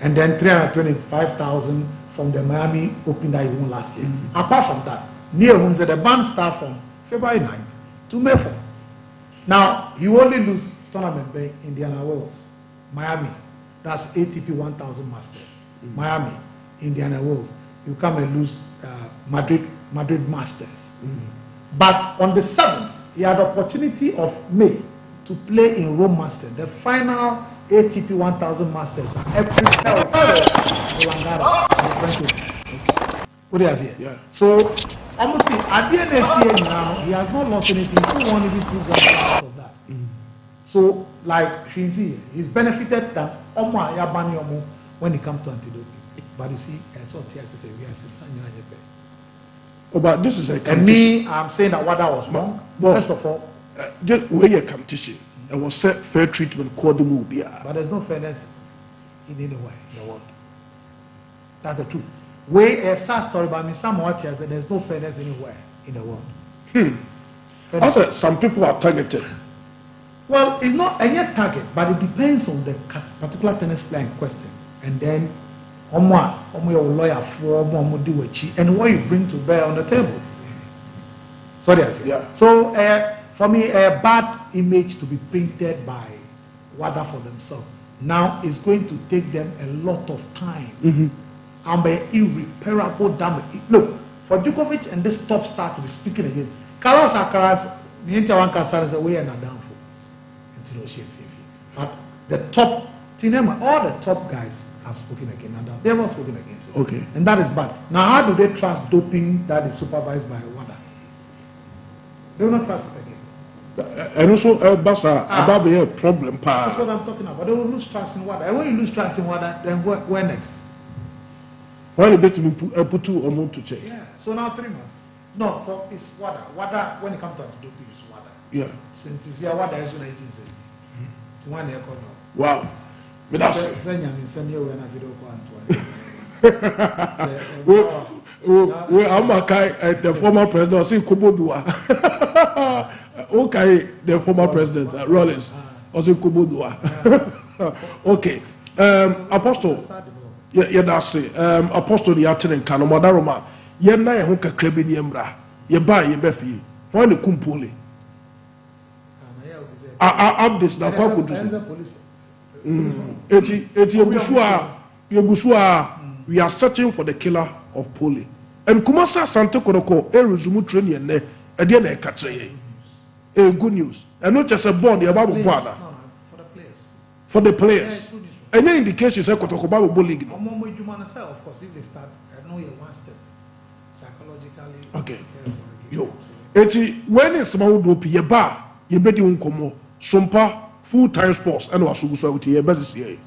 And then 325,000 from the Miami Open that he won last year. Apart from that, near who said the ban start from February 9th to May 4th. Now, you only lose tournament by Indiana Wells, Miami. That's ATP 1000 Masters. Miami, Indiana Wells. You come and lose Madrid Masters. But on the 7th, he had the opportunity of May to play in Rome Masters, the final ATP 1000 Masters. April 12th, what do you say? Yeah. So, I'm saying, at the end of the year now, he has not lost anything. He still won even 2 grand out of that. So, like Shinzi, he's benefited than Oma Yabani Omo when it comes to anti-doping. But you see, I saw TSS, we are saying, Oh, but this is a and me, I'm saying that what I was wrong. Well, First of all, just where your competition, it was set fair treatment called the movie. but there's no fairness in any way in the world. That's the truth. Way a sad story by Mr. Moati said there's no fairness anywhere in the world. I said some people are targeted. Well, it's not a yet target, but it depends on the particular tennis player in question. And then, your lawyer for and what you bring to bear on the table. So that's it. Yeah. So for me, a bad image to be painted by WADA for themselves. Now it's going to take them a lot of time and irreparable damage. Look, for Djokovic and this top star to be speaking again, Carlos Alcaraz, the Inter is away and are down for. But the top, all the top guys have spoken again, and they have not spoken against it. Okay. And that is bad. Now, how do they trust doping that is supervised by WADA? They will not trust it again. And also, Basa, about the problem. That's what I'm talking about. They will lose trust in WADA. And when you lose trust in WADA, then where next? Why you bet me put 2 or more to check? Yeah. So now 3 months. No, for it's WADA. WADA, when it comes to anti-doping, it's WADA. Yeah. Since it's here, WADA is when agency. It's one year called now. Wow. But that's I'm the former president, I see Kubodua. Okay, the former president, Rollins, also Kubodua. Okay. Apostle, yeah, that's it. Apostle, the Aten Kanomadaroma, Yena, who can crab in Yembra, ye buy ye befi, why the Kumpuli? Up this now, talk with we are searching for the killer of Poli. And Kumasa Santa Koroko, a resume training and again a catcher. Good news. And not just a bond, the Bible brother. For the players. For the players. Any indication is a Kotoko Bible bullying. Of course, if they start, I know you're one step psychologically. Okay. Yo. When is small group, ye bar, ye bedi uncomo, Sompa, full-time sports, and was so with ye best year.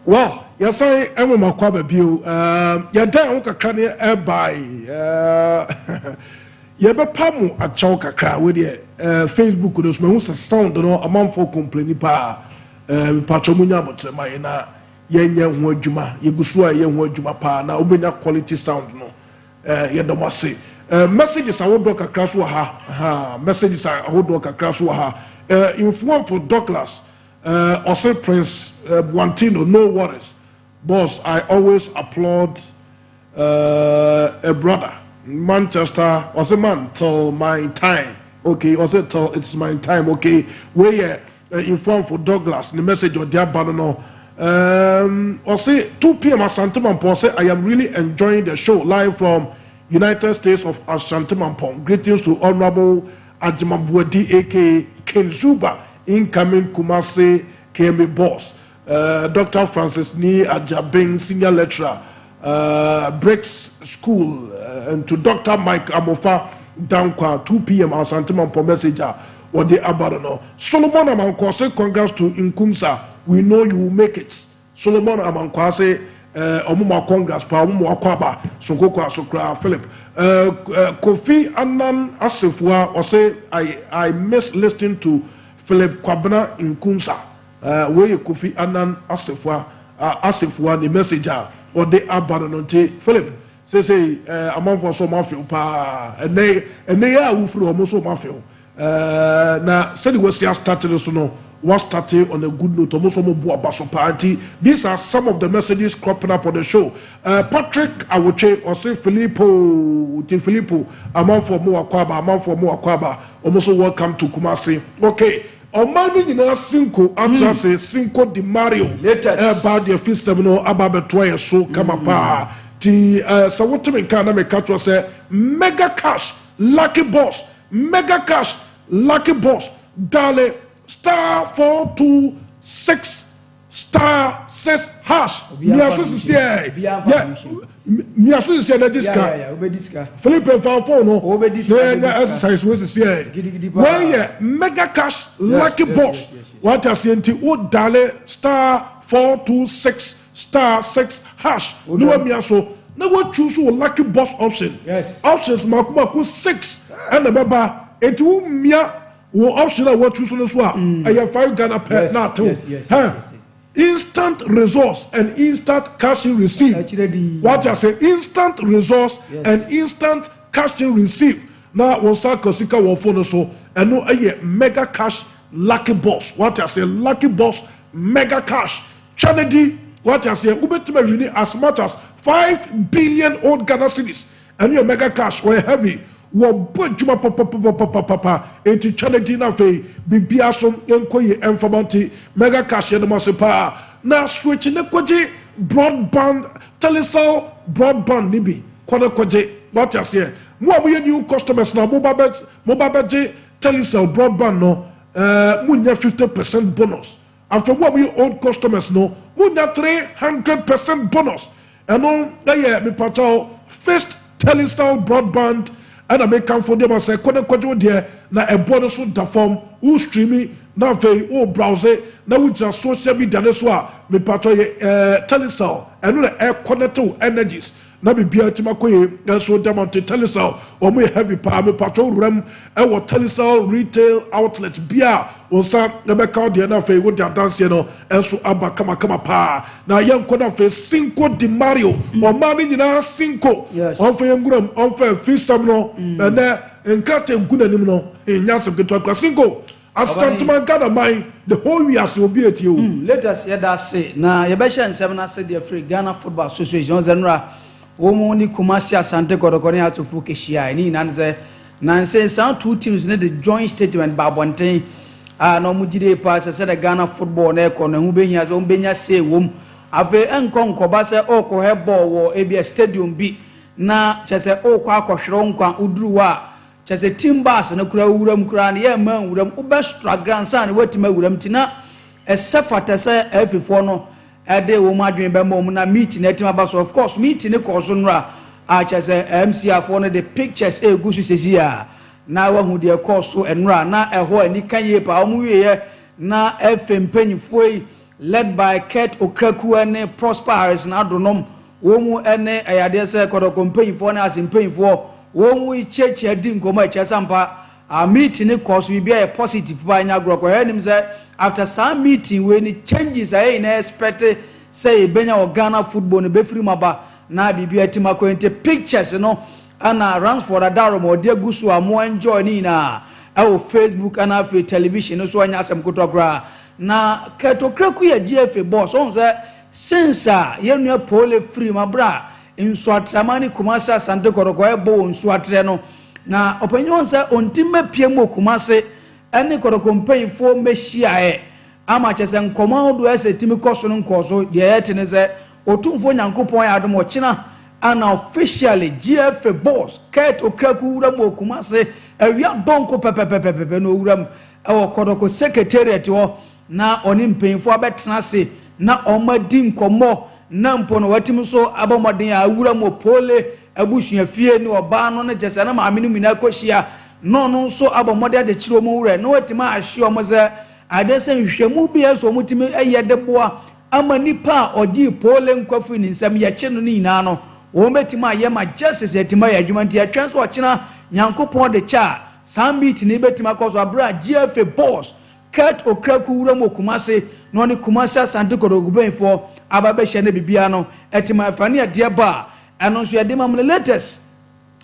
Well, yes, I am a Makwaba view. You're down Kakani by Yabapamu at Chokaka with Facebook. There's no sound, no, a month for complaining pa Pachomunya, but my Yenya Wojuma, Yugusua, Yen Wojuma pa, now open quality sound, no, Yadomasi. Messages I would work across Waha, messages I would work across Waha. Inform for Douglas. Also Prince Buantino, no worries. Boss, I always applaud a brother. Manchester, was a man till my time. Okay, was it till it's my time, okay. We inform for Douglas, the message of dear Banano. Also 2 p.m. at Santimampong, say I am really enjoying the show live from United States of Ashantimampong. Greetings to Honorable Ajimabwedi aka Kenzuba, incoming Kumasi KMA boss, Dr. Francis Ni Ajabing, senior lecturer, Breaks School, and to Dr. Mike Amofa Dankwa, 2 p.m. at Santimampong messenger, or the Abadono. Solomon Amankwase, congrats to Nkumsa. We know you will make it. Solomon Amankwase, Omuma congrats, Pa Omuma Kwaba, Sokokwa Sokra Philip. Kofi Annan Asifwa, or say, I miss listening to Philip Kwabena Nkumsa. Where Kofi Annan Asifwa, the messenger, or the Abadono. Philip, say, among for so mafia, pa, and they are who through almost so mafia. Now, said it was here started, so no. Was starting on a good note. These are some of the messages cropping up on the show. Patrick Awoche or say Filippo, amount for more Kwaba, almost welcome to Kumasi. Okay. Omani in a Cinco, answer say Cinco de Mario. About the first terminal, Ababetroy, so Kamapa. The Sawotime Kana Mekato say mega cash, lucky boss, mega cash, lucky boss, Dale. Star 426 star 6 hash. Miaso is here. Miaso is here. Disca. Philippe Falfo no. Exercise was here. When mega cash lucky boss. What has the o dale star 426 star 6 hash. No miaso. Now what choose lucky boss option? Yes. Options makumaku 6 and the baba. It will mia. Option I want to so I have 5 Ghana per now too. Yes. Instant resource and instant cash receive. What I say, instant resource and instant cash receive. Now one start Kosika one phone so and no mega cash lucky boss. What I say, lucky boss mega cash. Chanedi, what I say, really as much as 5 billion old Ghana cedis and your mega cash were heavy. Papa eti challenge na fe bibia so enkoye enfamanti mega cash no masepa na switch ne kwaje broadband telecell broadband nibi kwana kwaje what you say mo amoye new customers na mobile telecell broadband no munya 50% bonus after mo amoye old customers no munya 300% bonus eno na me pacho first telecell broadband and I make come for them and say, Kono dear, na a bonus on the form, who streaming, na ve, who browse, now we just social media, that's why me patro telecell, and no air connected energies. Now be beer to my quay, that's what them on to telecell, or me heavy power, me patro rem, and what telecell retail outlet beer, or some never count the enough with their dance, you know, and so abba kama pa. Now young Kono face Cinco de Mario, or money in our Cinco, on for young gram, on for feast and there, and cut a good animal in Yasam to talk Cinco. As Santaman Ghana mine, the whole year will be at you. Let us hear that say. Now, Yabasha and 7 said the free Ghana Football Association, Zenra. Omoni Kumasi Asante Kodokoni to Fukeshia, and in answer, Nancy, some 2 teams need a joint statement by one thing. No Mujide pass, I said a Ghana football necon, and Ubenya has Umbenya say, womb. Ave Enkon Kobasa Oko Hebo or ABS Stadium B. Na Chase Okwa Shronkwa Udruwa, Chase Timbas and Okra Uram Kran, yeah, man, Uram Ubestra grandson, wait to me Uram Tina, a Safata say every forno. Ade wo madwen be mom na meeting etima ba so of course meeting ko so nra a chese MCF for the pictures egu so sesia na wa hu de ko so enra na eho ani kanye pa omu ye na FM panyfo yi led by Kurt Okraku and Prosper Harris na Adonom womu ene ayade se kodoko mpanyifo na asimpanyifo womu cheche di nkoma echesampa a meeting ne course we be a positive ba nya groko enim say after some meeting we ni changes I na expect say benya o Ghana football no be free maba na bibia tima kwente pictures no ana runs for adaro mo de gusu amo enjoy ni na o Facebook and afi television so anya asem kotokra na ketokraku ya GFA boss on say since yenu pole free mabra nsuatramani kumasa sante koroko ebo nsuatre no na opanyon say ontime piemo kumase ene koroko mpanyfo mehia ama chese nkoma odo ese timi koso no nkoso de yetene say otumfo nyankopon ya adom ochina ana officially GFA boss Kurt Okraku wura mo kumase awia donko pepepepepe no wuram e koroko secretariat wo na oni mpanyfo abetena se na omadi nkomo na mpono watim so abomoden ya awura mo pole abusuafie ni oba no ne jese na maamenu mina kohia no no so abomode de kiro mo wura no watima ahye omo ze adese nhwemu bia so mutimi ayede boa ama nipa ogi pole nkwafu ni nsam ya che no ni na no wo metima aye ma justice etima ya adwumanti ya twan so ochina nyankopon de cha sambit ni betima koso abra GFA boss Kurt Okraku wura mo kumase no ne kumase asante kodogubenfo ababe hye ne bibia no etima afane ade ba eno so yade mamle latest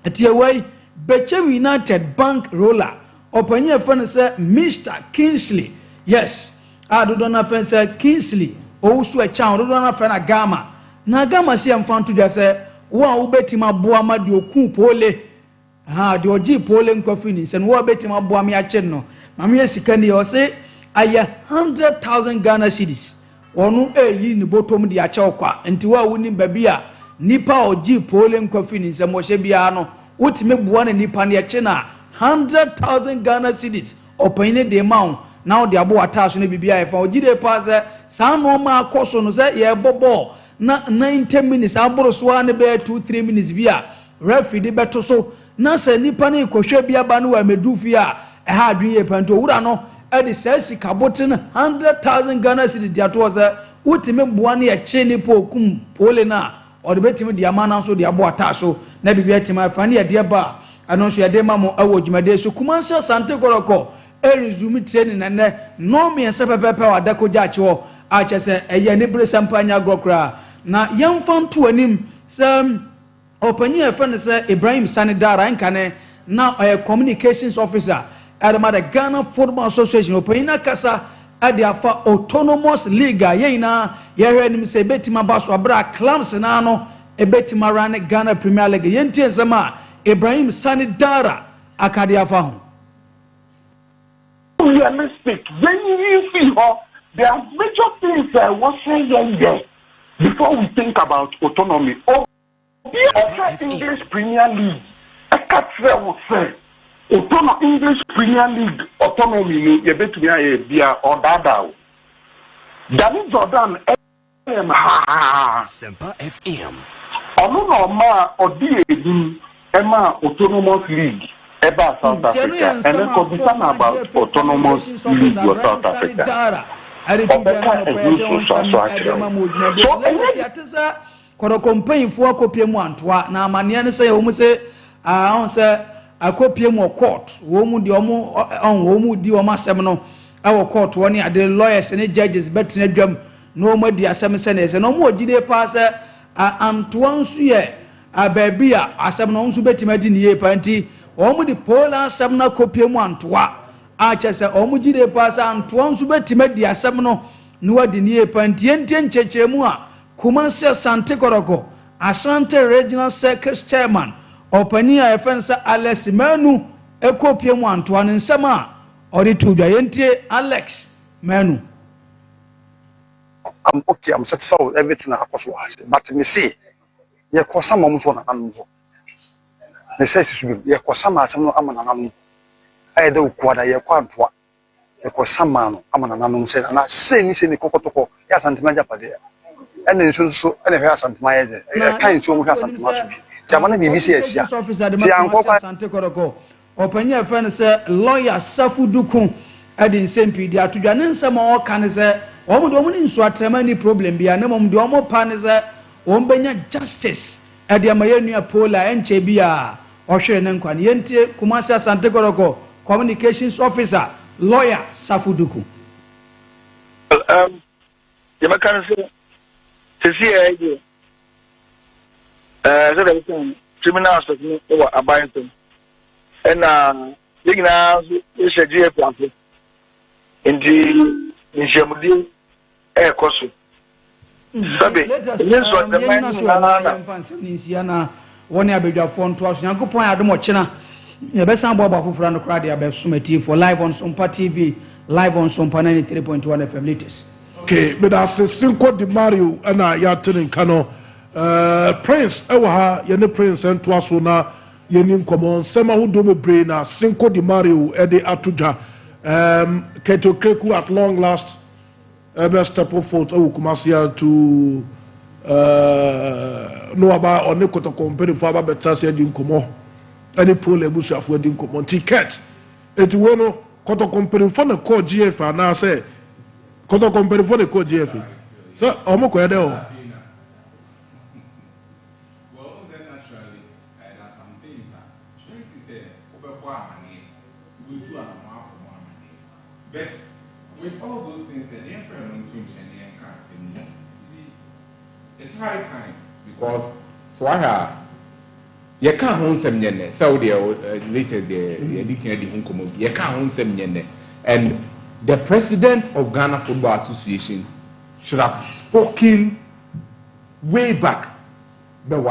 etiewai Beche United Bank roller opanye afane se Mr Kingsley yes adodo na afane se Kingsley owusu echa adodo na afane gama si amfanto dwa se wo betima boa ma de oku pole de oji pole nkofini se wo betima boa me ache no mame sika ni o se aya 100,000 Ghana cedis onu eyi ni botom di ache okwa nti wa woni babia nipa oji pole nkofini se mo hye bia no wotime buwa na nipa ne ache na 100,000 Ghana cedis opine de maun na o de abo ataso na bibia e fa oji de pa se sa no ma akoso no se ye bobo na 90 minutes aboro so ane be 2-3 minutes bia referee de beto so na se nipa ne kohwe bia ba no wa medufi a ha adweye panto wura no e de sesi kaboten 100,000 Ghana cedis dia to ze wotime buwa ne ache ni po okum pole na o de betime dia mana so de abo ataso na bibia time afane ya dia ba anonso ya de mamo awo dwumade so kumanse sante koroko e resume training na ne no me ense pepepe wa dako jache wo a chese eye ne bre sampanya grokra na yemfam to anim se opanyi afane se Ibrahim Sanidara nkane na communications officer at the Ghana Football Association opanyi na kasa ade afa autonomous league yeina yehwe nim se betima baso abra clubs na no ebetima ran Ghana Premier League yentie sema Ibrahim Sanidara akade afa ho realistic when you see how there are major things was saying there before we think about autonomy. Oh, the English Premier League, I can't say what say. Autonomy English Premier League autonomy you bet to be a or that. That is Jordan Sompa FM. Ono ma odi Emma autonomous league about South Africa and then concern about autonomous league of South Africa. Korokompanfo akopiemu antoa na amane ne se omu se on se akopiemu court wo mu di omu on wo mu di omu asem no awo court woni ade lawyers ne judges betina dwam no mu di asem se ne se no mu ogide pa se antoa nsu ye ababi a asem no nsu betima di ne ye panti omu di pola asem na kopiemu antoa a chese omu gide pa se antoa nsu betima di asem no no wadi ne ye panti entien chechemu a Kumanse Sante Koroko, Asante Regional Circus Chairman, Opania Efensa Alex Menu, Ekopiemu Antoine Nsema, Orituja Yentie Alex Menu. I'm okay, I'm satisfied with everything I was, but me see, ye kosama mufo na nanu. Ne says ye kosama asamo amana nanu. Aye de ukwada ye kwantwa. Ye kosama no amana nanu se na se ni kokotoko ya santimaja pade. And then so and if has something my kind so much something much. Jamana BBC Asia. Ti anko Sante Koroko. Opanya fan say lawyer Safu Dukun adin sempi di atudwane nsema o kan say omo do omo ni nso atrema ni problem bia na mom de omo pa ne za won benya justice e de amayenu Paula enche bia ohwe ne nkwa ne yentie Kumasi Asante Koroko communications officer lawyer Safuduku. You can say to see idea. So that criminal aspect over abiding. And you know, it's a GF platform. In the Shamudi air cost. Let us one abedwa phone to us Yankopon adom ochena ye besan bo ba fofura no crowd ya be sumati for live on Sompa TV, live on Sompa 93.1 FM latest. Okay, but as Cinco de Mario and ya tenen kano Prince ewa ha ye ne Prince ento aso na ye ni nkomo sema hu do me brain na Cinco de Mario e de atuja Keto Kreku at long last best step forth Kumasi to no about on the Koto company for about better di nkomo any pool ebusu afo di nkomo ticket et we no Koto company for the call GF na say Koto company for the call GF so omo ko ede o Well, then naturally, there are some things that Tracy said, but with all those things, the it's high time because Swaha, you can't hold some yene, Saudi later the you can't hold some yene. And the president of Ghana Football Association should have spoken way back. But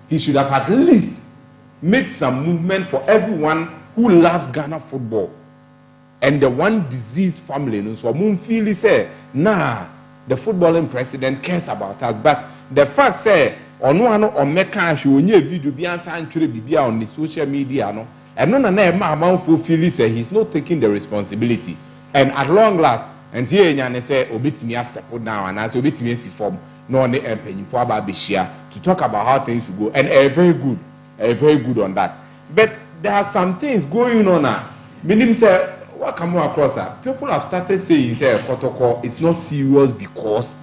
he should have at least made some movement for everyone who loves Ghana football. And the one diseased family, so Mumfili say, nah, the footballing president cares about us. But the fact say, on one or Mecca, she will video be answering on the social media, no, and none of them amount for Philly say he's not taking the responsibility. And at long last, and here Yan say, obit me a step down, and as obit me form, no one penny for about Bishia to talk about how things should go, and very good on that. But there are some things going on now. Meaning say, what come across that? People have started saying, say, protocol is not serious because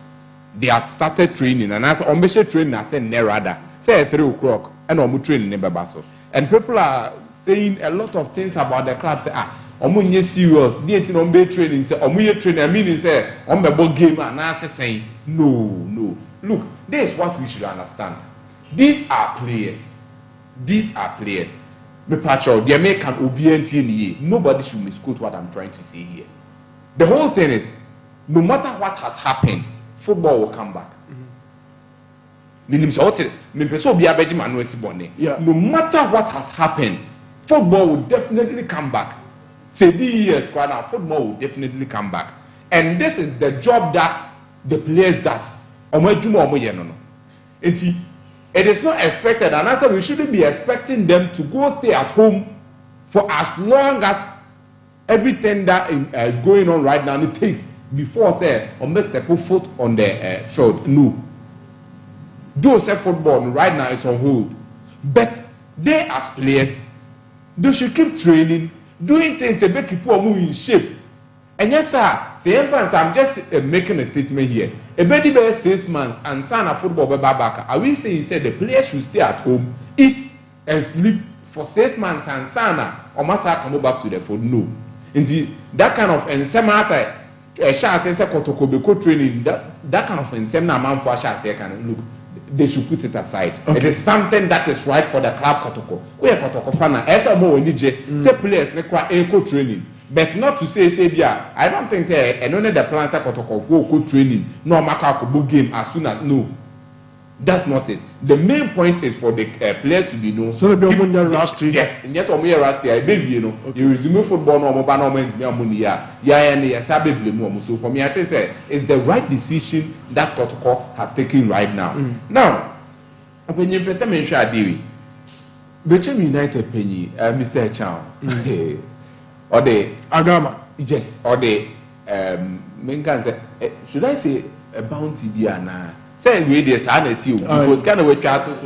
they have started training, and as on training, I said, rather, say 3 o'clock, and I'm training in Babaso. And people are saying a lot of things about the club, say, omunye serious, didn't on training, say, omunye training, I mean, say, on the ball game, and I say, saying, no. Look, this is what we should understand. These are players. Me patcho, the American OBNT, nobody should misquote what I'm trying to say here. The whole thing is, no matter what has happened, football will come back. No matter what has happened, football will definitely come back. Say the years, football will definitely come back. And this is the job that the players does. It is not expected, and I said we shouldn't be expecting them to go stay at home for as long as everything that is going on right now it takes before say almost step foot on the field. No. Those say football right now is on hold, but they as players they should keep training, doing things to make people move in shape. And yes, sir, say I'm just making a statement here. A baby bear 6 months and son of football back. I will say he said the players should stay at home, eat and sleep for 6 months and son or must come back to the food. No. Indeed, that kind of and some say training that kind of and some man for can look. They should put it aside. Okay. It is something that is right for the club Kotoko. We are Kotoko fan. As a more say players require eco training. But not to say yeah, I don't think say and only the plans are for training, no Makako game as soon as no. That's not it. The main point is for the players to be known. So they be rusty. Yes, and yes, we are rusty. I baby, you know. Okay. You resume football no mobile no means me money yeah, and yes, I baby no. So for me, I think say it's the right decision that protocol has taken right now. Now, when you better mention Adiwi, Bechem United Penny, Mr. Chow. Or the Agama. Yes, or the main say should I say a bounty diana Say we dey sanity because kind of way cats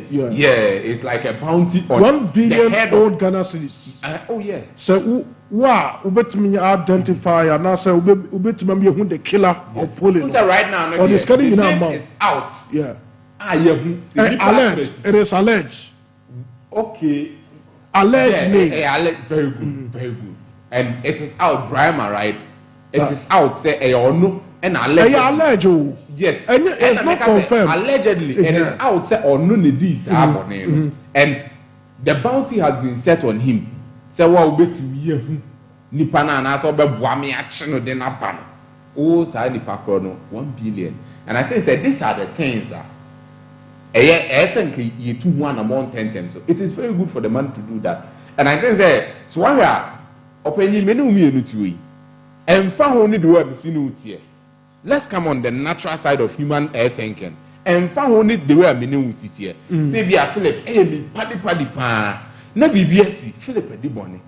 yeah, it's like a bounty on 1 billion the head old Ghana cedis. Oh yeah. So wa ubetimi identify and now say ubetimi me who the killer of Poland. So right now or the scanning in our mouth is out. Yeah. Alleged. It is alleged. Okay. Alleged name. Very good, very good. And it is out, Brahma, right? It is out, say or no. And allegedly, yes, and it's not confirmed. Allegedly, it is out say or no this and the bounty has been set on him. Say what bet me nipa na na so be boa me ache no de na ba no. Oh, say nipa kro no 1 billion. And I think say these are the things that you 2 1 among 10 times. So it is very good for the man to do that. And I think say so why opinion me no me no tuwi. Emfa ho ni the word see no tie. Let's come on the natural side of human thinking. And found only the way I mean with it here. Say, be a Philip, me paddy pa. Na BBSC, Philip a dibonny.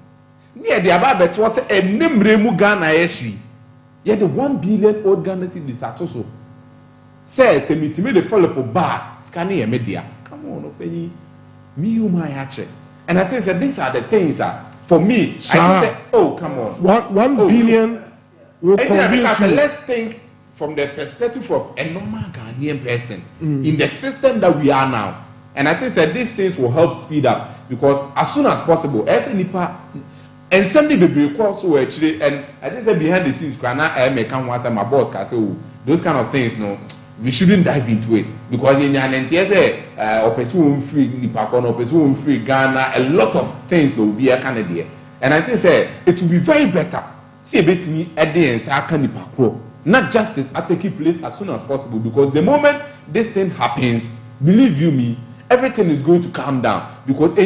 Near the above was a name Remu Ghana eshi. Yet the 1 billion old Ghana cedis also. Says, me to me the Philip bar, scanning a media. Come on, open me, you my hatchet. And I think that these are the things that for me, I say, oh, come on. 1 billion will convince you. Let's think from the perspective of a normal Ghanaian person in the system that we are now. And I think that these things will help speed up because as soon as possible, as nipa and suddenly the call so actually, and I think that behind the scenes, I may come once and my boss can say, oh, those kind of things, no, we shouldn't dive into it because in an NTS, or pursue free nipa or pursue free Ghana, a lot of things will be a Canadian. And I think that it will be very better. See a bit me at the end, I can nipa. Not justice are taking place as soon as possible because the moment this thing happens, believe you me, everything is going to calm down because there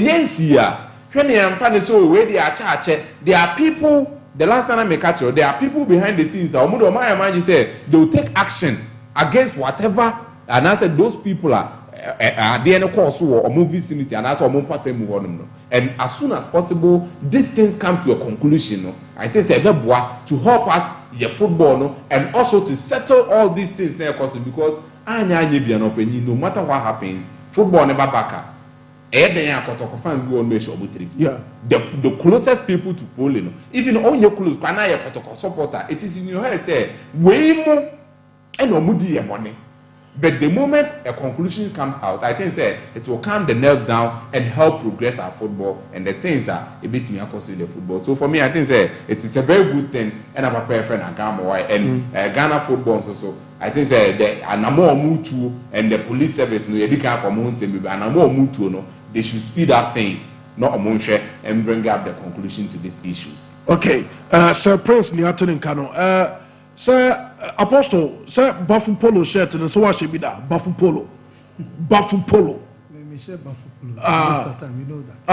are people. The last time I make catch there are people behind the scenes. Say they will take action against whatever, and I said those people are the course or move vicinity and that's and as soon as possible these things come to a conclusion. I think it's to help us your football no, and also to settle all these things there because no matter what happens, football never back up. The closest people to Poland, even on your close, supporter, it is in your head say way more and no money. But the moment a conclusion comes out, I think it will calm the nerves down and help progress our football and the things are a bit more costly in the football. So for me, I think it is a very good thing and I'm a friend and Ghana football also. I think the Anamo Mutu and the police service no they should speed up things, not among share and bring up the conclusion to these issues. Okay, Sir Prince Niaton in Kano. Sir Apostle, Sir Bafu Polo shirt and so what should be that? Bafu Polo. Bafu Polo. Let me say Bafu Polo. This time, you know that.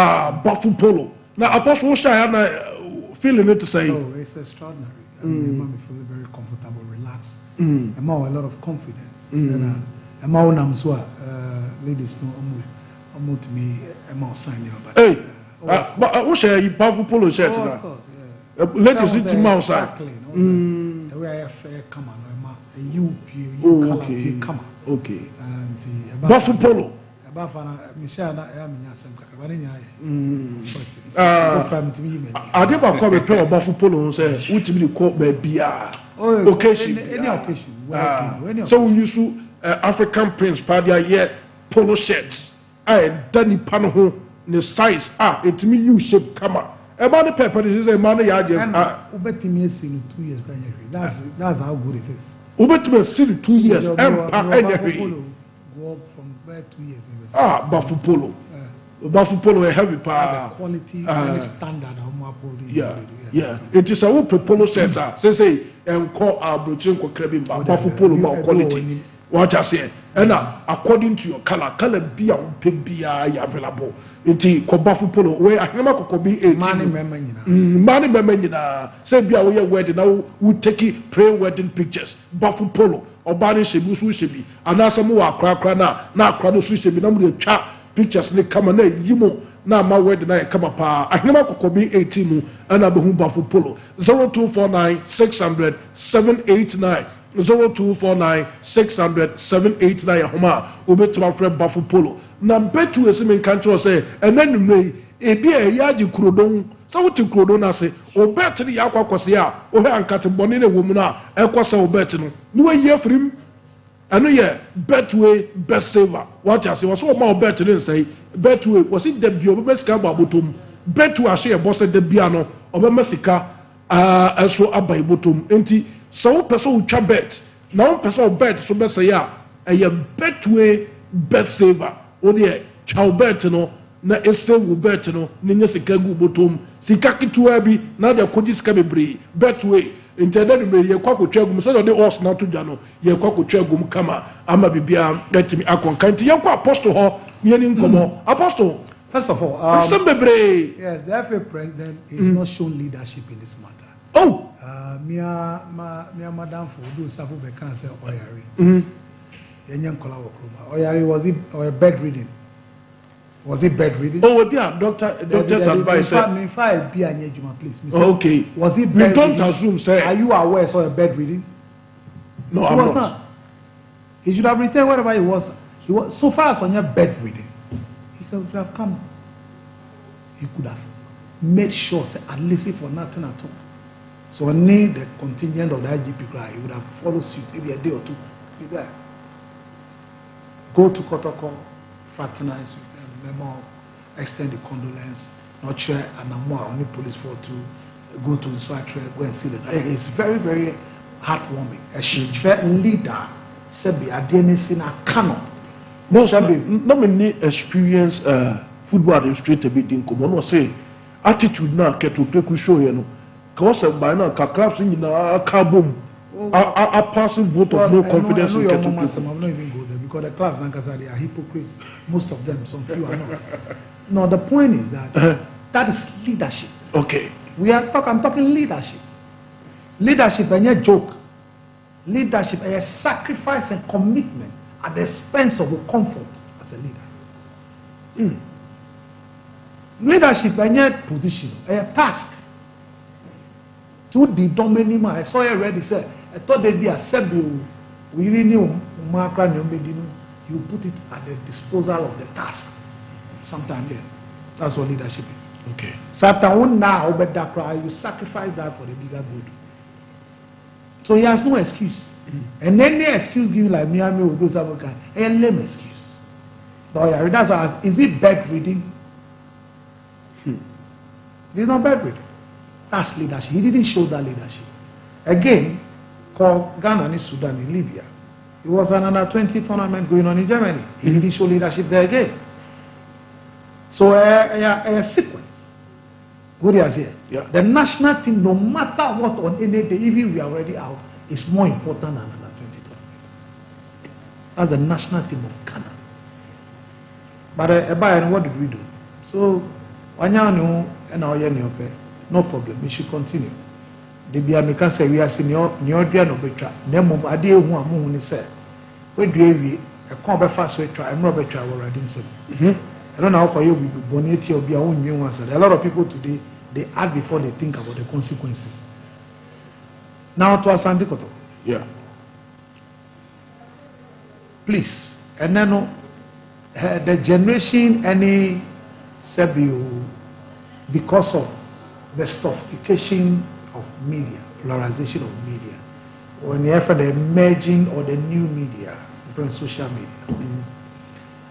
Bafu Polo. Now, Apostle, what should I feeling it to say? Oh, it's extraordinary. I mean, it feels very comfortable, relaxed. I'm a lot of confidence. And I'm ladies know I'm to me, I'm out signing. Hey, but what should I Bafu Polo shirt? Oh, of course, yeah. Let you see outside. The way I fair come on, you come. Okay. And Bafu Polo. I did not call a pair of Bafu Polo and say, which will call baby. Occasion. Any occasion. So we use African Prince Padia yet polo shirts. I Danny Panaho, the size. It me you shape come up. About the pepper, this is a money yard. Ubetimi seen 2 years. That's how good it is. Ubetimi seen 2 years. Go up from where 2 years. Bafu Polo. Bafu Polo a heavy power. Quality, standard. Yeah. It is a open polo shirt. Say, and call our brochure Bafu Polo about quality. What I say, and according to your color be a big available. Iti Bafu Polo, where I never could be 18. Money member, say be away wedding now, we take it pray wedding pictures. Bafu Polo, or Barney Shibu Sushibi, and now some more crack now crowd Sushibi, number of chat pictures, they come and you now my wedding I come up. I never could be 18, and I be Bafu Polo 0249 600 789. 0249 600 789 homa obetuma frɛ bafo polo na betu esime kancho say enanu mei ebi yaji krodon so wote krodon na se obet ne yakwakwose a o he ankate bone na womu na ekose obet no ni we ye frim anu ye betway best saver what ase was so ma obet ne say betway was it debut obesika babotom betu ahye e boss debia no obemesika eso abai botom enti so person who twa bet now person bet so be say a betway best saver o de twa bet no na save bet no nya sika gu botom sika kitua bi na de kodi sika bebre betway intended me ye kwakotwa gum so de horse na to dwa no ye kwakotwa gum kama ama bibia gatimi akonkanti ye kwa apostle ho me ni nkomo apostle. First of all, yes, the FA president is not shown leadership in this matter. Oh, Mia madam for do safu be can say Oyari. Yenyan kola wokroma. Oyari was it or bedridden? Was it bedridden? Oh, we be a doctor's advice. Me fa be anyejuma please. Okay. Was it bedridden? We don't assume say. Are you aware so a bedridden? No, I'm not. He should have returned whatever he was. He was so far as on your bedridden. He could have come. He could have made sure say at least for nothing at all. So I need the contingent of the IGP cry. He would have followed suit maybe a day or two. Be there. Go to Kotoko, fraternize with them, memo, extend the condolence, not share and more only police for to go to Nswatre, go and see the guy. It's very, very heartwarming. A share leader, Sebi, a DNC na canon. No, not many experience football administrator be din komo no say attitude na keto preku show here no cause by now ka clubs na ka bom a passing vote of no confidence in keto preku. I'm not even go there because the clubs they are hypocrites, most of them, some few are not. No, the point is that that is leadership. Okay, I'm talking leadership. Leadership and a joke. Leadership a sacrifice and commitment at the expense of comfort as a leader. Leadership and yet position a task to the dominant. I saw you already said I thought they'd be a sebu we really knew you put it at the disposal of the task sometime there. That's what leadership is. Okay, Satan now but that cry you sacrifice that for the bigger good. So he has no excuse. And any excuse given like Miami will do something kind a lame excuse. So yeah, that's why I asked, is it bad reading? It's not bad reading. That's leadership. He didn't show that leadership. Again, called Ghana and Sudan in Libya. It was an under 20 tournament going on in Germany. He didn't show leadership there again. So a sequence. Good as here. Yeah. The national team, no matter what on any day, even we are already out, is more important than under 20 tournament. That's the national team of Ghana. But what did we do? So no problem, we should continue. The Biamika say we are senior no betra. Nemo ade hu amu ni say. We do we a come fast way try. I'm not betra already say. I don't know how you be boneti or be a own new ones. A lot of people today they act before they think about the consequences. Now to Asante Koto. yeah. Please, and then the generation any Sebio because of the sophistication of media, pluralization of media, when you have the emerging or the new media, different social media.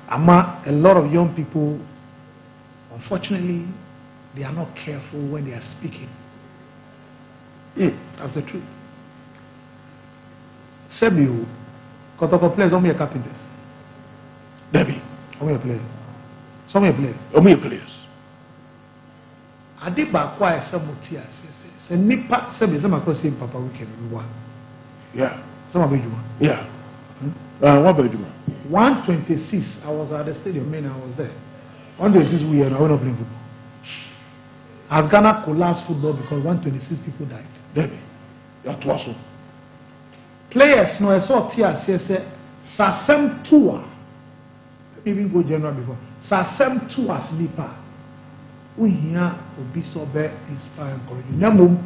A lot of young people, unfortunately, they are not careful when they are speaking. That's the truth. Sebio, Kotoko players, how many carpenters? Debbie, How many players? So many players. how many players? Ade ba kwa ese muti asese. Se nipa se be se makose papa weekend bi wa. Yeah, Some of you. yeah. What about you? 126. I was at the stadium, man, I was there. 126 we are not playing football. As Ghana collapsed football because 126 people died. Debbie, you're twice. Players no I saw TSS Sasem tour. Let me even go general before. Sasem tours nipa. We here obi so be inspire encourage. Namum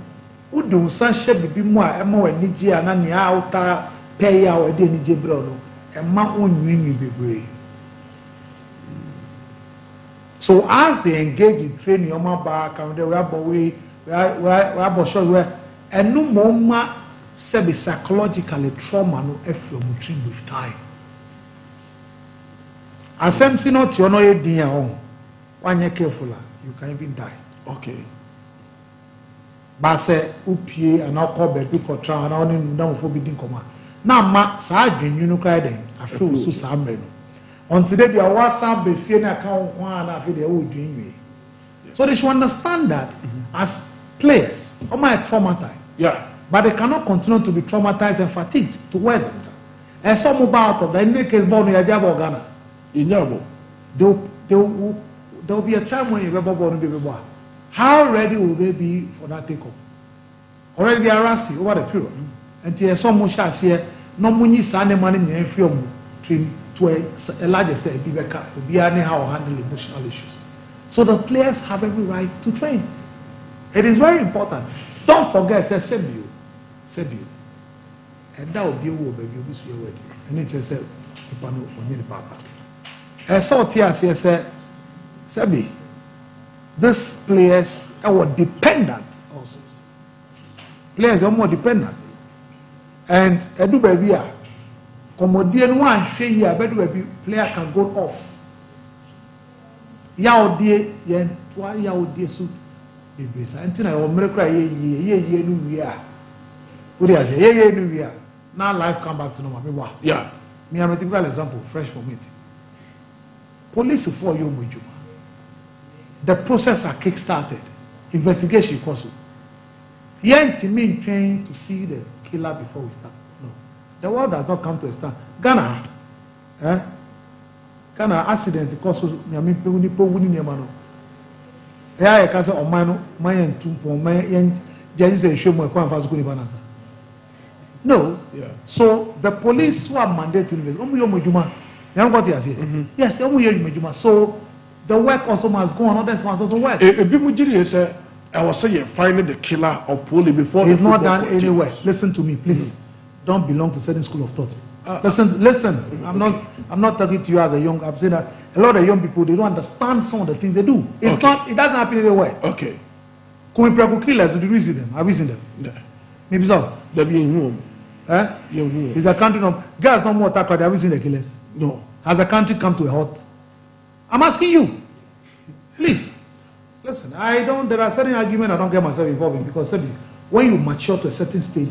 Udo san share bibi mu a ema wa nije ana ne a uta pay ya wa de nije bro no ema onwinwi bebre. So as they engage in training on my back and they we show where and no more be psychologically trauma no efro train with time. Asem not you know din home. When you're careful, you can even die. Okay. But say upie and alcohol baby ko tra and only no forbidden command. Now ma sa adwen you no cry then. I feel so samre no. On today be a WhatsApp be fear na account one na fe dey o dwen. So they should understand that as players, my traumatized. Yeah. But they cannot continue to be traumatized and fatigued to wear them down. And some move out of the in case born in Yajabo Ghana. There will be a time when you ever born in baby. How ready will they be for that takeoff? Already they are rusty over the period. Until some mushas here, no money sane money in film to a large extent will be anyhow handle emotional issues. So the players have every right to train. It is very important. Don't forget, say Sebiu. And that will be your baby, your wedding. And it just said, Pano, on the papa. And so Tias here said, Sebi, these players are dependent also. Players are more dependent. And Edu baby, Comodian one, she ya, baby, player can go off. Yao dear, yen, twa yao dear suit. Antina o miracle ye no we are. What do you say? Ye no we are. Now life come back to normal. Yeah. Me am a typical example, fresh from it. Police for you mujuma. The process are kick-started. Investigation also. Yet mean trained to see the killer before we start. No. The world does not come to a stand. Ghana. Ghana accident cause nyame pe ni po wuni ne ma no. Yeah, I can say on my and two my judges show my conference good balance. No, yeah. So the police who are mandated to invest. You know what he has here? Yes, so the work also must go on, others must also work. I was saying finding the killer of Poli before it's not done anywhere. Listen to me, please. Don't belong to certain school of thought. Listen. I'm not talking to you as a young. I'm saying that a lot of young people they don't understand some of the things they do. It's not. It doesn't happen anywhere. Okay. Can we practice killers? Do we reason them? Have we seen them? Yeah. Maybe so. They be in home. Is the country no? Girls no more attack. Have we seen the killers? No. Has the country come to a halt? I'm asking you. Please. Listen. There are certain arguments I don't get myself involved in because when you mature to a certain stage,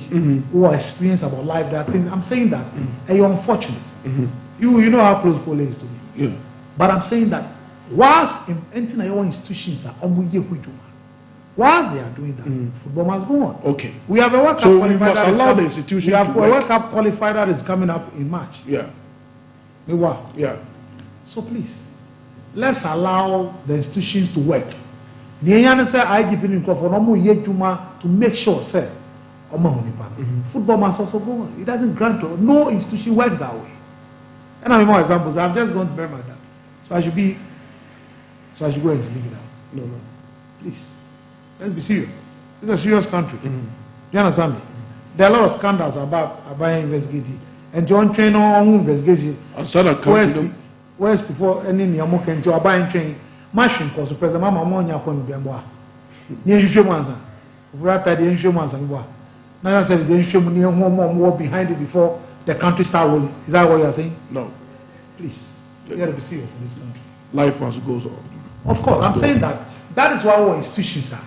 or experience about life, there are things. I'm saying that, and you're unfortunate. You know how close Pole is to me. Yeah. But I'm saying that, whilst entering your institutions are whilst they are doing that, football must go on. Okay. We have a World Cup qualifier that is coming. Institution We have a World Cup qualifier that is coming up in March. Yeah. Yeah. So please, let's allow the institutions to work. To make sure, sir, football must also go on. It doesn't grant no institution works that way. And I mean more examples. I've just gone to bury my dad. So I should go and leave it out. No. Please. Let's be serious. This is a serious country. Do you understand me? There are a lot of scandals about investigating. And to train on investigation. Whereas before any Niamo can to abide train, machine cause the president Mama Monia upon Bemboa. Near Shumanza. Vrata the insurance and what? Now I said the insurance near more behind it before the country start rolling. Is that what you are saying? No. Please. You gotta be serious in this country. Life must go on. Of course, I'm saying that. That is why our institutions are.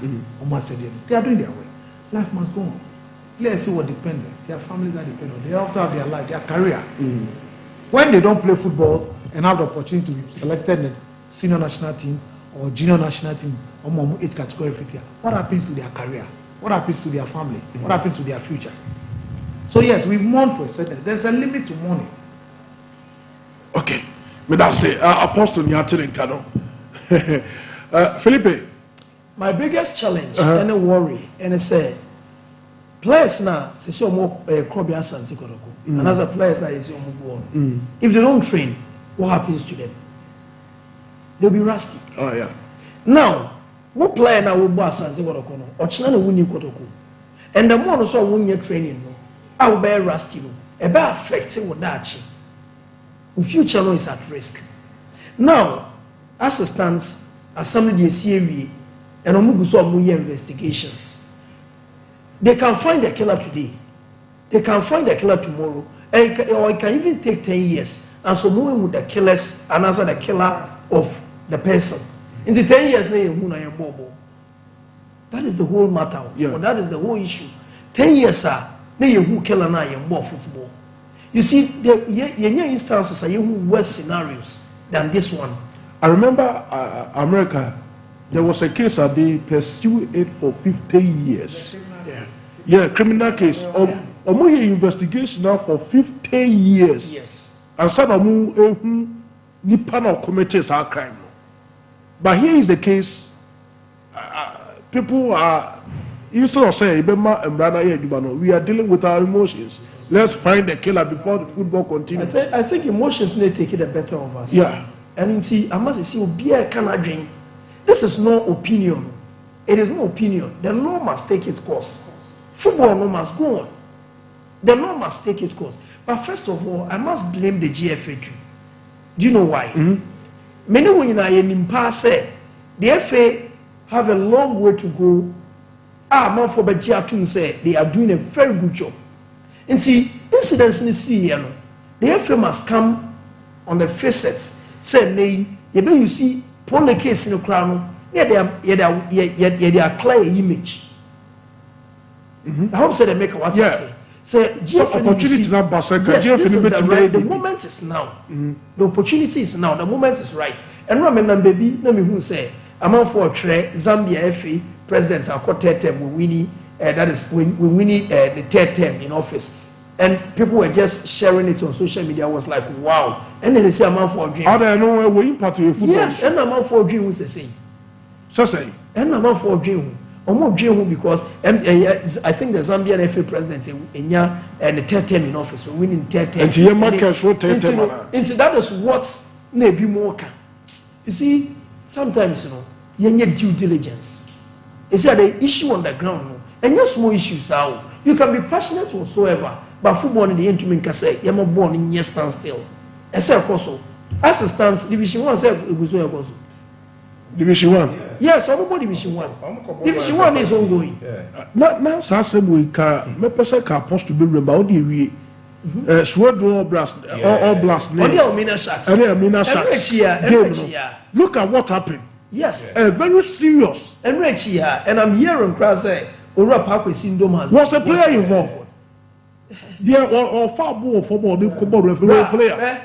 They are doing their way. Life must go on. Players who are dependent, their families are dependent. They also have their life, their career. When they don't play football and have the opportunity to be selected in the senior national team or junior national team or more 8 category, what happens to their career? What happens to their family? What happens to their future? So yes, we mourn to a certain. There's a limit to mourning. Okay. But that's it. Apostle Nyatin and Kano. Felipe. My biggest challenge and a worry and I say players now say so more Krobia Sansi Koroko. And as a players now is go on. If they don't train, what happens to them? They'll be rusty. Oh yeah. Now, what player now will boss Sansi Koroko? Or China winning Kotoko. And the more also when you're training, no, I will be rusty, no, about affecting what that the future no is at risk. Now, as it stands, as somebody is here, and investigations, they can find the killer today, they can find the killer tomorrow, or it can even take 10 years. And so moving with the killers and answer the killer of the person. In the 10 years, that is the whole matter. Yeah. That is the whole issue. 10 years, who killer na football. You see, there instances are worse scenarios than this one. I remember America. There was a case that they pursued it for 50 years. Yeah, criminal case. Investigation now for 50 years. Yes. And some of nipa committed our crime. But here is the case. People are instead of saying we are dealing with our emotions. Let's find the killer before the football continues. I think emotions need to take it better of us. Yeah. And see, I must say, this is no opinion. It is no opinion. The law must take its course. Football no must go on. The law must take its course. But first of all, I must blame the GFA too. Do you know why? Many when I say the FA have a long way to go. Man for Bejiatum say they are doing a very good job. And see, incidents in the sea, the FA must come on the facets. Say, nay, you see, pull the case in the crown, yeah, they are clear image. I hope say they make what I say. Say, opportunity now, yes, the moment is now. The opportunity is now. The moment is right. And remember, baby, let me who say, I'm for Zambia FA president. Our third term we winning. That is we winning the third term in office. And people were just sharing it on social media. Was like, wow. And then they say, I'm for a dream. How do I know where impact your football? Yes, and I'm for a dream. Who's the same? So say. And I'm for a dream. Because I think the Zambian FA president and the third term in office were winning third term. And that is what may be more. You see, sometimes you need due diligence. It's the issue on the ground, and your small issues are. You can be passionate whatsoever, but football in the end to me can say you're not born in your standstill. As it stands, Division 1 said it was so. Division 1. Yes, everybody Division 1. Division 1 is ongoing. Now, Sassam car, my person car post to be remembered. Sword all blast, all blast. Look at what happened. Yes, very serious. And I'm hearing crowds say, Ora Parkway syndrome has. Was a player involved? Yeah, or far more football, they come out referee player.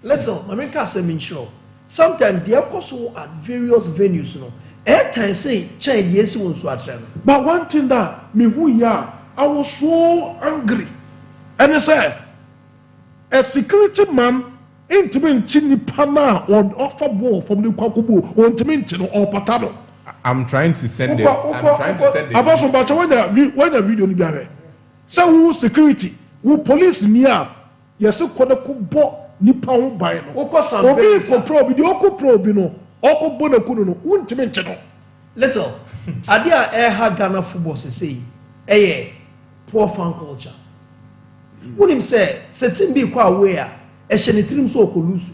Let's go. I mean, can't sure. Sometimes they are also at various venues, Air time say change yes wants to attend. But one thing that me who ya, I was so angry, and I said, a security man ain't been chini pana or offer ball from the Kwakubu or Timintino or Patano. I'm trying to send it. About some but when the video ni so who security, who police near, yes, so called a kubo. Nipa ho ban no obi ko probe di oko probe no oko bona kunu no untime nche no little ade a ha Ghana football say poor fan culture unim say team bi kwa away a ehye ne trim so okolusu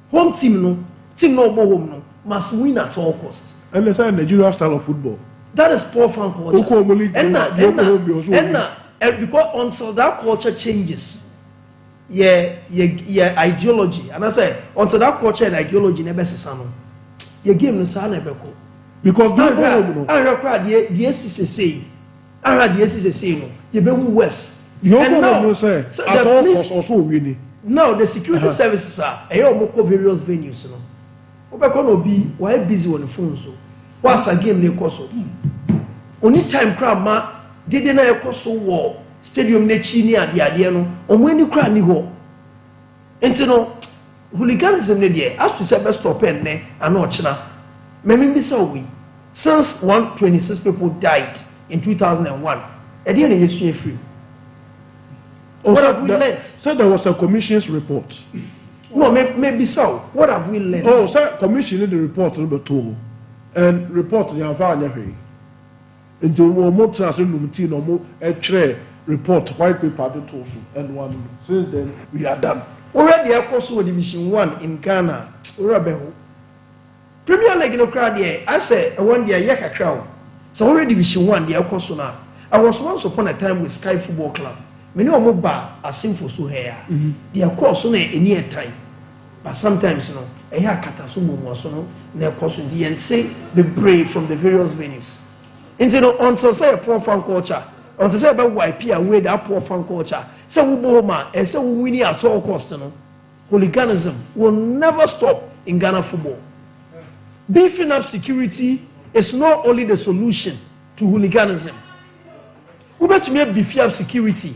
home team no obo home no must win at all cost. And let's say Nigeria style of football, that is poor fan culture. And because until that culture changes, yeah, ideology. And I say, until that culture and ideology never see your game no sa never go. Because I require the SCC say, I heard the SCC say no, you be worse. And now, so at all costs also winning. Now the security services are various venues. No be why busy on the phone so. What's a game they cost so? Only time crowd ma did na cost so war. Stadium nechi ni ade no omweni kra ni ho enti no hooliganism ne de as to say best stop enne ana ochina meme bi say we since 126 people died in 2001 e de na yesu free. What have we learned? Said there was a commission's report. No, maybe so. What have we learned? Oh, sir, commission the report number 2 and report the Havana. nti mo tena se num ti no mo report white paper de to so and one since then we are done. Already akoso Division 1 in Ghana. Already Premier League no crowd there. I say one day yeka crowd. So already Division 1 the akoso na. I was once upon a time with Sky Football Club. Me no mo ba asimfo so here. The akoso na any time. But sometimes no e ya kata so mo so no na akoso nti yen say the brave from the various venues. Into no until say a poor fan culture. Until say about YP away that poor fan culture. Say we bohoma and say we win at all cost. No, hooliganism will never stop in Ghana football. Beefing up security is not only the solution to hooliganism. We better make beefing up security.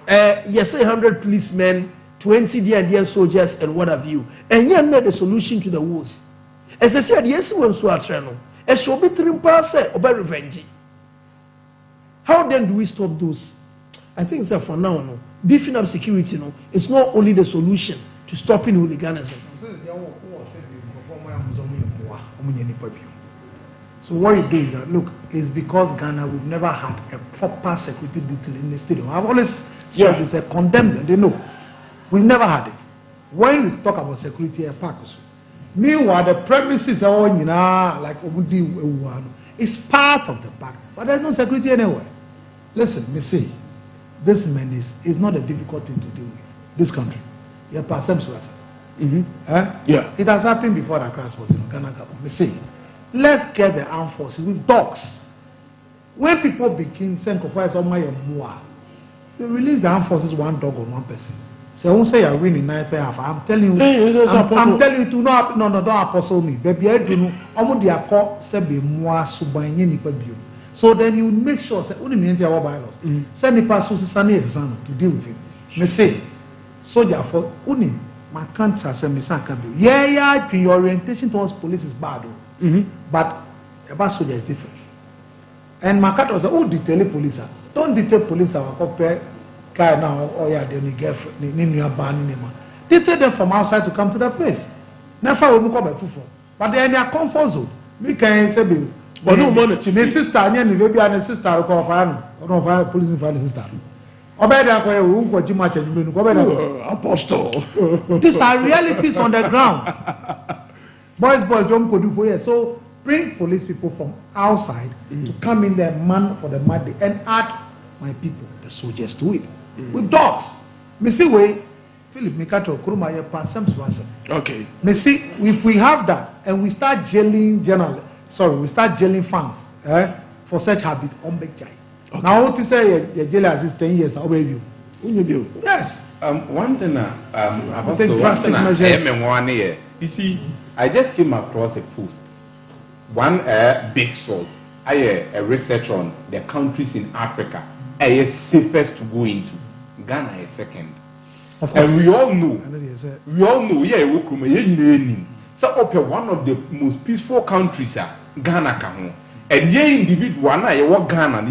Yes, 100 policemen, 20 DND soldiers, and what have you. And yet, not the solution to the wars. As I said, yes, we want to try no. As shall be 3% about revenge. How then do we stop those? I think that for now, no, beefing up security, no, it's not only the solution to stopping hooliganism. So what you do is that, look, it's because Ghana, we've never had a proper security detail in the stadium. I've always said it's a condemned them, they know. We've never had it. When we talk about security, a park, meanwhile, the premises are all, like it's part of the park, but there's no security anywhere. Listen, me say, this menace is not a difficult thing to deal with. This country, yeah, it has happened before the crash was in Ghana. Me say, let's get the armed forces with dogs. When people begin saying, they release the armed forces one dog on one person. So I won't say you're winning 9 per half. I'm telling you, I'm telling you to no, don't apostle me. Baby, I do know. I'm going to call Sebe Moa Subanye Nipabio. So then you make sure that only means our bylaws. Send the person to deal with it. Me say, soldier for only my country as a misakabi. Yeah, your orientation towards police is bad. But about soldier is different. And my country was oh, detail police. Don't detail police our compare guy now, oh yeah, they need girlfriend, they need a ban name. Detail them from outside to come to the place. Never will come by fufu. But they are in their comfort zone. We can say, but no money. My sister, and maybe and sister will call fire. Or no fire, police will find the sister. Apostle. These are realities on the ground. Boys, don't go do for you. So bring police people from outside to come in there, man for the mud, and add my people, the soldiers, to it with dogs. Me see way, Philip Mikato Kuruma ye pass some swasa. Okay. Me see if we have that and we start jailing we start jailing fans for such habit on big jai. Okay. Now what to say your jail has 10 years now baby. Yes. One thing about take drastic measures. You see, I just came across a post. One big source. A research on the countries in Africa is safest to go into. Ghana is second. Of course. And we all know, so one of the most peaceful countries Ghana can. And ye individual Ghana,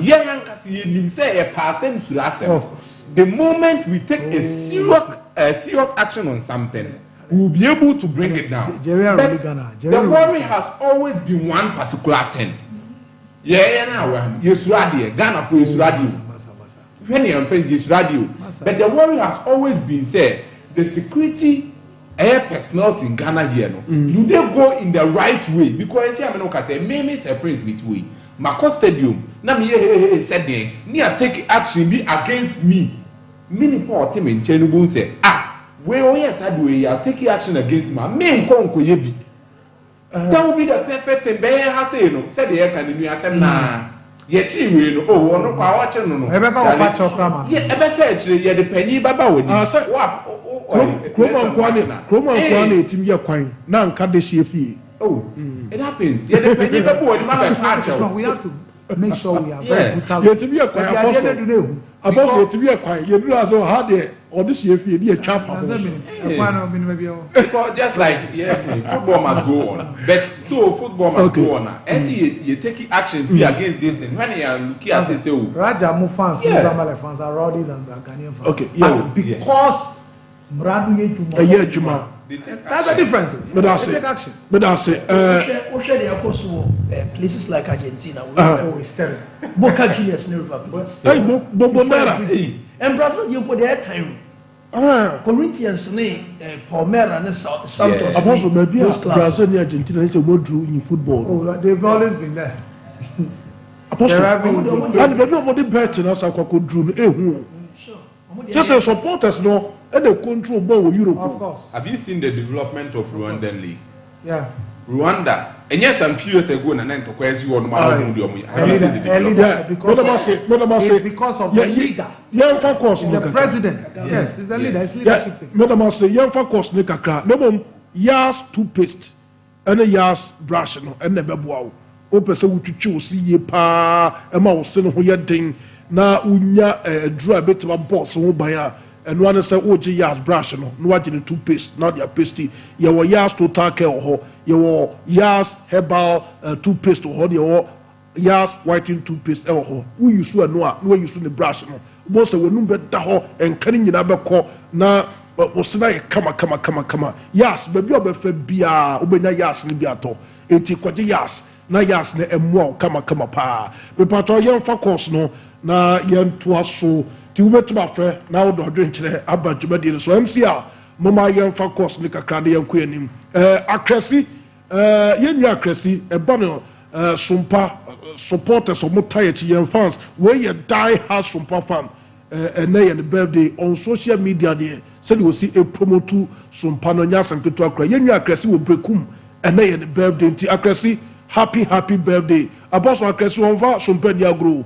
the moment we take a serious action on something, we will be able to bring it down. But the worry has always been one particular thing. Ghana for Yesuradio. When you face Yesuradio. But the worry has always been said the security air personnel in Ghana here, do they go in the right way? Because I mean, say, maybe surprise between Mako Stadium. Now me said there, near take action be against me. Many poor team in Chenubu say, well yes I do. I'll take action against me. Me nko yebi. That will be the perfect thing. Bear has said, said the air can do. I said nah. Yet you oh no kwa watching no. Ebe ka watch your drama. Yeah, ebe fe ye the penny baba woni. Kroma na etimi ye kwan na nka de hie fie. Oh, it happens. Yeah, the penny baba woni ma be fa we have to make sure we are very brutal. Etimi ye kwan apostle etimi ye kwan ye do so how de or this hie fie dey twa fa. Because just like football must go on. But though football must go on, as you take actions be against this and when you are looking at it say Rajamu fans, Mozambique fans are rowdy than the Ghanaian fans. Okay, yeah. Because Mradu ye Juma That's the difference. But I say, places like Argentina, it's terrible. Boca Juniors never played. Hey, Bombonera. And Brazil, you put their time. Corinthians, Palmeiras, and Santos. Apostle, maybe Brazil and Argentina is a more drew in football. Oh, they've always been there. Apostle, and nobody better us. I could drew. Just as supporters, no, and the control ball Europe. Of course. Have you seen the development of Rwandan League? Yeah. Rwanda, and yes, some few years ago, and then to question you on my own. Have you seen the development? Because of the leader. Yeah, for course, the president. Yes, it's the leader. It's leadership. Madam, I say, yeah, for course, Nika crack. No, Yas toothpaste, and a Yas brush, and never wow. Open so to choose, ye pa, a mouse, and who you're ding. Na unya draw a bit of a boss who buy and one is a yas brush no watching the toothpaste, not your pasty. You were yas to take or you were yas herbal toothpaste or your yas whitening toothpaste or who you saw no where you saw the brush no most of them better and cutting in a call na was come yas baby of a beer obey yas in the biato eti kwaje yas na yas na emwa kama pa me patro yam fa course no na yentoa so ti wobetuma frɛ na wo do kyerɛ abadwumadi so MCA mama yɛmfa course ne kakra ne yɛnkɔ anim akrasi yɛnwa akrasi ɛba no Sompa supporters of Mutayechi fans where you die hard Sompa fan and then birthday on social media there said you will see a promo to Sompa no nyasam to akra yɛnwa akrasi wo brekum and then birthday nti akrasi happy birthday aboso akrasi wonfa Sompa ni agro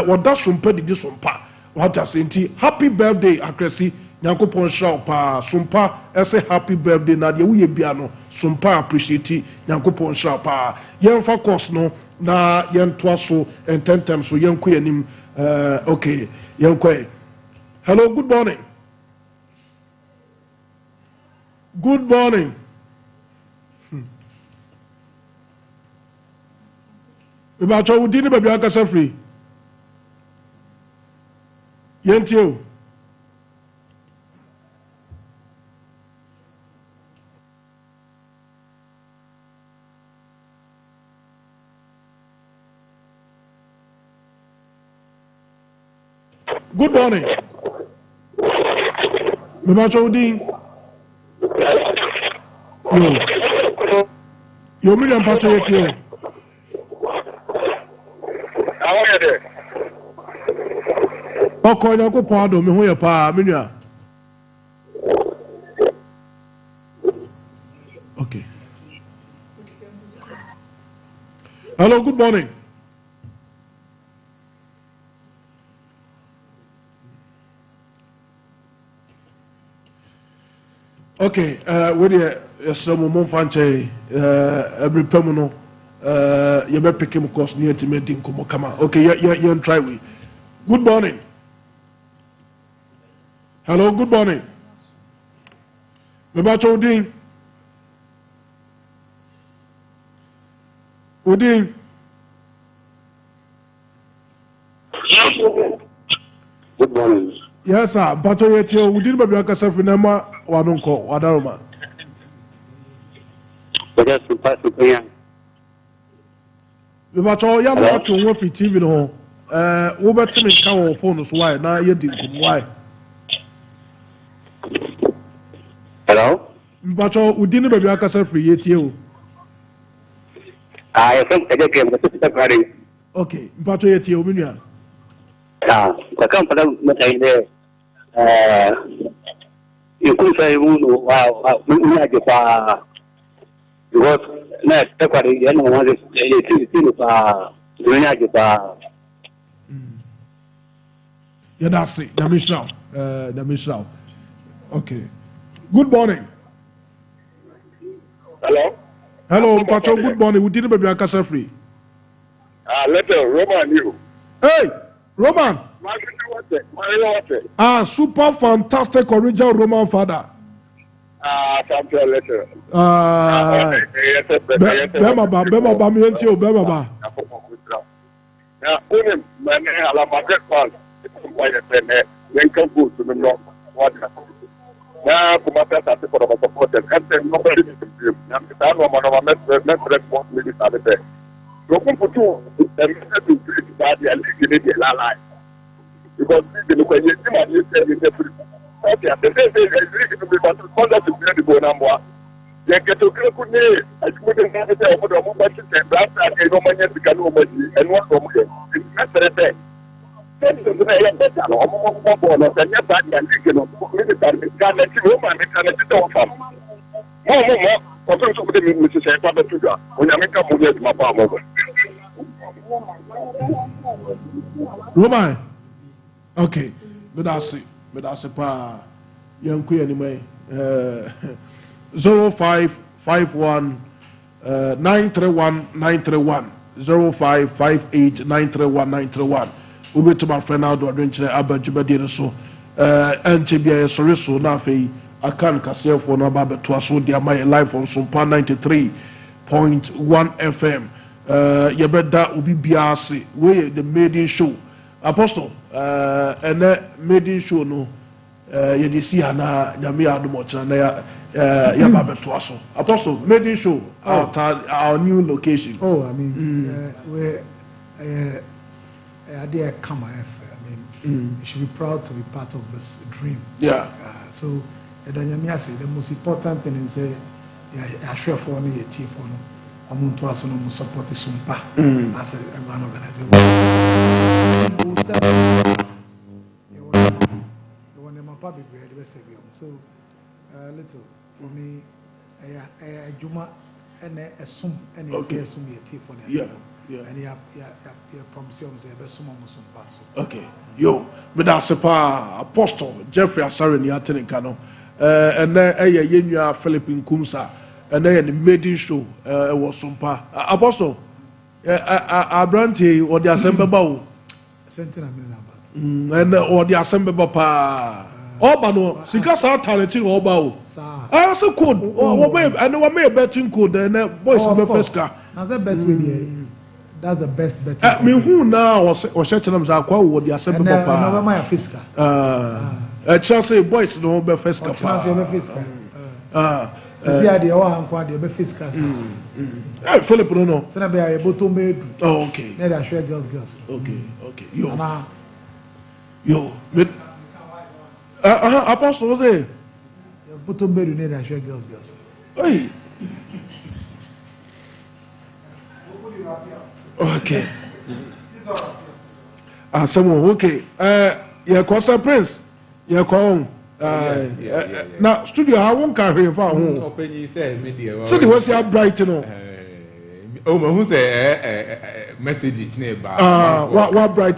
what that Sompa did Sompa what I say happy birthday akresi nyankopon shao pa Sompa say happy birthday na de wo bia no Sompa appreciate nyankopon shao pa yemfa course no na yentoa so ententem so yenko yanim okay yenko hello good morning Eba cho udini baby akasa free Yentio. Good morning. Mibacho Udin. Yo million pacho yetio. How are you there? Oko na ko pado me ho ye pa menua. Okay. Hello, good morning. Okay, we dey some mo fanche every pemuno you be pick him course near to meeting komo kama. Okay, you try we. Good morning. Hello, good morning. Mebacho Udin. Udin. Good morning. Yes, sir. Bacho yetio Udin baby akasa finama wanonko wadaroma. Mebacho ya mo watch on free TV no. Wo betime ka wo phone so why na ye di nkom why. Hello? Mbacho Udini baby akasa free yetie o. I think I get the Okay, Mbacho yetie o menua. The company matai there you could say wow we like because next the you know what is yeah, that's it. The Michelle. Okay. Good morning. Hello? Hello, Pacho, good morning. We didn't baby akasa free. Letter, Roman, you. Hey, Roman. Super fantastic original Roman father. Something letter. Bema mi enti o bema ba. Na unim mane ala Madrid fan. Why the pen then come good to the north. What? na kuma ta ta for the support and then nobody is to na ta no ma met response me ta be so kun putu the message to treat that the league dey la because the no kwanye ti ma dey say the free okay the say league to be conduct to the go number ya get to ku ni ajumude na be say omo ba ti say that and no manya sika no ma ji and one omo dey message say so na ya better no omo ball no say ya bad and league no me dey tar me kan na ti o ma me kan na ti do fam mo ọtún tó kúndé mi ti sẹ ẹ pápẹ tó dà onyàmí ká mo ní ẹtùmá pa àmọ bẹ. Roman okay medase paa yẹn kú yẹn ni mọ 0551 931 931 0558 931 931 wobɛtuma frɛ no adoɔdwe nkyerɛ aba dwumadie no so ɛnkyɛ bia yɛsɔre so na afei akan kaseɛfoɔ no aba abɛtoa so de ama yɛ live on Sompa 93.1 FM yɛbɛda obi biara ase wei the maiden show apostle ɛnɛ maiden show no yɛde si ha na nyame yɛ adom ɔkyena na yɛba abɛtoa so apostle maiden show our new location. Oh, I mean we're idea come I mean you should be proud to be part of this dream. Yeah. So the most important thing is I share for me a team for no I'm to us no support the Sompa as an organization. So little for me a Juma and a sum and a sum a team for them. Yeah. And you promise you the sum Sompa. Okay. Yo, but that's a apostle Jeffrey Asare ni atene kano. And then a Philippine Kumsa, and then the maiden show was Sompa. Apostle, a brandy or the assembly bow. And or the assembly papa. Obano, Sikasa Tarantino or bow. I also could, I know I may betting code and boys of the first car. As a bet really, that's the best bet. I mean, who now or Shetland are called the assembly papa? My fiscal. Chelsea boys no be first cup. Chelsea be first cup. See how they are and they be first cup. Philip no. Say na be a bottom bed. Oh okay. Let us share girls. Okay. Yo. Apostle was it? Bottom bed need to share girls. Hey. Okay. Someone okay. Yeah, Costa Prince. Yeah, call now studio I won't carry for home. Open say media. So the was here bright no. Oh, who say messages nearby. What bright